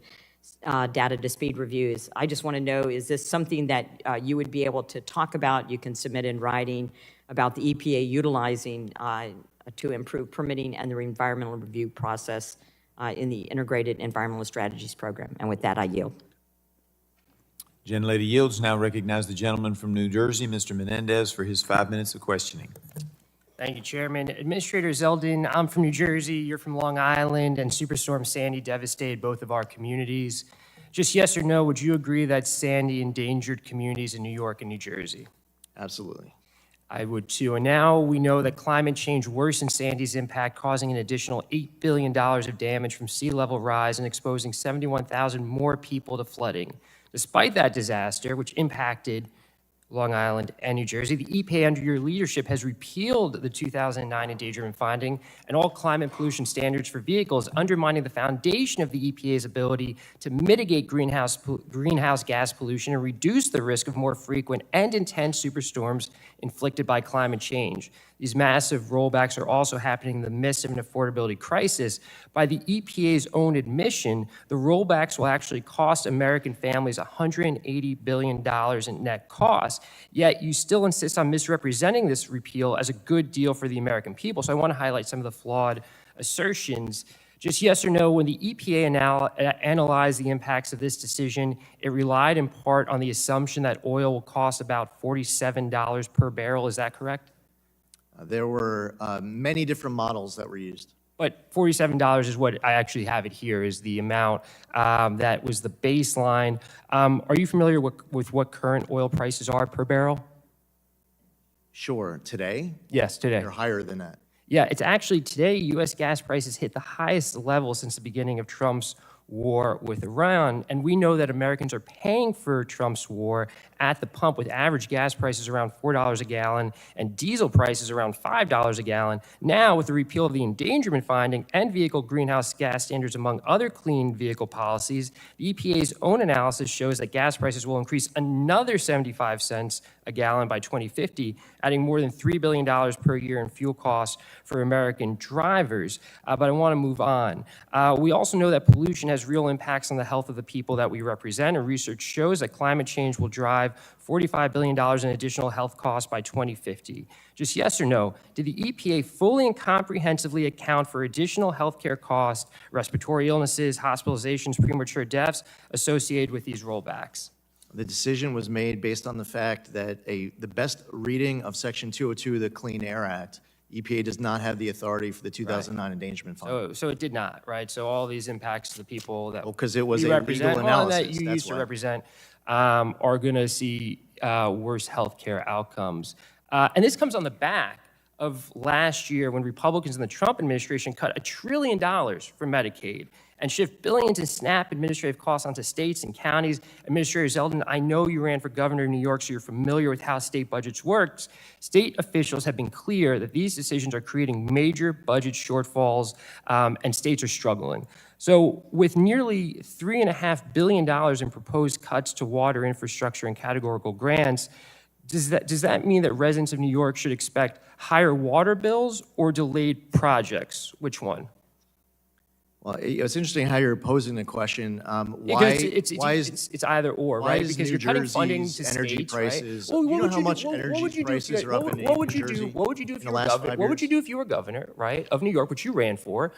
data to speed reviews. I just want to know, is this something that you would be able to talk about? You can submit in writing about the EPA utilizing to improve permitting and the environmental review process in the Integrated Environmental Strategies Program. And with that, I yield. Gentlelady yields. Now recognize the gentleman from New Jersey, Mr. Menendez, for his 5 minutes of questioning. Thank you, Chairman. Administrator Zeldin, I'm from New Jersey, you're from Long Island, and Superstorm Sandy devastated both of our communities. Just yes or no, would you agree that Sandy endangered communities in New York and New Jersey? Absolutely. I would too. And now we know that climate change worsened Sandy's impact, causing an additional $8 billion of damage from sea level rise and exposing 71,000 more people to flooding. Despite that disaster, which impacted Long Island and New Jersey, the EPA under your leadership has repealed the 2009 endangerment finding and all climate pollution standards for vehicles, undermining the foundation of the EPA's ability to mitigate greenhouse gas pollution and reduce the risk of more frequent and intense superstorms inflicted by climate change. These massive rollbacks are also happening in the midst of an affordability crisis. By the EPA's own admission, the rollbacks will actually cost American families $180 billion in net costs, yet you still insist on misrepresenting this repeal as a good deal for the American people. So I want to highlight some of the flawed assertions. Just yes or no, when the EPA analyzed the impacts of this decision, it relied in part on the assumption that oil will cost about $47 per barrel. Is that correct? There were many different models that were used. But $47 is what I actually have it here, is the amount that was the baseline. Are you familiar with what current oil prices are per barrel? Sure. Today? Yes, today. They're higher than that. Yeah, it's actually today, U.S. gas prices hit the highest level since the beginning of Trump's war with Iran. And we know that Americans are paying for Trump's war at the pump, with average gas prices around $4 a gallon and diesel prices around $5 a gallon. Now, with the repeal of the endangerment finding and vehicle greenhouse gas standards, among other clean vehicle policies, the EPA's own analysis shows that gas prices will increase another 75 cents a gallon by 2050, adding more than $3 billion per year in fuel costs for American drivers. But I want to move on. We also know that pollution has real impacts on the health of the people that we represent, and research shows that climate change will drive $45 billion in additional health costs by 2050. Just yes or no, did the EPA fully and comprehensively account for additional healthcare costs, respiratory illnesses, hospitalizations, premature deaths associated with these rollbacks? The decision was made based on the fact that the best reading of Section 202 of the Clean Air Act, EPA does not have the authority for the 2009 endangerment fund. So it did not, right? So all these impacts to the people that because it was you a represent, legal analysis. that you used to represent, are going to see worse healthcare outcomes. And this comes on the back of last year when Republicans in the Trump administration cut $1 trillion from Medicaid and shift billions in SNAP administrative costs onto states and counties. Administrator Zeldin, I know you ran for governor of New York, so you're familiar with how state budgets work. State officials have been clear that these decisions are creating major budget shortfalls, and states are struggling. So with nearly $3.5 billion in proposed cuts to water infrastructure and categorical grants, does that mean that residents of New York should expect higher water bills or delayed projects? Which one? Well, it's interesting how you're posing the question. Why it's either or, right? Because you're cutting funding to energy states, prices, right? Well, you know how much energy prices are up in New Jersey? What would you do if you were governor? What would you do if you were governor, right, of New York, which you ran for?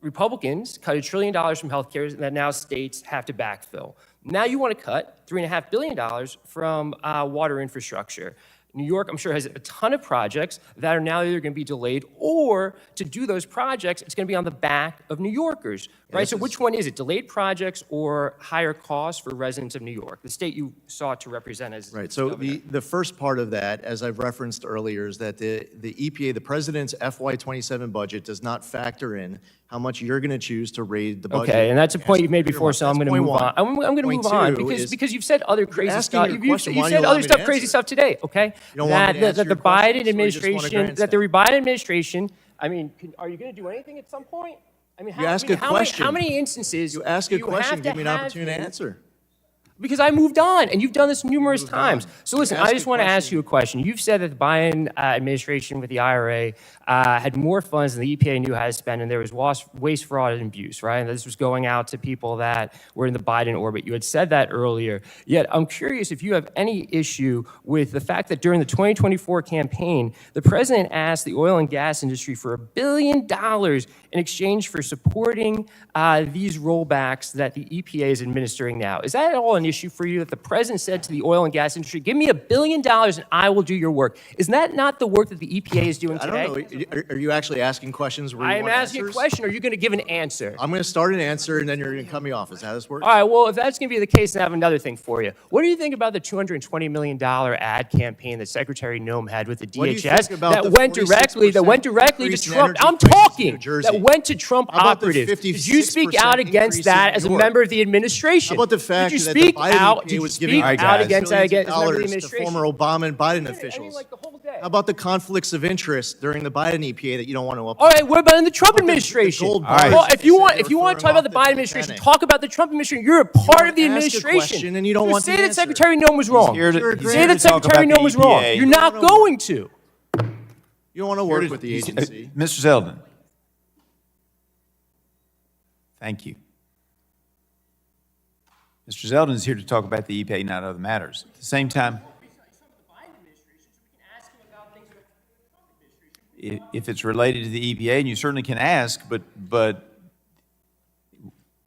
Republicans cut $1 trillion from healthcare that now states have to backfill. Now you want to cut $3.5 billion from water infrastructure. New York, I'm sure, has a ton of projects that are now either going to be delayed, or to do those projects, it's going to be on the back of New Yorkers, right? So which one is it, delayed projects or higher costs for residents of New York, the state you sought to represent as Right, so governor? the first part of that, as I've referenced earlier, is that the EPA, the president's FY27 budget does not factor in how much you're going to choose to raise the budget. Okay, and that's a point you've made before, so I'm going to move on. I'm going to Point move on two is- because you've said other crazy asking stuff. your You've question, why said don't you allow other me to stuff, crazy answer? stuff today. Okay, You don't want me to answer that your the Biden questions, or you just wanna administration, that the Biden administration. I mean, are you going to do anything at some point? I mean, You ask a question. How many instances? You ask a do question, have to give me an have opportunity to him- answer. Because I moved on, and you've done this numerous times. So listen, ask I a just want to ask you a question. You've said that the Biden administration with the IRA had more funds than the EPA knew how to spend, and there was waste, fraud, and abuse, right? And this was going out to people that were in the Biden orbit. You had said that earlier. Yet I'm curious if you have any issue with the fact that during the 2024 campaign, the president asked the oil and gas industry for $1 billion in exchange for supporting these rollbacks that the EPA is administering now. Is that at all an issue for you that the president said to the oil and gas industry, give me $1 billion and I will do your work? Is that not the work that the EPA is doing today? I don't know. Are you actually asking questions where you I am want asking answers? a question. Are you going to give an answer? I'm going to start an answer, and then you're going to cut me off. Is that how this works? All right, well, if that's going to be the case, then I have another thing for you. What do you think about the $220 million ad campaign that Secretary Noem had with the What do you DHS think about that the went directly to 46% to increase in Trump? energy I'm prices in talking. New Jersey? That went to Trump How about the operatives. Did you speak 56% out against increase that in as a New York? member of the administration? How about the fact did you that speak the Biden out? EPA Did you was speak giving out against that billions as of a member of the dollars to administration? former Obama and Biden officials? like the whole day. How about the conflicts of interest during the Biden EPA that you don't want to uphold? All right, what about in the Trump administration? gold Well, bars if you that want, they if you were want to talk throwing about the off Biden the administration, Titanic. talk about the Trump administration. You're a part of the ask a administration. question and you don't want say the that answer. Secretary Noem was wrong. here to- You he's say here that to talk Secretary about Noem the was wrong. EPA. You're not going to. You don't want to work with the agency. Mr. Zeldin. Thank you. Mr. Zeldin is here to talk about the EPA, not other matters. At the same time, if it's related to the EPA, and you certainly can ask, but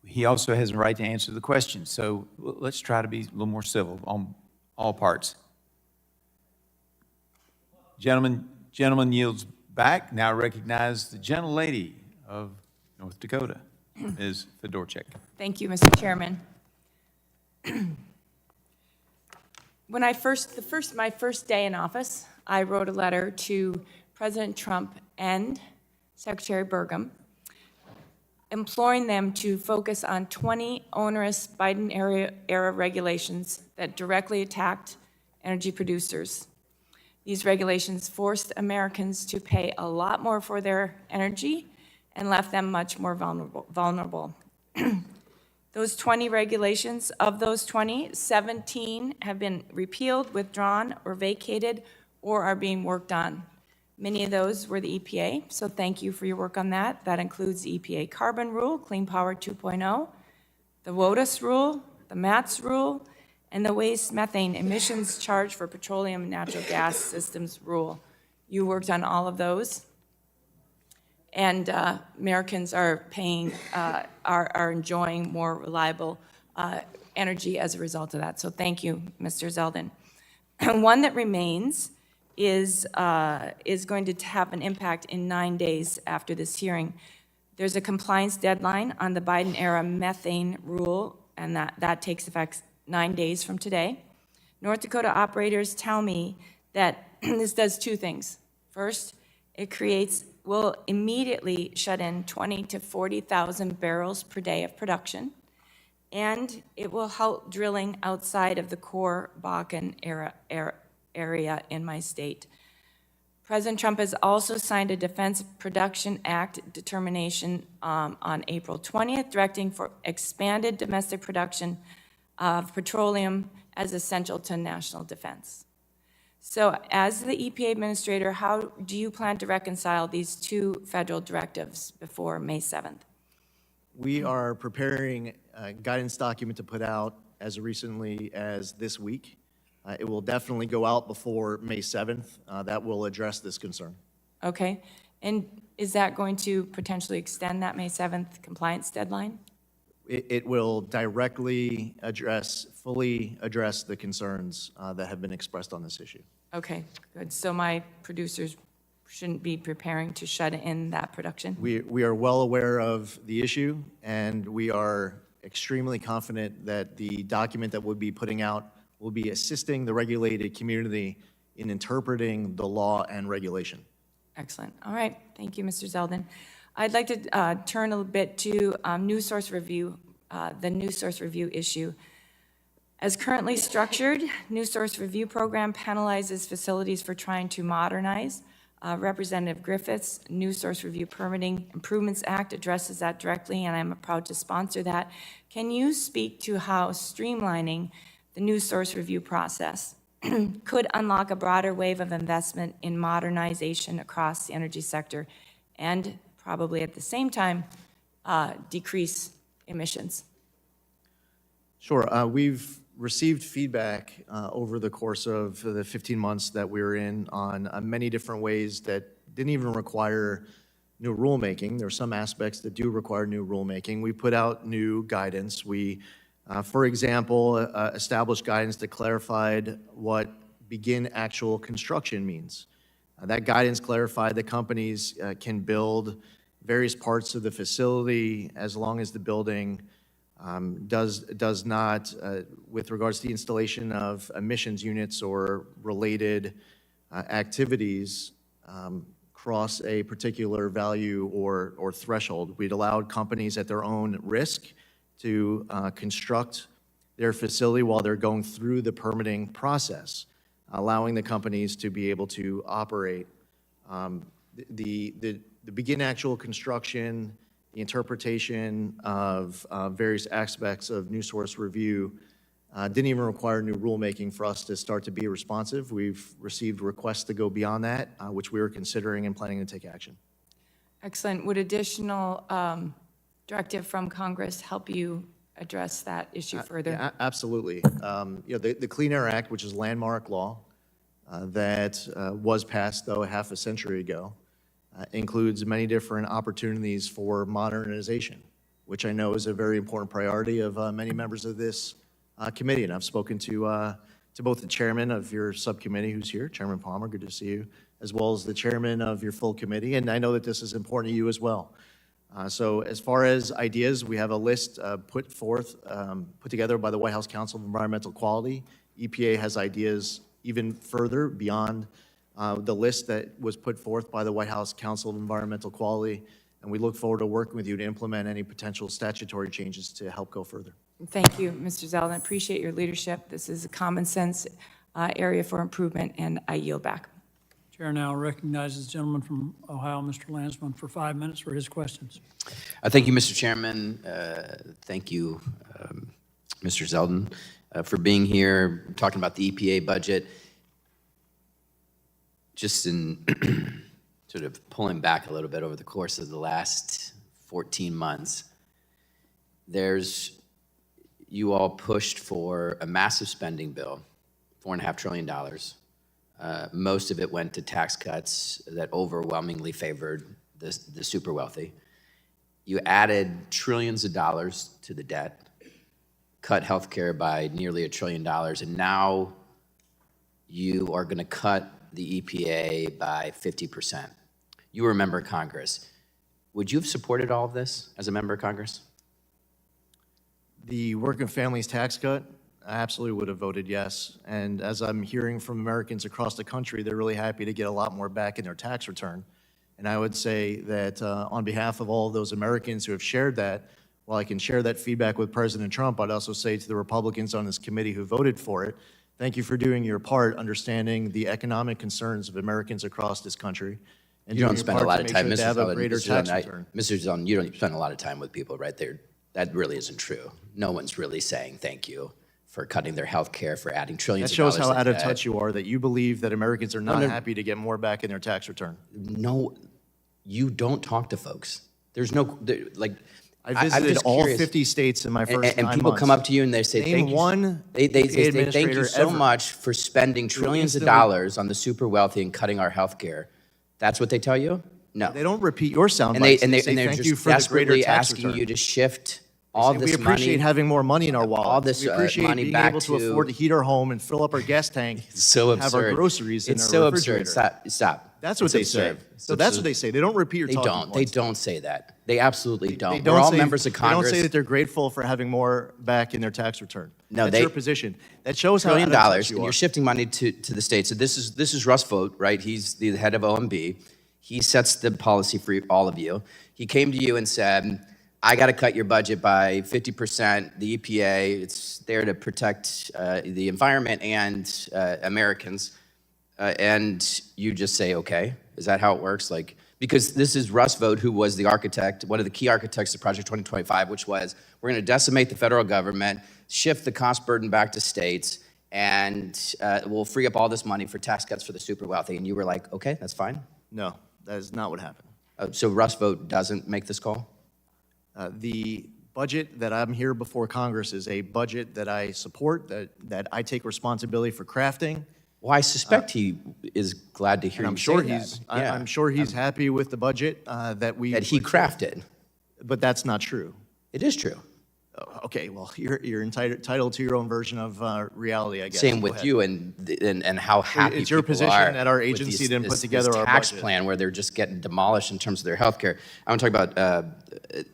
he also has a right to answer the question. So let's try to be a little more civil on all parts. Gentleman yields back. Now recognize the gentlelady of North Dakota, Ms. Fedorchak. Thank you, Mr. Chairman. When my first day in office, I wrote a letter to President Trump and Secretary Burgum, imploring them to focus on 20 onerous Biden-era regulations that directly attacked energy producers. These regulations forced Americans to pay a lot more for their energy and left them much more vulnerable. Those 20 regulations, of those 20, 17 have been repealed, withdrawn, or vacated, or are being worked on. Many of those were the EPA, so thank you for your work on that. That includes the EPA Carbon Rule, Clean Power 2.0, the WOTUS Rule, the MATS Rule, and the Waste Methane Emissions Charge for Petroleum and Natural Gas Systems Rule. You worked on all of those. And Americans are paying, are enjoying more reliable energy as a result of that. So thank you, Mr. Zeldin. One that remains is going to have an impact in 9 days after this hearing. There's a compliance deadline on the Biden-era methane rule, and that takes effect 9 days from today. North Dakota operators tell me that this does two things. First, will immediately shut in 20 to 40,000 barrels per day of production, and it will halt drilling outside of the core Bakken area in my state. President Trump has also signed a Defense Production Act determination on April 20th, directing for expanded domestic production of petroleum as essential to national defense. So as the EPA administrator, how do you plan to reconcile these two federal directives before May 7th? We are preparing a guidance document to put out as recently as this week. It will definitely go out before May 7th. That will address this concern. Okay, and is that going to potentially extend that May 7th compliance deadline? It will directly fully address the concerns that have been expressed on this issue. Okay, good. So my producers shouldn't be preparing to shut in that production? We are well aware of the issue, and we are extremely confident that the document that we'll be putting out will be assisting the regulated community in interpreting the law and regulation. Excellent. All right. Thank you, Mr. Zeldin. I'd like to turn a little bit to new source review, the new source review issue. As currently structured, new source review program penalizes facilities for trying to modernize. Representative Griffith's New Source Review Permitting Improvements Act addresses that directly, and I'm proud to sponsor that. Can you speak to how streamlining the new source review process could unlock a broader wave of investment in modernization across the energy sector and probably at the same time decrease emissions? Sure. We've received feedback over the course of the 15 months that we were in on many different ways that didn't even require new rulemaking. There are some aspects that do require new rulemaking. We put out new guidance. We, for example, established guidance that clarified what begin actual construction means. That guidance clarified that companies can build various parts of the facility as long as the building does not, with regards to the installation of emissions units or related activities, cross a particular value or threshold. We'd allowed companies at their own risk to construct their facility while they're going through the permitting process, allowing the companies to be able to operate. The begin actual construction, the interpretation of various aspects of new source review didn't even require new rulemaking for us to start to be responsive. We've received requests to go beyond that, which we are considering and planning to take action. Excellent. Would additional directive from Congress help you address that issue further? Yeah, absolutely. The Clean Air Act, which is landmark law that was passed, though, half a century ago, includes many different opportunities for modernization, which I know is a very important priority of many members of this committee. And I've spoken to both the chairman of your subcommittee, who's here, Chairman Palmer, good to see you, as well as the chairman of your full committee. And I know that this is important to you as well. So as far as ideas, we have a list put together by the White House Council of Environmental Quality. EPA has ideas even further beyond the list that was put forth by the White House Council of Environmental Quality, and we look forward to working with you to implement any potential statutory changes to help go further. Thank you, Mr. Zeldin. I appreciate your leadership. This is a common sense area for improvement, and I yield back. Chair now recognizes the gentleman from Ohio, Mr. Landsman, for 5 minutes for his questions. Thank you, Mr. Chairman. Thank you, Mr. Zeldin, for being here, talking about the EPA budget. Just in sort of pulling back a little bit over the course of the last 14 months, you all pushed for a massive spending bill, $4.5 trillion. Most of it went to tax cuts that overwhelmingly favored the super wealthy. You added trillions of dollars to the debt, cut healthcare by nearly $1 trillion, and now you are going to cut the EPA by 50%. You were a member of Congress. Would you have supported all of this as a member of Congress? The working families tax cut, I absolutely would have voted yes. And as I'm hearing from Americans across the country, they're really happy to get a lot more back in their tax return. And I would say that on behalf of all of those Americans who have shared that, while I can share that feedback with President Trump, I'd also say to the Republicans on this committee who voted for it, thank you for doing your part, understanding the economic concerns of Americans across this country. And You don't doing your spend a part lot to of make time, sure they Mr. have a Zeldin, greater Mr. tax Zeldin, return. Mr. Zeldin, you don't spend a lot of time with people right there. That really isn't true. No one's really saying thank you for cutting their health care, for adding trillions That of shows dollars. how out of to- touch you are, that you believe that Americans are not no. happy to get more back in their tax return. No, you don't talk to folks. There's no, like, I I'm visited just all curious. 50 states in my And- first and 9 people months. come up to you and they say, Name thank you. one They EPA say, thank you administrator so ever. much for spending trillions of instantly- dollars on the super wealthy and cutting our health care. That's what they tell you? No. They don't repeat your sound And bites. they're say thank just you for the greater desperately tax asking return. you to shift They all say, this we appreciate money, having more money in our wallet. all this we appreciate money being back able to to- afford to heat our home and fill up our gas tank. It's so and have our absurd. groceries in It's our so refrigerator. absurd. Stop. That's what It's they say. absurd. So that's what they say. They don't repeat your They talking don't. points. They don't say that. They absolutely don't. They don't We're all say- members of Congress. They don't say that they're grateful for having more back in their tax return. No, That's they- your position. That shows how out $1 of trillion, touch you and are. you're shifting money to the states. So this is Russ Vought, right? He's the head of OMB. He sets the policy for all of you. He came to you and said, I got to cut your budget by 50%. The EPA, it's there to protect the environment and Americans. And you just say, okay, is that how it works? Like, because this is Russ Vought, who was the architect, one of the key architects of Project 2025, which was, we're going to decimate the federal government, shift the cost burden back to states, and we'll free up all this money for tax cuts for the super wealthy. And you were like, okay, that's fine. No, that is not what happened. So Russ Vought doesn't make this call? The budget that I'm here before Congress is a budget that I support, that I take responsibility for crafting. Well, I suspect he is glad to hear And I'm you sure say he's, that. Yeah. I'm sure he's happy with the budget that we. That he crafted. But that's not true. It is true. Okay, well, you're entitled to your own version of reality, I guess. Same Go with ahead. you and how happy It's your people position are that our with agency didn't put this together our tax budget. plan where they're just getting demolished in terms of their health care. I want to talk about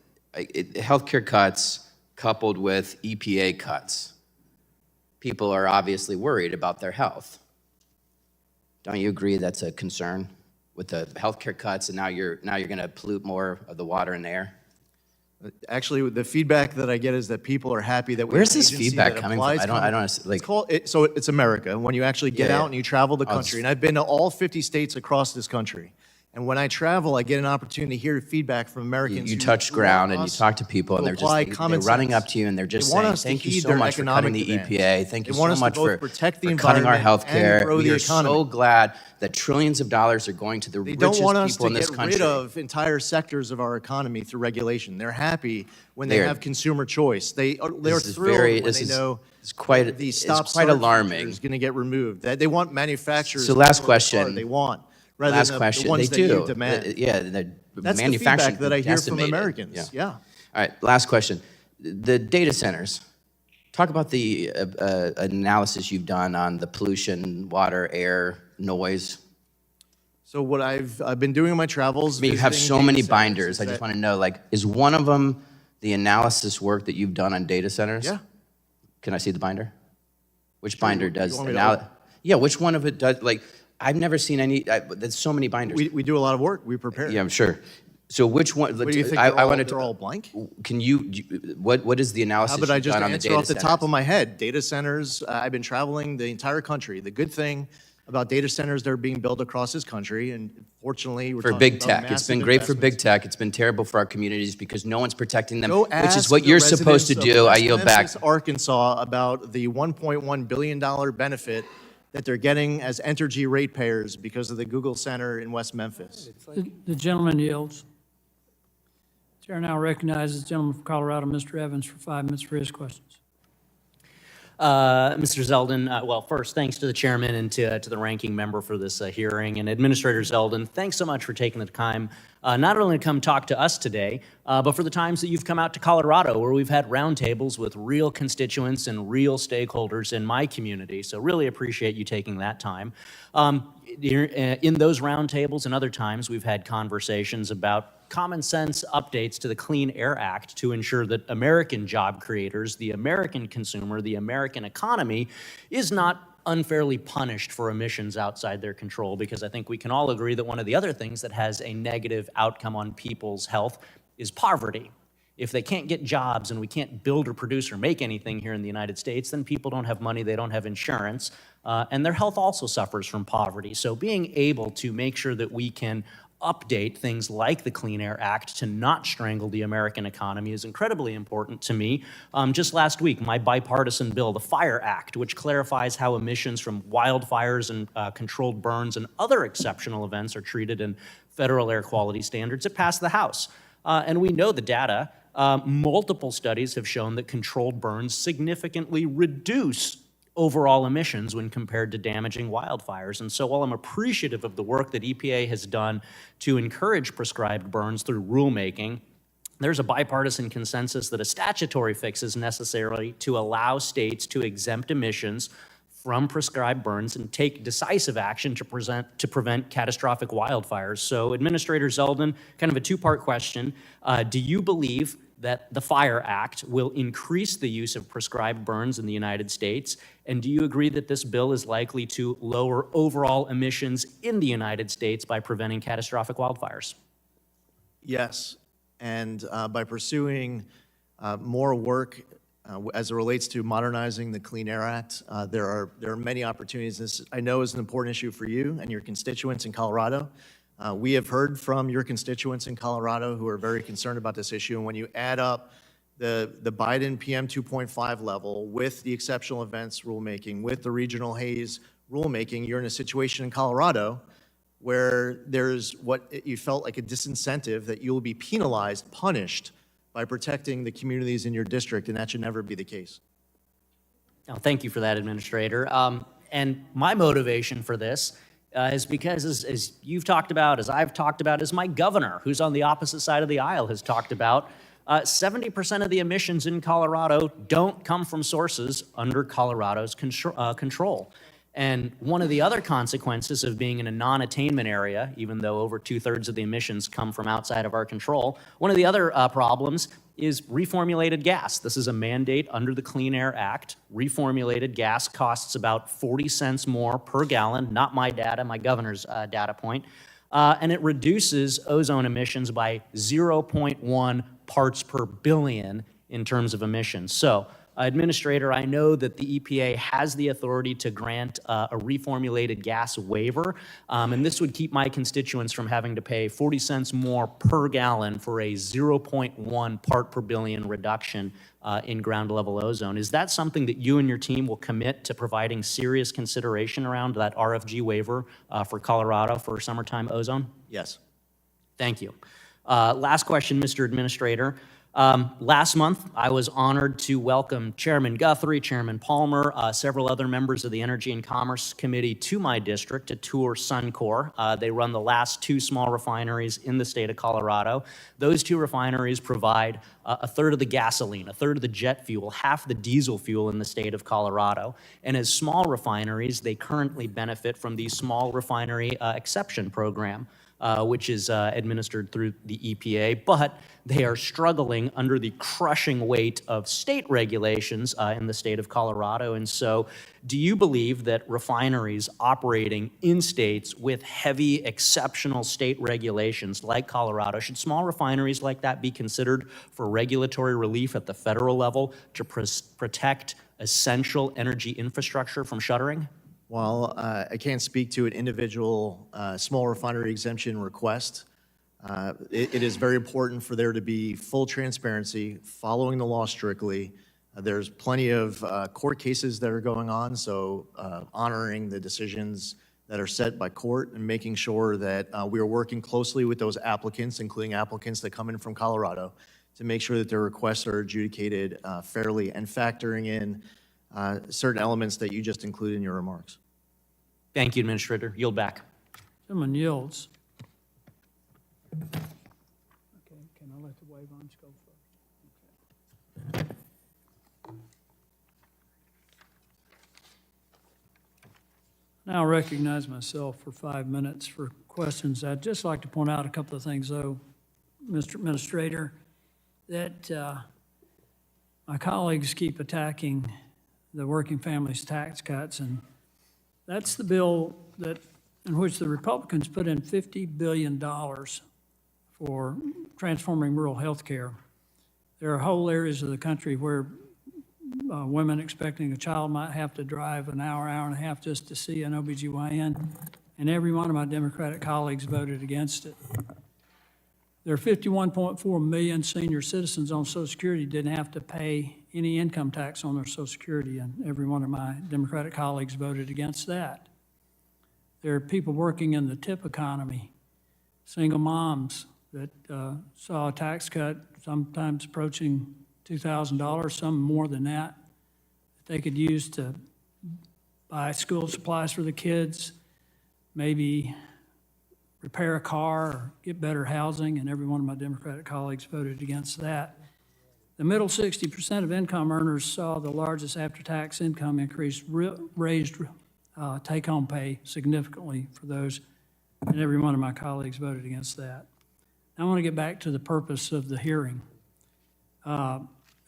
health care cuts coupled with EPA cuts. People are obviously worried about their health. Don't you agree that's a concern with the health care cuts, and now you're going to pollute more of the water and air? Actually, the feedback that I get is that people are happy that we Where's have an this agency feedback that coming from? applies I don't common- like. So it's America. When you actually get Yeah, out yeah. and you travel the Oh, country, and I've been to all 50 states across this country, and when I travel, I get an opportunity to hear feedback from Americans. You who touch want ground and you us talk to people, to and they're just apply they're common running sense. up to you and they're just They want saying, us to "Thank you heed so their much for cutting the economic EPA. Thank you They so want us to much both for protect the cutting our environment health and care. grow We the are economy. so glad that trillions of dollars are going to the They richest don't want us people to in this get country." rid of entire sectors of our economy through regulation. They're happy when they They're- have consumer choice. They're This is thrilled very- when this they is- know it's quite- the it's stop quite alarming. is going to get removed. That they want manufacturers. So to last build the question. car they want rather Last than question. the ones They that do. you demand. Yeah, the That's the manufacturing feedback that I hear from decimated. Americans. Yeah. All right, last question. The data centers. Talk about the analysis you've done on the pollution, water, air, noise. So what I've been doing in my travels. I mean, you have visiting so data many centers binders. is I just that- want to know, like, is one of them the analysis work that you've done on data centers? Yeah. Can I see the binder? Which binder does want me to analysis? Yeah, which one of it does, like, I've never seen any, there's so many binders. We do a lot of work. We prepare. Yeah, I'm sure. So which one? What do you think? I They're all- wanted they're all blank? Can what is the analysis How about I you've just done on the answer data off the centers? top of my head? Data centers, I've been traveling the entire country. The good thing about data centers that are being built across this country, and fortunately, we're For talking big about tech. It's massive been great for investments. big tech. It's been terrible for our communities because no one's protecting them, Go which is ask what the you're supposed to residents do. of I West yield back. Memphis, Arkansas, about the $1.1 billion benefit that they're getting as Entergy ratepayers because of the Google Center in West Memphis. The gentleman yields. Chair now recognizes the gentleman from Colorado, Mr. Evans, for 5 minutes for his questions. Mr. Zeldin, well, first, thanks to the chairman and to the ranking member for this hearing. And Administrator Zeldin, thanks so much for taking the time not only to come talk to us today, but for the times that you've come out to Colorado, where we've had roundtables with real constituents and real stakeholders in my community. So really appreciate you taking that time. In those roundtables and other times, we've had conversations about common sense updates to the Clean Air Act to ensure that American job creators, the American consumer, the American economy is not unfairly punished for emissions outside their control, because I think we can all agree that one of the other things that has a negative outcome on people's health is poverty. If they can't get jobs and we can't build or produce or make anything here in the United States, then people don't have money, they don't have insurance, and their health also suffers from poverty. So being able to make sure that we can update things like the Clean Air Act to not strangle the American economy is incredibly important to me. Just last week, my bipartisan bill, the Fire Act, which clarifies how emissions from wildfires and controlled burns and other exceptional events are treated in federal air quality standards, it passed the House. And we know the data. Multiple studies have shown that controlled burns significantly reduce overall emissions when compared to damaging wildfires. And so while I'm appreciative of the work that EPA has done to encourage prescribed burns through rulemaking, there's a bipartisan consensus that a statutory fix is necessary to allow states to exempt emissions from prescribed burns and take decisive action to prevent catastrophic wildfires. So Administrator Zeldin, kind of a two-part question. Do you believe that the Fire Act will increase the use of prescribed burns in the United States? And do you agree that this bill is likely to lower overall emissions in the United States by preventing catastrophic wildfires? Yes, and by pursuing more work as it relates to modernizing the Clean Air Act, there are many opportunities. This, I know, is an important issue for you and your constituents in Colorado. We have heard from your constituents in Colorado who are very concerned about this issue, and when you add up the Biden PM 2.5 level with the exceptional events rulemaking, with the regional haze rulemaking, you're in a situation in Colorado where there's what you felt like a disincentive that you'll be penalized, punished by protecting the communities in your district, and that should never be the case. Now, thank you for that, Administrator. And my motivation for this is because, as you've talked about, as I've talked about, as my governor, who's on the opposite side of the aisle, has talked about, 70% of the emissions in Colorado don't come from sources under Colorado's control. And one of the other consequences of being in a non-attainment area, even though over 2/3 of the emissions come from outside of our control, one of the other problems is reformulated gas. This is a mandate under the Clean Air Act. Reformulated gas costs about 40 cents more per gallon, not my data, my governor's data point, and it reduces ozone emissions by 0.1 parts per billion in terms of emissions. So, Administrator, I know that the EPA has the authority to grant a reformulated gas waiver, and this would keep my constituents from having to pay 40 cents more per gallon for a 0.1 part per billion reduction in ground level ozone. Is that something that you and your team will commit to providing serious consideration around, that RFG waiver for Colorado for summertime ozone? Yes. Thank you. Last question, Mr. Administrator. Last month, I was honored to welcome Chairman Guthrie, Chairman Palmer, several other members of the Energy and Commerce Committee to my district to tour Suncor. They run the last two small refineries in the state of Colorado. Those two refineries provide a third of the gasoline, a third of the jet fuel, half the diesel fuel in the state of Colorado. And as small refineries, they currently benefit from the Small Refinery Exception Program, which is administered through the EPA, but they are struggling under the crushing weight of state regulations in the state of Colorado. And so, do you believe that refineries operating in states with heavy exceptional state regulations like Colorado, should small refineries like that be considered for regulatory relief at the federal level to protect essential energy infrastructure from shuttering? While I can't speak to an individual small refinery exemption request, it is very important for there to be full transparency, following the law strictly. There's plenty of court cases that are going on, so honoring the decisions that are set by court and making sure that we are working closely with those applicants, including applicants that come in from Colorado, to make sure that their requests are adjudicated fairly and factoring in certain elements that you just included in your remarks. Thank you, Administrator. Yield back. Gentleman yields. Okay, can I let the wave-ons go first? Okay. Now I recognize myself for 5 minutes for questions. I'd just like to point out a couple of things, though, Mr. Administrator, that my colleagues keep attacking the working families tax cuts, and That's the bill in which the Republicans put in $50 billion for transforming rural health care. There are whole areas of the country where women expecting a child might have to drive an hour, hour and a half just to see an OBGYN, and every one of my Democratic colleagues voted against it. There are 51.4 million senior citizens on Social Security who didn't have to pay any income tax on their Social Security, and every one of my Democratic colleagues voted against that. There are people working in the tip economy, single moms that saw a tax cut, sometimes approaching $2,000, some more than that they could use to buy school supplies for the kids, maybe repair a car or get better housing, and every one of my Democratic colleagues voted against that. The middle 60% of income earners saw the largest after-tax income increase, raised take-home pay significantly for those, and every one of my colleagues voted against that. Now, I want to get back to the purpose of the hearing.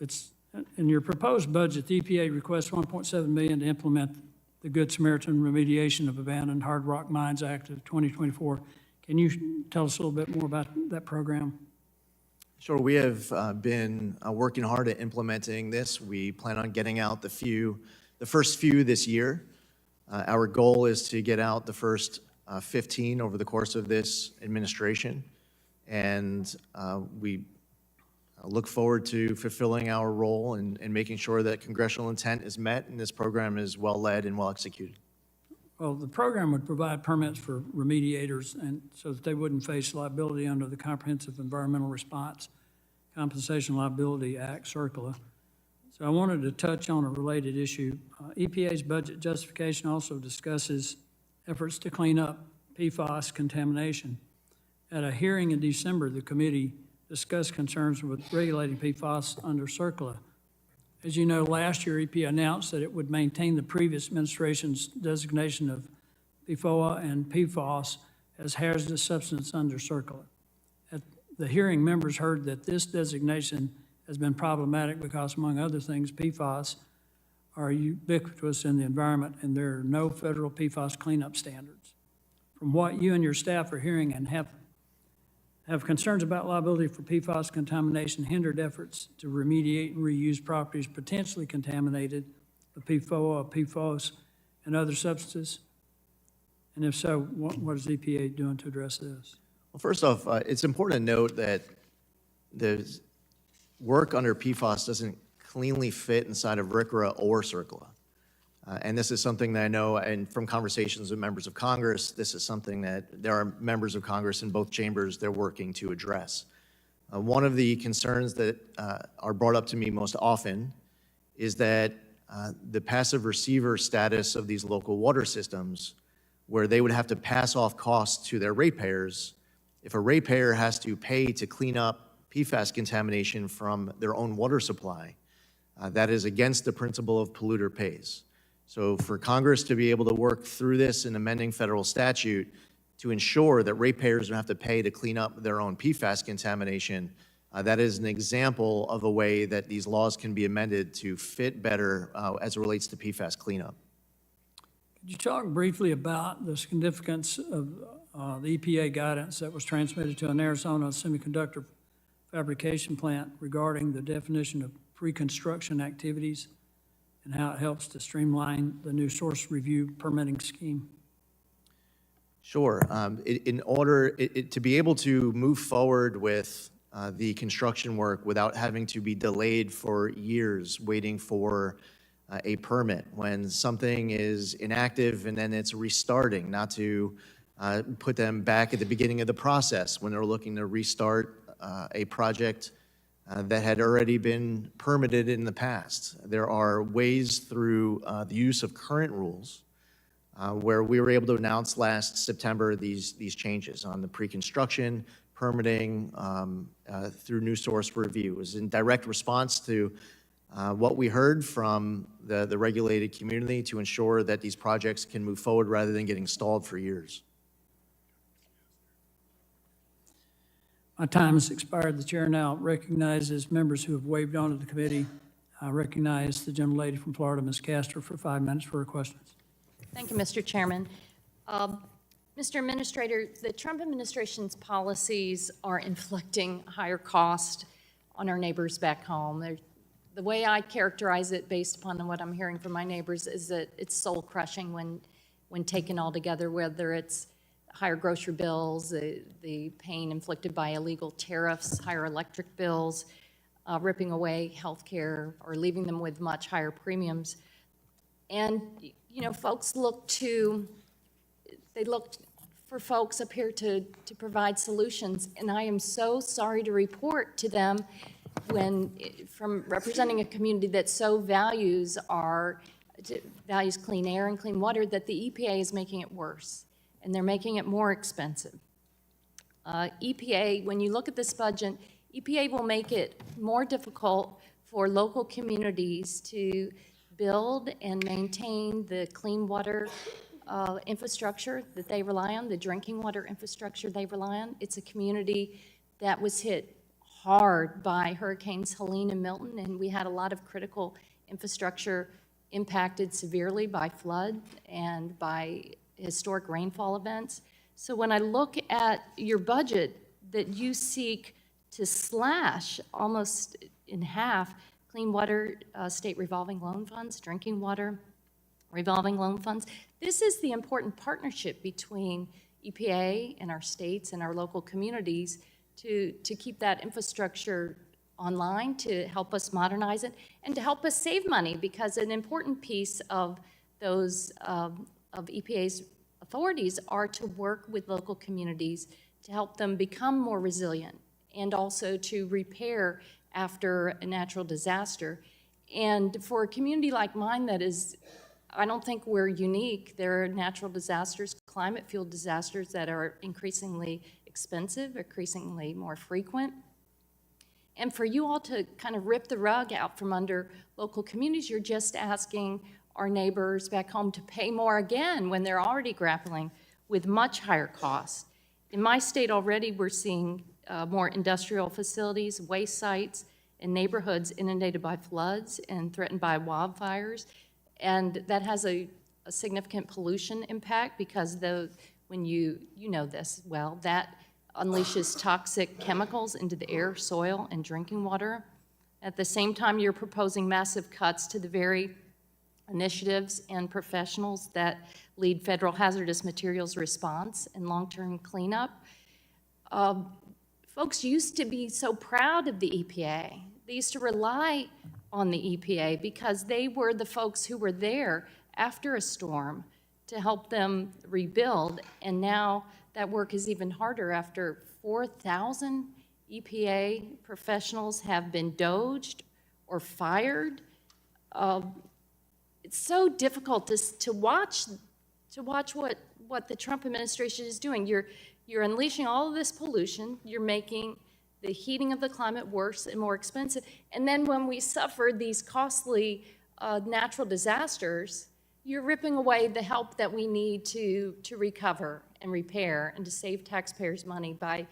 It's in your proposed budget, the EPA requests $1.7 million to implement the Good Samaritan Remediation of Abandoned Hard Rock Mines Act of 2024. Can you tell us a little bit more about that program? Sure, we have been working hard at implementing this. We plan on getting out the first few this year. Our goal is to get out the first 15 over the course of this administration. And we look forward to fulfilling our role and making sure that congressional intent is met and this program is well led and well executed. Well, the program would provide permits for remediators and so that they wouldn't face liability under the Comprehensive Environmental Response Compensation Liability Act, CERCLA. So I wanted to touch on a related issue. EPA's budget justification also discusses efforts to clean up PFAS contamination. At a hearing in December, the committee discussed concerns with regulating PFAS under CERCLA. As you know, last year, EPA announced that it would maintain the previous administration's designation of PFOA and PFAS as hazardous substance under CERCLA. At the hearing, members heard that this designation has been problematic because, among other things, PFAS are ubiquitous in the environment and there are no federal PFAS cleanup standards. From what you and your staff are hearing and have concerns about liability for PFAS contamination hindered efforts to remediate and reuse properties potentially contaminated with PFOA, PFOS, and other substances? And if so, what is EPA doing to address this? Well, first off, it's important to note that the work under PFAS doesn't cleanly fit inside of RCRA or CERCLA. And this is something that I know, and from conversations with members of Congress, this is something that there are members of Congress in both chambers they're working to address. One of the concerns that are brought up to me most often is that the passive receiver status of these local water systems, where they would have to pass off costs to their ratepayers. If a ratepayer has to pay to clean up PFAS contamination from their own water supply, that is against the principle of polluter pays. So for Congress to be able to work through this in amending federal statute to ensure that ratepayers don't have to pay to clean up their own PFAS contamination, that is an example of a way that these laws can be amended to fit better as it relates to PFAS cleanup. Could you talk briefly about the significance of the EPA guidance that was transmitted to an Arizona semiconductor fabrication plant regarding the definition of pre-construction activities and how it helps to streamline the new source review permitting scheme? Sure. In order to be able to move forward with the construction work without having to be delayed for years waiting for a permit, when something is inactive and then it's restarting, not to put them back at the beginning of the process when they're looking to restart a project that had already been permitted in the past. There are ways through the use of current rules where we were able to announce last September these changes on the pre-construction, permitting, through new source review. It was in direct response to what we heard from the regulated community to ensure that these projects can move forward rather than getting stalled for years. My time has expired. The chair now recognizes members who have waved on to the committee. I recognize the gentlelady from Florida, Ms. Castor, for 5 minutes for her questions. Thank you, Mr. Chairman. Mr. Administrator, the Trump administration's policies are inflicting higher cost on our neighbors back home. The way I characterize it, based upon what I'm hearing from my neighbors, is that it's soul crushing when taken all together, whether it's higher grocery bills, the pain inflicted by illegal tariffs, higher electric bills, ripping away health care, or leaving them with much higher premiums. And, you know, folks look for folks up here to provide solutions, and I am so sorry to report to them from representing a community that so values clean air and clean water, that the EPA is making it worse, and they're making it more expensive. EPA, when you look at this budget, EPA will make it more difficult for local communities to build and maintain the clean water infrastructure that they rely on, the drinking water infrastructure they rely on. It's a community that was hit hard by Hurricanes Helene and Milton, and we had a lot of critical infrastructure impacted severely by flood and by historic rainfall events. So when I look at your budget that you seek to slash almost in half clean water state revolving loan funds, drinking water revolving loan funds, this is the important partnership between EPA and our states and our local communities to keep that infrastructure online, to help us modernize it, and to help us save money, because an important piece of those of EPA's authorities are to work with local communities to help them become more resilient and also to repair after a natural disaster. And for a community like mine that is, I don't think we're unique. There are natural disasters, climate-fueled disasters that are increasingly expensive, increasingly more frequent. And for you all to kind of rip the rug out from under local communities, you're just asking our neighbors back home to pay more again when they're already grappling with much higher costs. In my state already, we're seeing more industrial facilities, waste sites, and neighborhoods inundated by floods and threatened by wildfires. And that has a significant pollution impact, because when you know this well, that unleashes toxic chemicals into the air, soil, and drinking water. At the same time, you're proposing massive cuts to the very initiatives and professionals that lead federal hazardous materials response and long-term cleanup. Folks used to be so proud of the EPA. They used to rely on the EPA because they were the folks who were there after a storm to help them rebuild, and now that work is even harder after 4,000 EPA professionals have been doged or fired. It's so difficult to watch what the Trump administration is doing. You're unleashing all of this pollution. You're making the heating of the climate worse and more expensive. And then when we suffer these costly natural disasters, you're ripping away the help that we need to recover and repair and to save taxpayers money by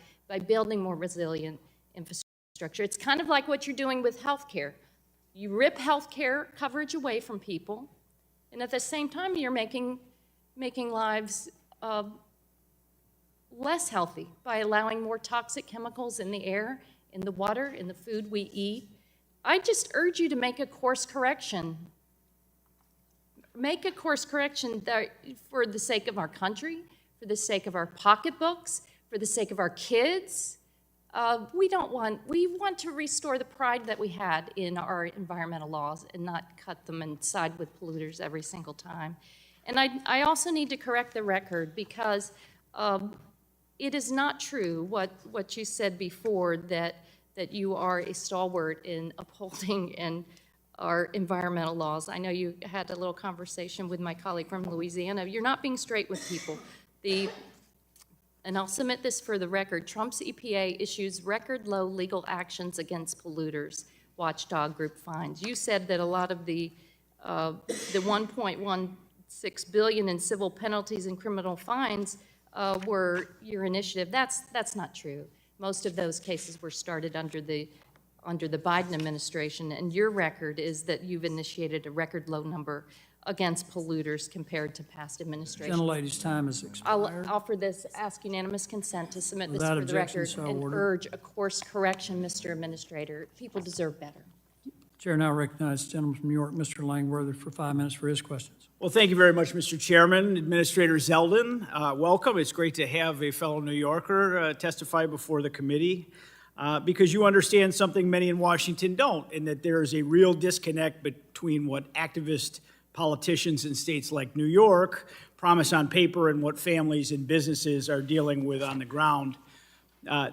building more resilient infrastructure. It's kind of like what you're doing with healthcare. You rip healthcare coverage away from people, and at the same time, you're making lives less healthy by allowing more toxic chemicals in the air, in the water, in the food we eat. I just urge you to make a course correction. Make a course correction for the sake of our country, for the sake of our pocketbooks, for the sake of our kids. We want to restore the pride that we had in our environmental laws and not cut them and side with polluters every single time. And I also need to correct the record, because it is not true what you said before, that you are a stalwart in upholding our environmental laws. I know you had a little conversation with my colleague from Louisiana. You're not being straight with people. And I'll submit this for the record, Trump's EPA issues record low legal actions against polluters, watchdog group fines. You said that a lot of the 1.16 billion in civil penalties and criminal fines were your initiative. That's not true. Most of those cases were started under the Biden administration, and your record is that you've initiated a record low number against polluters compared to past administrations. Gentlelady's time is I'll expired. offer this, ask unanimous consent to submit this Without for the objection, record so and ordered. urge a course correction, Mr. Administrator. People deserve better. Chair now recognizes the gentleman from New York, Mr. Langworthy, for 5 minutes for his questions. Well, thank you very much, Mr. Chairman. Administrator Zeldin, welcome. It's great to have a fellow New Yorker testify before the committee because you understand something many in Washington don't, in that there is a real disconnect between what activist politicians in states like New York promise on paper and what families and businesses are dealing with on the ground.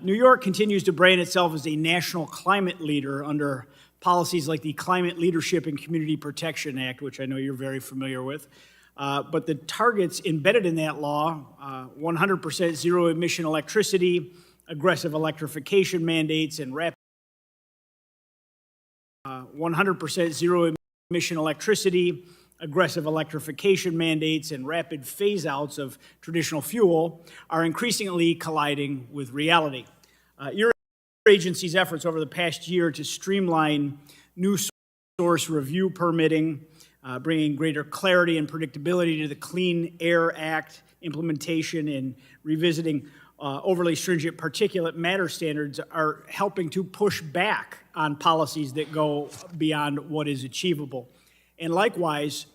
New York continues to brand itself as a national climate leader under policies like the Climate Leadership and Community Protection Act, which I know you're very familiar with. But the targets embedded in that law, 100% zero emission electricity, aggressive electrification mandates, and 100% zero emission electricity, aggressive electrification mandates, and rapid phase-outs of traditional fuel are increasingly colliding with reality. Your agency's efforts over the past year to streamline new source review permitting, bringing greater clarity and predictability to the Clean Air Act implementation and revisiting overly stringent particulate matter standards are helping to push back on policies that go beyond what is achievable. And likewise,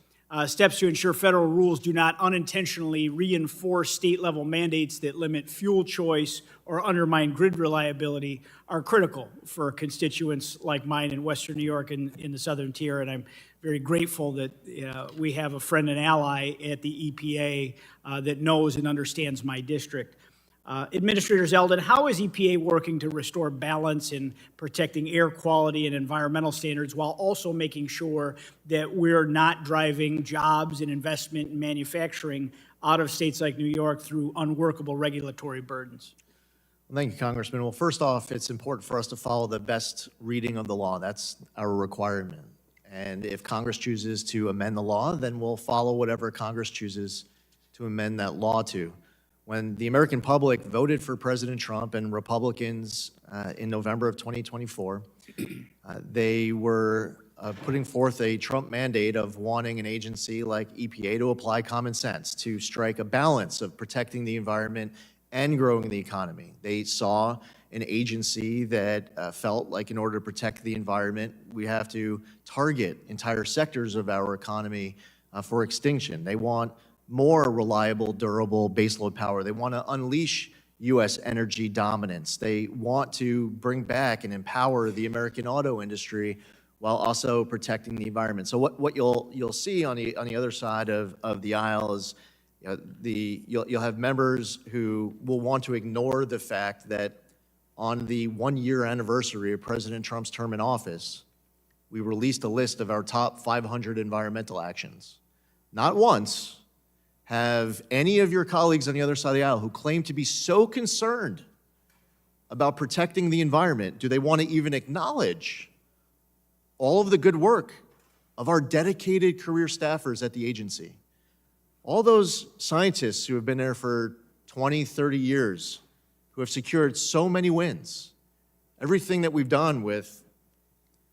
steps to ensure federal rules do not unintentionally reinforce state-level mandates that limit fuel choice or undermine grid reliability are critical for constituents like mine in Western New York and in the Southern Tier, and I'm very grateful that we have a friend and ally at the EPA that knows and understands my district. Administrator Zeldin, how is EPA working to restore balance in protecting air quality and environmental standards while also making sure that we're not driving jobs and investment in manufacturing out of states like New York through unworkable regulatory burdens? Well, thank you, Congressman. Well, first off, it's important for us to follow the best reading of the law. That's our requirement. And if Congress chooses to amend the law, then we'll follow whatever Congress chooses to amend that law to. When the American public voted for President Trump and Republicans in November of 2024, they were putting forth a Trump mandate of wanting an agency like EPA to apply common sense, to strike a balance of protecting the environment and growing the economy. They saw an agency that felt like in order to protect the environment, we have to target entire sectors of our economy for extinction. They want more reliable, durable baseload power. They want to unleash U.S. energy dominance. They want to bring back and empower the American auto industry while also protecting the environment. So what you'll see on the other side of the aisle is you'll have members who will want to ignore the fact that on the 1-year anniversary of President Trump's term in office, we released a list of our top 500 environmental actions. Not once have any of your colleagues on the other side of the aisle who claim to be so concerned about protecting the environment, do they want to even acknowledge all of the good work of our dedicated career staffers at the agency? All those scientists who have been there for 20, 30 years, who have secured so many wins, everything that we've done with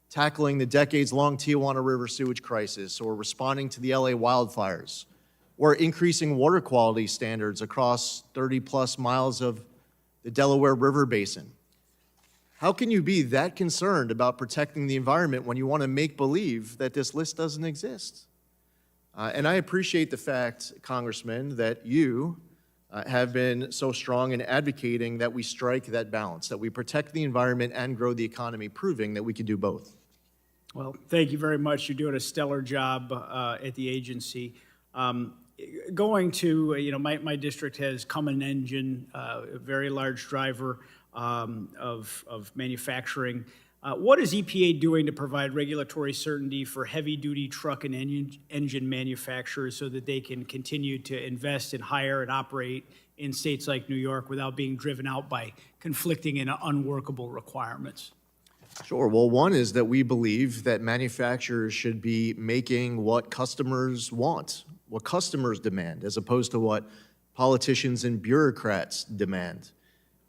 tackling the decades-long Tijuana River sewage crisis or responding to the LA wildfires, or increasing water quality standards across 30-plus miles of the Delaware River Basin. How can you be that concerned about protecting the environment when you want to make believe that this list doesn't exist? And I appreciate the fact, Congressman, that you have been so strong in advocating that we strike that balance, that we protect the environment and grow the economy, proving that we can do both. Well, thank you very much. You're doing a stellar job at the agency. Going to, my district has Cummins Engine, a very large driver of manufacturing. What is EPA doing to provide regulatory certainty for heavy-duty truck and engine manufacturers so that they can continue to invest and hire and operate in states like New York without being driven out by conflicting and unworkable requirements? Sure. Well, one is that we believe that manufacturers should be making what customers want, what customers demand, as opposed to what politicians and bureaucrats demand.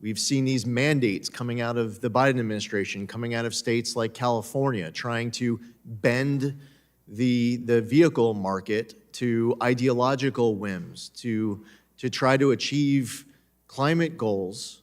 We've seen these mandates coming out of the Biden administration, coming out of states like California, trying to bend the vehicle market to ideological whims, to try to achieve climate goals.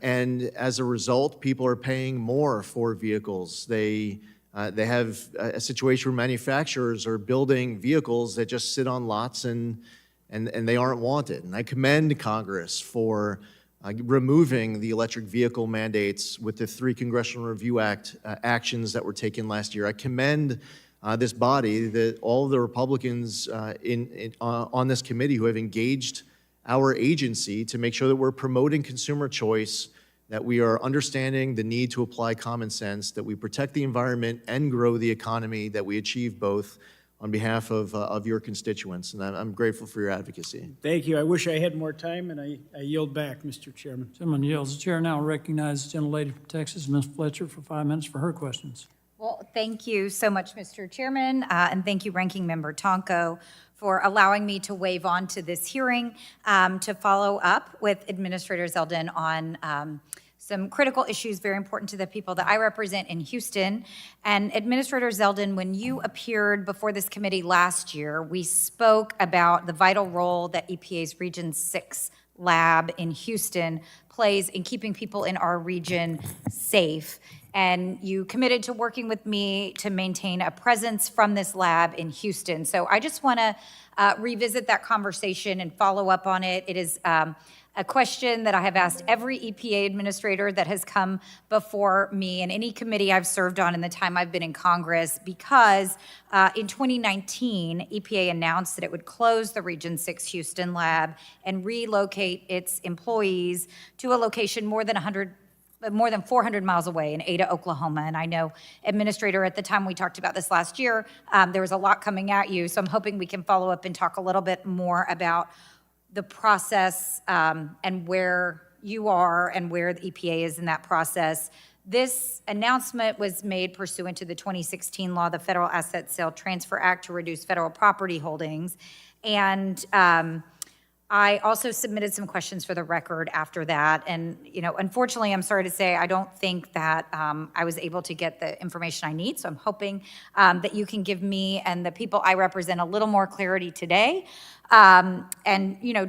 And as a result, people are paying more for vehicles. They have a situation where manufacturers are building vehicles that just sit on lots and they aren't wanted. And I commend Congress for removing the electric vehicle mandates with the 3 Congressional Review Act actions that were taken last year. I commend this body, all of the Republicans on this committee who have engaged our agency to make sure that we're promoting consumer choice, that we are understanding the need to apply common sense, that we protect the environment and grow the economy, that we achieve both on behalf of your constituents. And I'm grateful for your advocacy. Thank you. I wish I had more time, and I yield back, Mr. Chairman. Someone yields. The chair now recognizes the gentlelady from Texas, Ms. Fletcher, for 5 minutes for her questions. Well, thank you so much, Mr. Chairman, and thank you, Ranking Member Tonko, for allowing me to wave on to this hearing to follow up with Administrator Zeldin on some critical issues very important to the people that I represent in Houston. And Administrator Zeldin, when you appeared before this committee last year, we spoke about the vital role that EPA's Region 6 lab in Houston plays in keeping people in our region safe. And you committed to working with me to maintain a presence from this lab in Houston. So I just want to revisit that conversation and follow up on it. It is a question that I have asked every EPA administrator that has come before me and any committee I've served on in the time I've been in Congress, because in 2019, EPA announced that it would close the Region 6 Houston lab and relocate its employees to a location more than 400 miles away in Ada, Oklahoma. And I know, Administrator, at the time we talked about this last year, there was a lot coming at you. So I'm hoping we can follow up and talk a little bit more about the process and where you are and where the EPA is in that process. This announcement was made pursuant to the 2016 law, the Federal Asset Sale Transfer Act, to reduce federal property holdings. And I also submitted some questions for the record after that. And, unfortunately, I'm sorry to say, I don't think that I was able to get the information I need. So I'm hoping that you can give me and the people I represent a little more clarity today. And,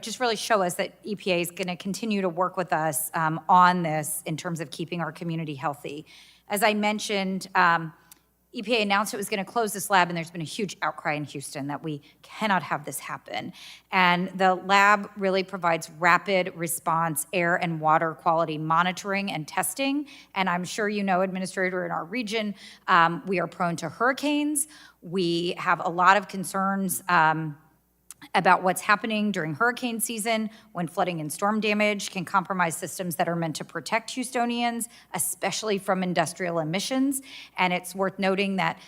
just really show us that EPA is going to continue to work with us on this in terms of keeping our community healthy. As I mentioned, EPA announced it was going to close this lab, and there's been a huge outcry in Houston that we cannot have this happen. And the lab really provides rapid response air and water quality monitoring and testing. And I'm sure you know, Administrator, in our region, we are prone to hurricanes. We have a lot of concerns about what's happening during hurricane season when flooding and storm damage can compromise systems that are meant to protect Houstonians, especially from industrial emissions. And it's worth noting that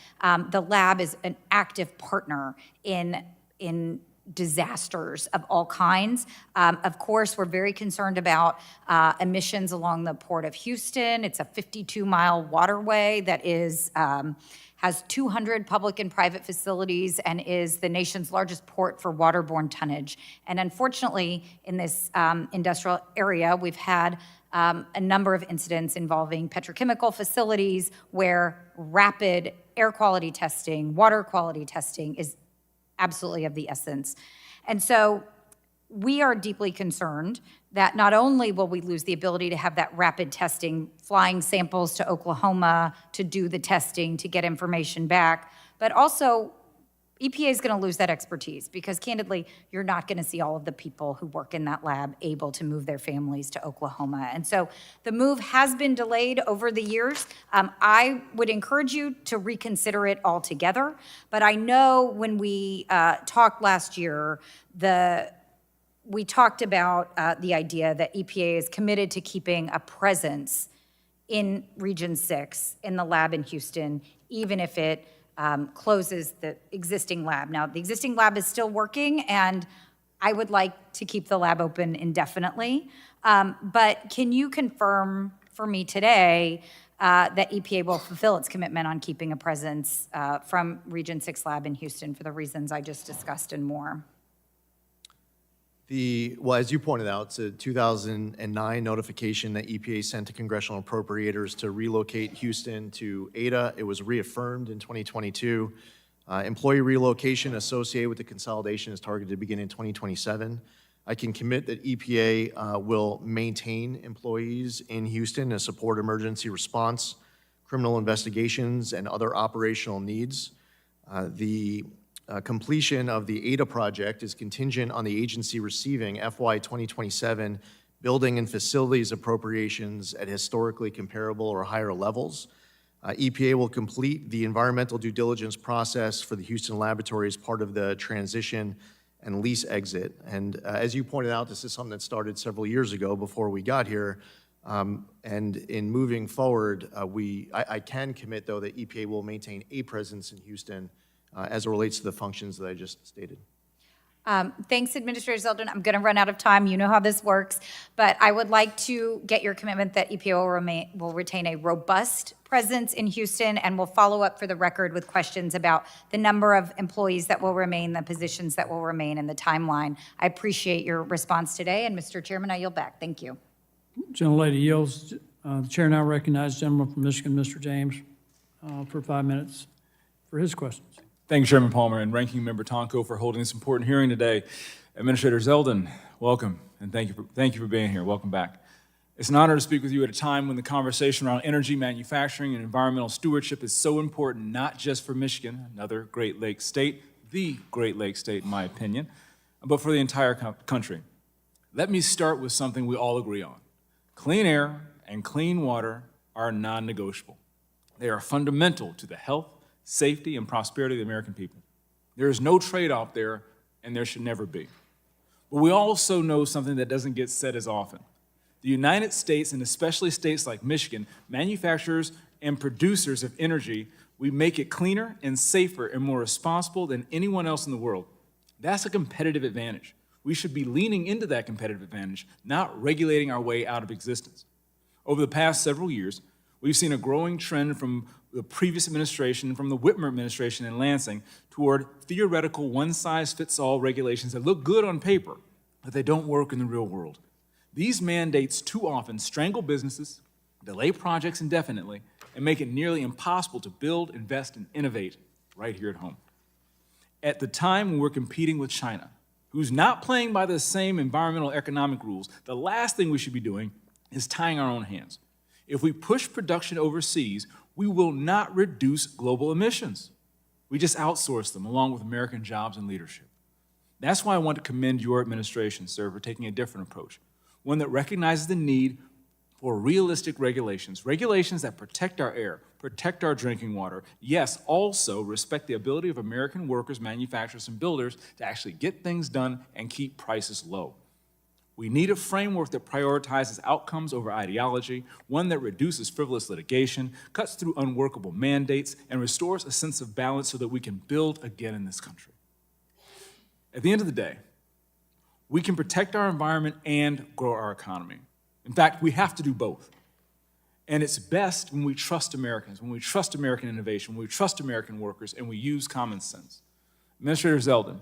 the lab is an active partner in disasters of all kinds. Of course, we're very concerned about emissions along the Port of Houston. It's a 52-mile waterway that has 200 public and private facilities and is the nation's largest port for waterborne tonnage. And unfortunately, in this industrial area, we've had a number of incidents involving petrochemical facilities where rapid air quality testing, water quality testing is absolutely of the essence. And so we are deeply concerned that not only will we lose the ability to have that rapid testing, flying samples to Oklahoma to do the testing, to get information back, but also EPA is going to lose that expertise because, candidly, you're not going to see all of the people who work in that lab able to move their families to Oklahoma. And so the move has been delayed over the years. I would encourage you to reconsider it altogether. But I know when we talked last year, we talked about the idea that EPA is committed to keeping a presence in Region 6 in the lab in Houston, even if it closes the existing lab. Now, the existing lab is still working, and I would like to keep the lab open indefinitely. But can you confirm for me today that EPA will fulfill its commitment on keeping a presence from Region 6 lab in Houston for the reasons I just discussed and more? Well, as you pointed out, it's a 2009 notification that EPA sent to congressional appropriators to relocate Houston to Ada. It was reaffirmed in 2022. Employee relocation associated with the consolidation is targeted to begin in 2027. I can commit that EPA will maintain employees in Houston to support emergency response, criminal investigations, and other operational needs. The completion of the ADA project is contingent on the agency receiving FY 2027 building and facilities appropriations at historically comparable or higher levels. EPA will complete the environmental due diligence process for the Houston laboratory as part of the transition and lease exit. And as you pointed out, this is something that started several years ago before we got here. And in moving forward, I can commit, though, that EPA will maintain a presence in Houston as it relates to the functions that I just stated. Thanks, Administrator Zeldin. I'm going to run out of time. You know how this works. But I would like to get your commitment that EPA will retain a robust presence in Houston, and will follow up for the record with questions about the number of employees that will remain, the positions that will remain, and the timeline. I appreciate your response today. And Mr. Chairman, I yield back. Thank you. Gentlelady yields. The chair now recognizes the gentleman from Michigan, Mr. James, for 5 minutes for his questions. Thank you, Chairman Palmer and Ranking Member Tonko, for holding this important hearing today. Administrator Zeldin, welcome, and thank you for being here. Welcome back. It's an honor to speak with you at a time when the conversation around energy, manufacturing, and environmental stewardship is so important, not just for Michigan, another Great Lakes state, the Great Lakes state in my opinion, but for the entire country. Let me start with something we all agree on. Clean air and clean water are non-negotiable. They are fundamental to the health, safety, and prosperity of the American people. There is no trade-off there, and there should never be. But we also know something that doesn't get said as often. The United States, and especially states like Michigan, manufacturers and producers of energy, we make it cleaner and safer and more responsible than anyone else in the world. That's a competitive advantage. We should be leaning into that competitive advantage, not regulating our way out of existence. Over the past several years, we've seen a growing trend from the previous administration, from the Whitmer administration in Lansing, toward theoretical one-size-fits-all regulations that look good on paper, but they don't work in the real world. These mandates too often strangle businesses, delay projects indefinitely, and make it nearly impossible to build, invest, and innovate right here at home. At the time when we're competing with China, who's not playing by the same environmental economic rules, the last thing we should be doing is tying our own hands. If we push production overseas, we will not reduce global emissions. We just outsource them along with American jobs and leadership. That's why I want to commend your administration, sir, for taking a different approach, one that recognizes the need for realistic regulations, regulations that protect our air, protect our drinking water, yes, also respect the ability of American workers, manufacturers, and builders to actually get things done and keep prices low. We need a framework that prioritizes outcomes over ideology, one that reduces frivolous litigation, cuts through unworkable mandates, and restores a sense of balance so that we can build again in this country. At the end of the day, we can protect our environment and grow our economy. In fact, we have to do both. And it's best when we trust Americans, when we trust American innovation, when we trust American workers, and we use common sense. Administrator Zeldin,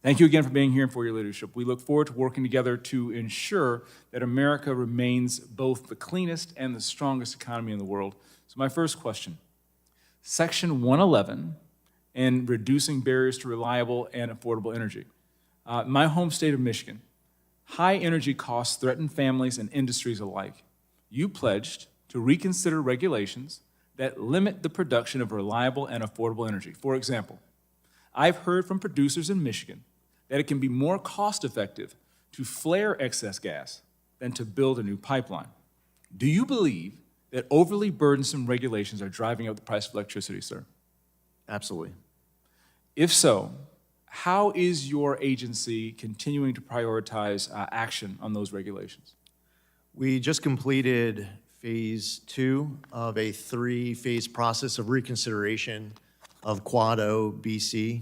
thank you again for being here and for your leadership. We look forward to working together to ensure that America remains both the cleanest and the strongest economy in the world. So my first question, Section 111 and reducing barriers to reliable and affordable energy. My home state of Michigan, high energy costs threaten families and industries alike. You pledged to reconsider regulations that limit the production of reliable and affordable energy. For example, I've heard from producers in Michigan that it can be more cost-effective to flare excess gas than to build a new pipeline. Do you believe that overly burdensome regulations are driving up the price of electricity, sir? Absolutely. If so, how is your agency continuing to prioritize action on those regulations? We just completed phase 2 of a 3-phase process of reconsideration of Quad O BC.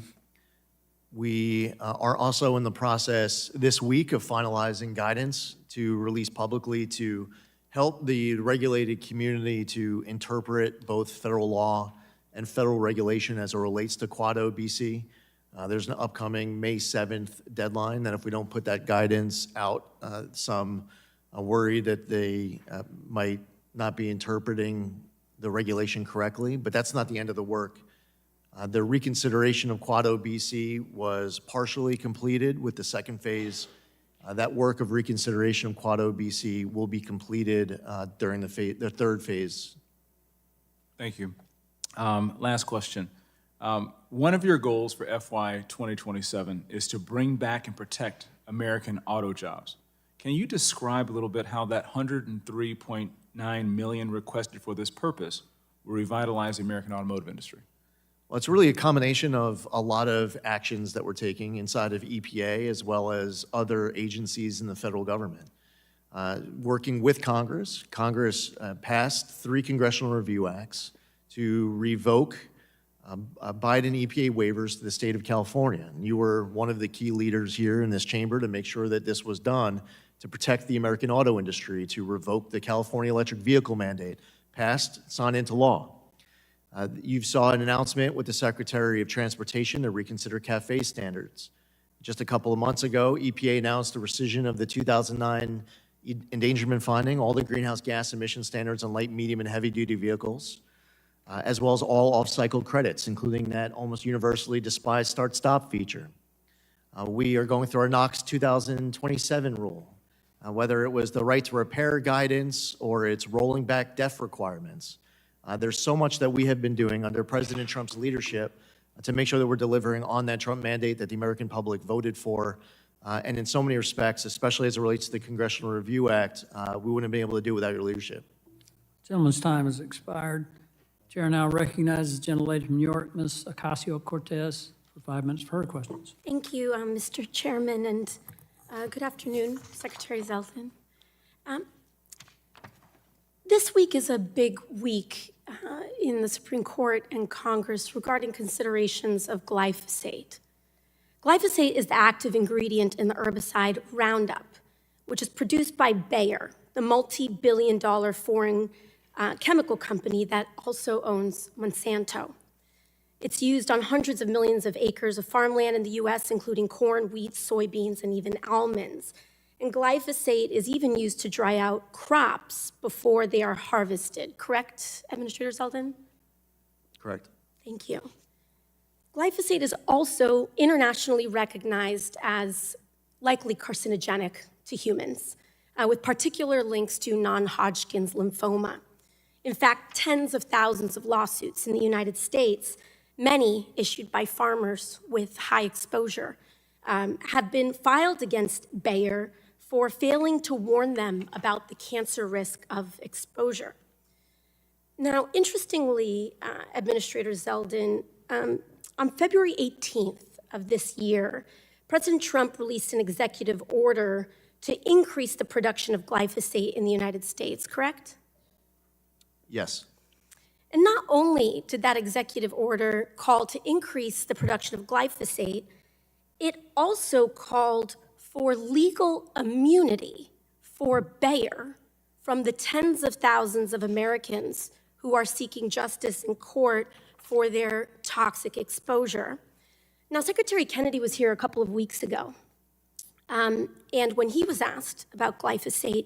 We are also in the process this week of finalizing guidance to release publicly to help the regulated community to interpret both federal law and federal regulation as it relates to Quad O BC. There's an upcoming May 7th deadline that if we don't put that guidance out, some worry that they might not be interpreting the regulation correctly, but that's not the end of the work. The reconsideration of Quad OBC was partially completed with the second phase. That work of reconsideration of Quad OBC will be completed during the third phase. Thank you. Last question. One of your goals for FY 2027 is to bring back and protect American auto jobs. Can you describe a little bit how that $103.9 million requested for this purpose will revitalize the American automotive industry? Well, it's really a combination of a lot of actions that we're taking inside of EPA as well as other agencies in the federal government. Working with Congress, Congress passed 3 congressional review acts to revoke Biden EPA waivers to the state of California. And you were one of the key leaders here in this chamber to make sure that this was done to protect the American auto industry, to revoke the California electric vehicle mandate, passed, signed into law. You saw an announcement with the Secretary of Transportation to reconsider CAFE standards. Just a couple of months ago, EPA announced the rescission of the 2009 endangerment finding, all the greenhouse gas emission standards on light, medium, and heavy-duty vehicles, as well as all off-cycle credits, including that almost universally despised start-stop feature. We are going through our NOx 2027 rule, whether it was the right to repair guidance or it's rolling back DEF requirements. There's so much that we have been doing under President Trump's leadership to make sure that we're delivering on that Trump mandate that the American public voted for. And in so many respects, especially as it relates to the Congressional Review Act, we wouldn't have been able to do it without your leadership. Gentleman's time has expired. Chair now recognizes the gentlelady from New York, Ms. Ocasio-Cortez, for 5 minutes for her questions. Thank you, Mr. Chairman, and good afternoon, Secretary Zeldin. This week is a big week in the Supreme Court and Congress regarding considerations of glyphosate. Glyphosate is the active ingredient in the herbicide Roundup, which is produced by Bayer, the multi-billion-dollar foreign chemical company that also owns Monsanto. It's used on hundreds of millions of acres of farmland in the U.S., including corn, wheat, soybeans, and even almonds. And glyphosate is even used to dry out crops before they are harvested. Correct, Administrator Zeldin? Correct. Thank you. Glyphosate is also internationally recognized as likely carcinogenic to humans, with particular links to non-Hodgkin's lymphoma. In fact, tens of thousands of lawsuits in the United States, many issued by farmers with high exposure, have been filed against Bayer for failing to warn them about the cancer risk of exposure. Now, interestingly, Administrator Zeldin, on February 18th of this year, President Trump released an executive order to increase the production of glyphosate in the United States, correct? Yes. And not only did that executive order call to increase the production of glyphosate, it also called for legal immunity for Bayer from the tens of thousands of Americans who are seeking justice in court for their toxic exposure. Now, Secretary Kennedy was here a couple of weeks ago, and when he was asked about glyphosate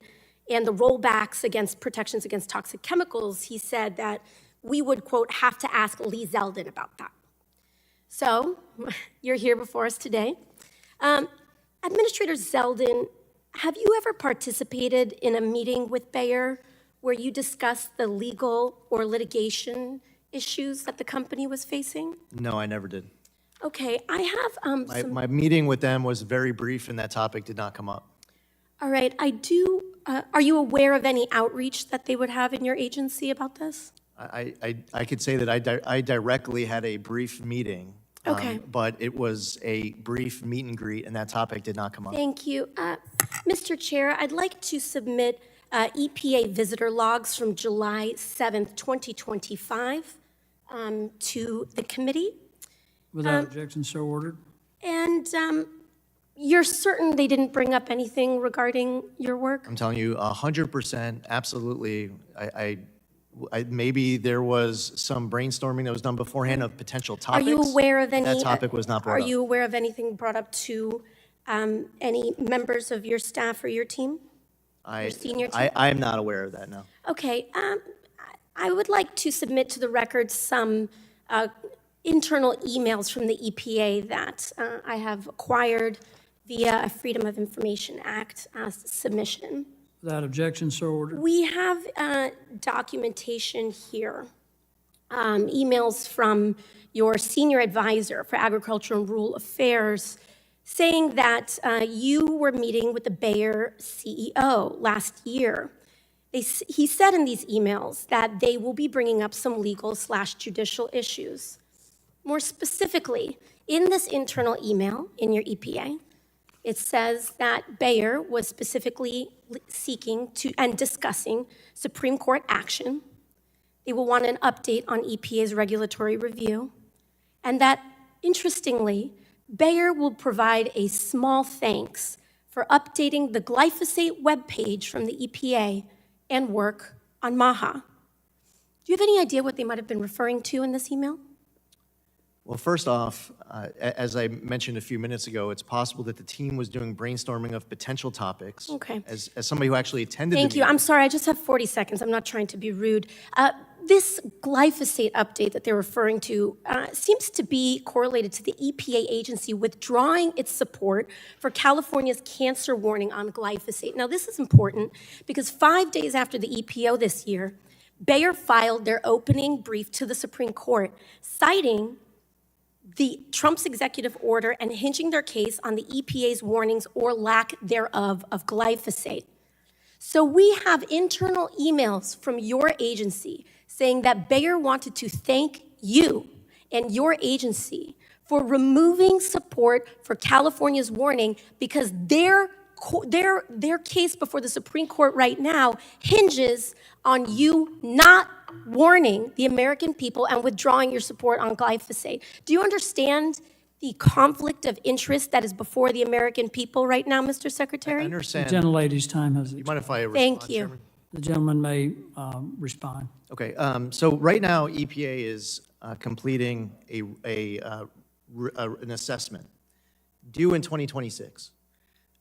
and the rollbacks against protections against toxic chemicals, he said that we would, quote, have to ask Lee Zeldin about that. So, you're here before us today. Administrator Zeldin, have you ever participated in a meeting with Bayer where you discussed the legal or litigation issues that the company was facing? No, I never did. Okay, I have My meeting with them was very brief, and that topic did not come up. All right, I do. Are you aware of any outreach that they would have in your agency about this? I could say that I directly had a brief meeting. Okay. But it was a brief meet and greet, and that topic did not come up. Thank you. Mr. Chair, I'd like to submit EPA visitor logs from July 7th, 2025 to the committee. Without objection, so ordered. And you're certain they didn't bring up anything regarding your work? I'm telling you, 100%, absolutely. Maybe there was some brainstorming that was done beforehand of potential topics. Are you aware of any? That topic was not brought up. Are you aware of anything brought up to any members of your staff or your team? Your senior team? I'm not aware of that, no. Okay, I would like to submit to the record some internal emails from the EPA that I have acquired via a Freedom of Information Act submission. Without objection, so ordered. We have documentation here, emails from your senior advisor for Agriculture and Rural Affairs saying that you were meeting with the Bayer CEO last year. He said in these emails that they will be bringing up some legal/judicial issues. More specifically, in this internal email in your EPA, it says that Bayer was specifically seeking to and discussing Supreme Court action. They will want an update on EPA's regulatory review, and that, interestingly, Bayer will provide a small thanks for updating the glyphosate webpage from the EPA and work on MAHA. Do you have any idea what they might have been referring to in this email? Well, first off, as I mentioned a few minutes ago, it's possible that the team was doing brainstorming of potential topics. Okay. As somebody who actually attended the Thank you. meeting. I'm sorry, I just have 40 seconds. I'm not trying to be rude. This glyphosate update that they're referring to seems to be correlated to the EPA agency withdrawing its support for California's cancer warning on glyphosate. Now, this is important because 5 days after the EPO this year, Bayer filed their opening brief to the Supreme Court, citing Trump's executive order and hinging their case on the EPA's warnings or lack thereof of glyphosate. So we have internal emails from your agency saying that Bayer wanted to thank you and your agency for removing support for California's warning because their case before the Supreme Court right now hinges on you not warning the American people and withdrawing your support on glyphosate. Do you understand the conflict of interest that is before the American people right now, Mr. Secretary? I understand. The gentlelady's time has You expired. mind if I respond, Thank you. Chairman? The gentleman may respond. Okay, so right now, EPA is completing an assessment due in 2026.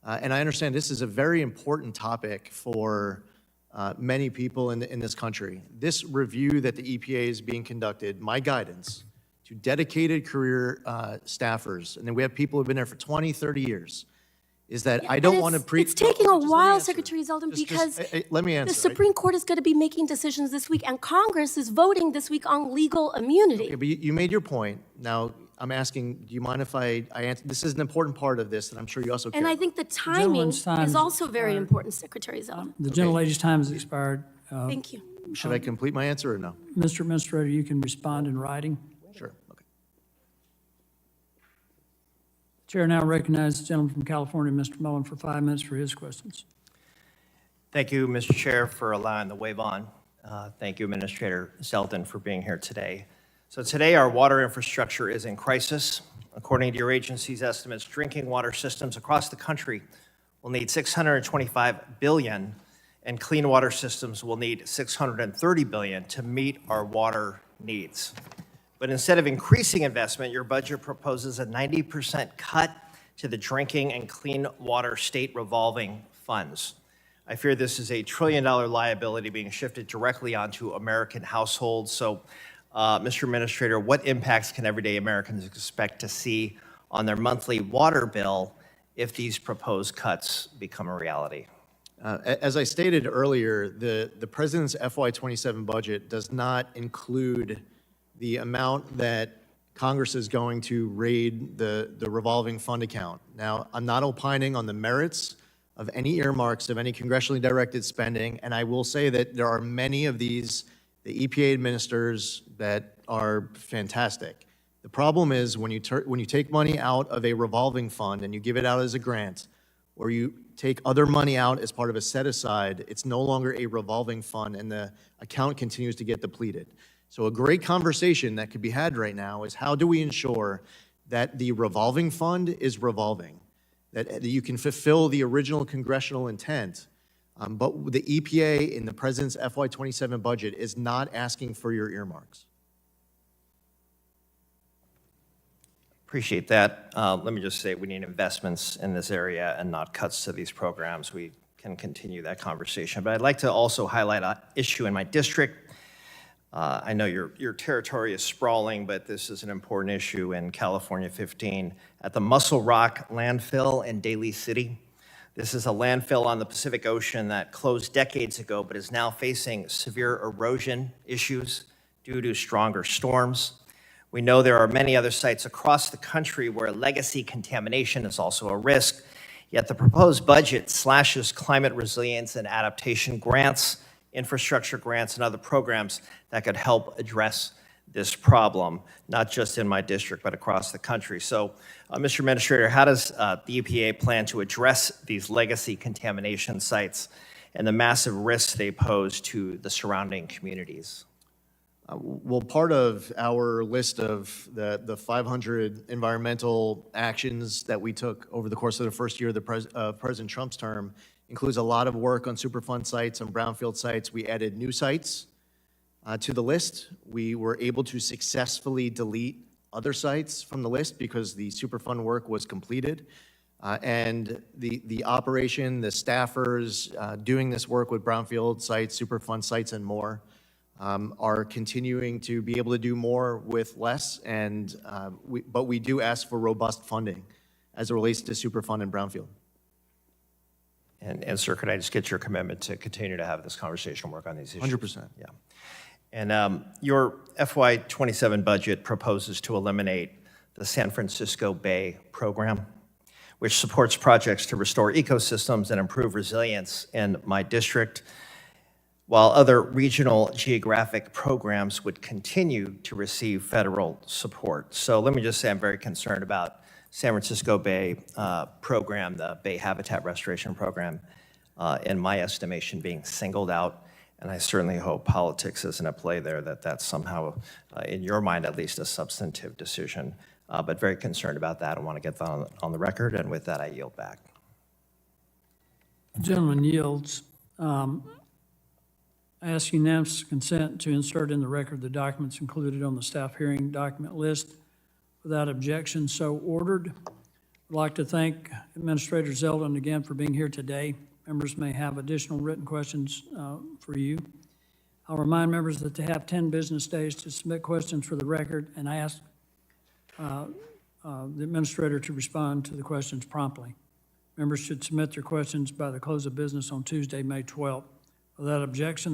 And I understand this is a very important topic for many people in this country. This review that the EPA is being conducted, my guidance to dedicated career staffers, and then we have people who've been there for 20, 30 years, is that I don't want to It's taking a while, Secretary Zeldin, because let me answer. the Supreme Court is going to be making decisions this week, and Congress is voting this week on legal immunity. Okay, but you made your point. Now, I'm asking, do you mind if I answer? This is an important part of this, and I'm sure you also care. And I think the timing gentleman's time is is also very expired. important, Secretary Zeldin. The gentlelady's time has expired. Thank you. Should I complete my answer or no? Mr. Administrator, you can respond in writing. Sure, okay. Chair now recognizes the gentleman from California, Mr. Mullen, for 5 minutes for his questions. Thank you, Mr. Chair, for allowing the wave on. Thank you, Administrator Zeldin, for being here today. So today, our water infrastructure is in crisis. According to your agency's estimates, drinking water systems across the country will need $625 billion, and clean water systems will need $630 billion to meet our water needs. But instead of increasing investment, your budget proposes a 90% cut to the drinking and clean water state revolving funds. I fear this is a $1 trillion liability being shifted directly onto American households. So, Mr. Administrator, what impacts can everyday Americans expect to see on their monthly water bill if these proposed cuts become a reality? As I stated earlier, the President's FY27 budget does not include the amount that Congress is going to raid the revolving fund account. Now, I'm not opining on the merits of any earmarks of any congressionally directed spending, and I will say that there are many of these, the EPA administers, that are fantastic. The problem is when you take money out of a revolving fund and you give it out as a grant, or you take other money out as part of a set-aside, it's no longer a revolving fund, and the account continues to get depleted. So a great conversation that could be had right now is how do we ensure that the revolving fund is revolving, that you can fulfill the original congressional intent, but the EPA in the President's FY27 budget is not asking for your earmarks. Appreciate that. Let me just say we need investments in this area and not cuts to these programs. We can continue that conversation. But I'd like to also highlight an issue in my district. I know your territory is sprawling, but this is an important issue in California 15 at the Muscle Rock landfill in Daly City. This is a landfill on the Pacific Ocean that closed decades ago, but is now facing severe erosion issues due to stronger storms. We know there are many other sites across the country where legacy contamination is also a risk, yet the proposed budget slashes climate resilience and adaptation grants, infrastructure grants, and other programs that could help address this problem, not just in my district, but across the country. So, Mr. Administrator, how does the EPA plan to address these legacy contamination sites and the massive risks they pose to the surrounding communities? Well, part of our list of the 500 environmental actions that we took over the course of the first year of President Trump's term includes a lot of work on Superfund sites, on brownfield sites. We added new sites to the list. We were able to successfully delete other sites from the list because the Superfund work was completed. And the operation, the staffers doing this work with brownfield sites, Superfund sites, and more are continuing to be able to do more with less. And but we do ask for robust funding as it relates to Superfund and brownfield. And sir, could I just get your commitment to continue to have this conversation, work on these issues? 100%. Yeah. And your FY27 budget proposes to eliminate the San Francisco Bay program, which supports projects to restore ecosystems and improve resilience in my district, while other regional geographic programs would continue to receive federal support. So let me just say I'm very concerned about San Francisco Bay program, the Bay Habitat Restoration Program, in my estimation, being singled out. And I certainly hope politics isn't at play there, that that's somehow, in your mind at least, a substantive decision. But very concerned about that. I want to get that on the record. And with that, I yield back. The gentleman yields. I ask unanimous consent to insert in the record the documents included on the staff hearing document list. Without objection, so ordered. I'd like to thank Administrator Zeldin again for being here today. Members may have additional written questions for you. I'll remind members that they have 10 business days to submit questions for the record, and I ask the Administrator to respond to the questions promptly. Members should submit their questions by the close of business on Tuesday, May 12th. Without objection,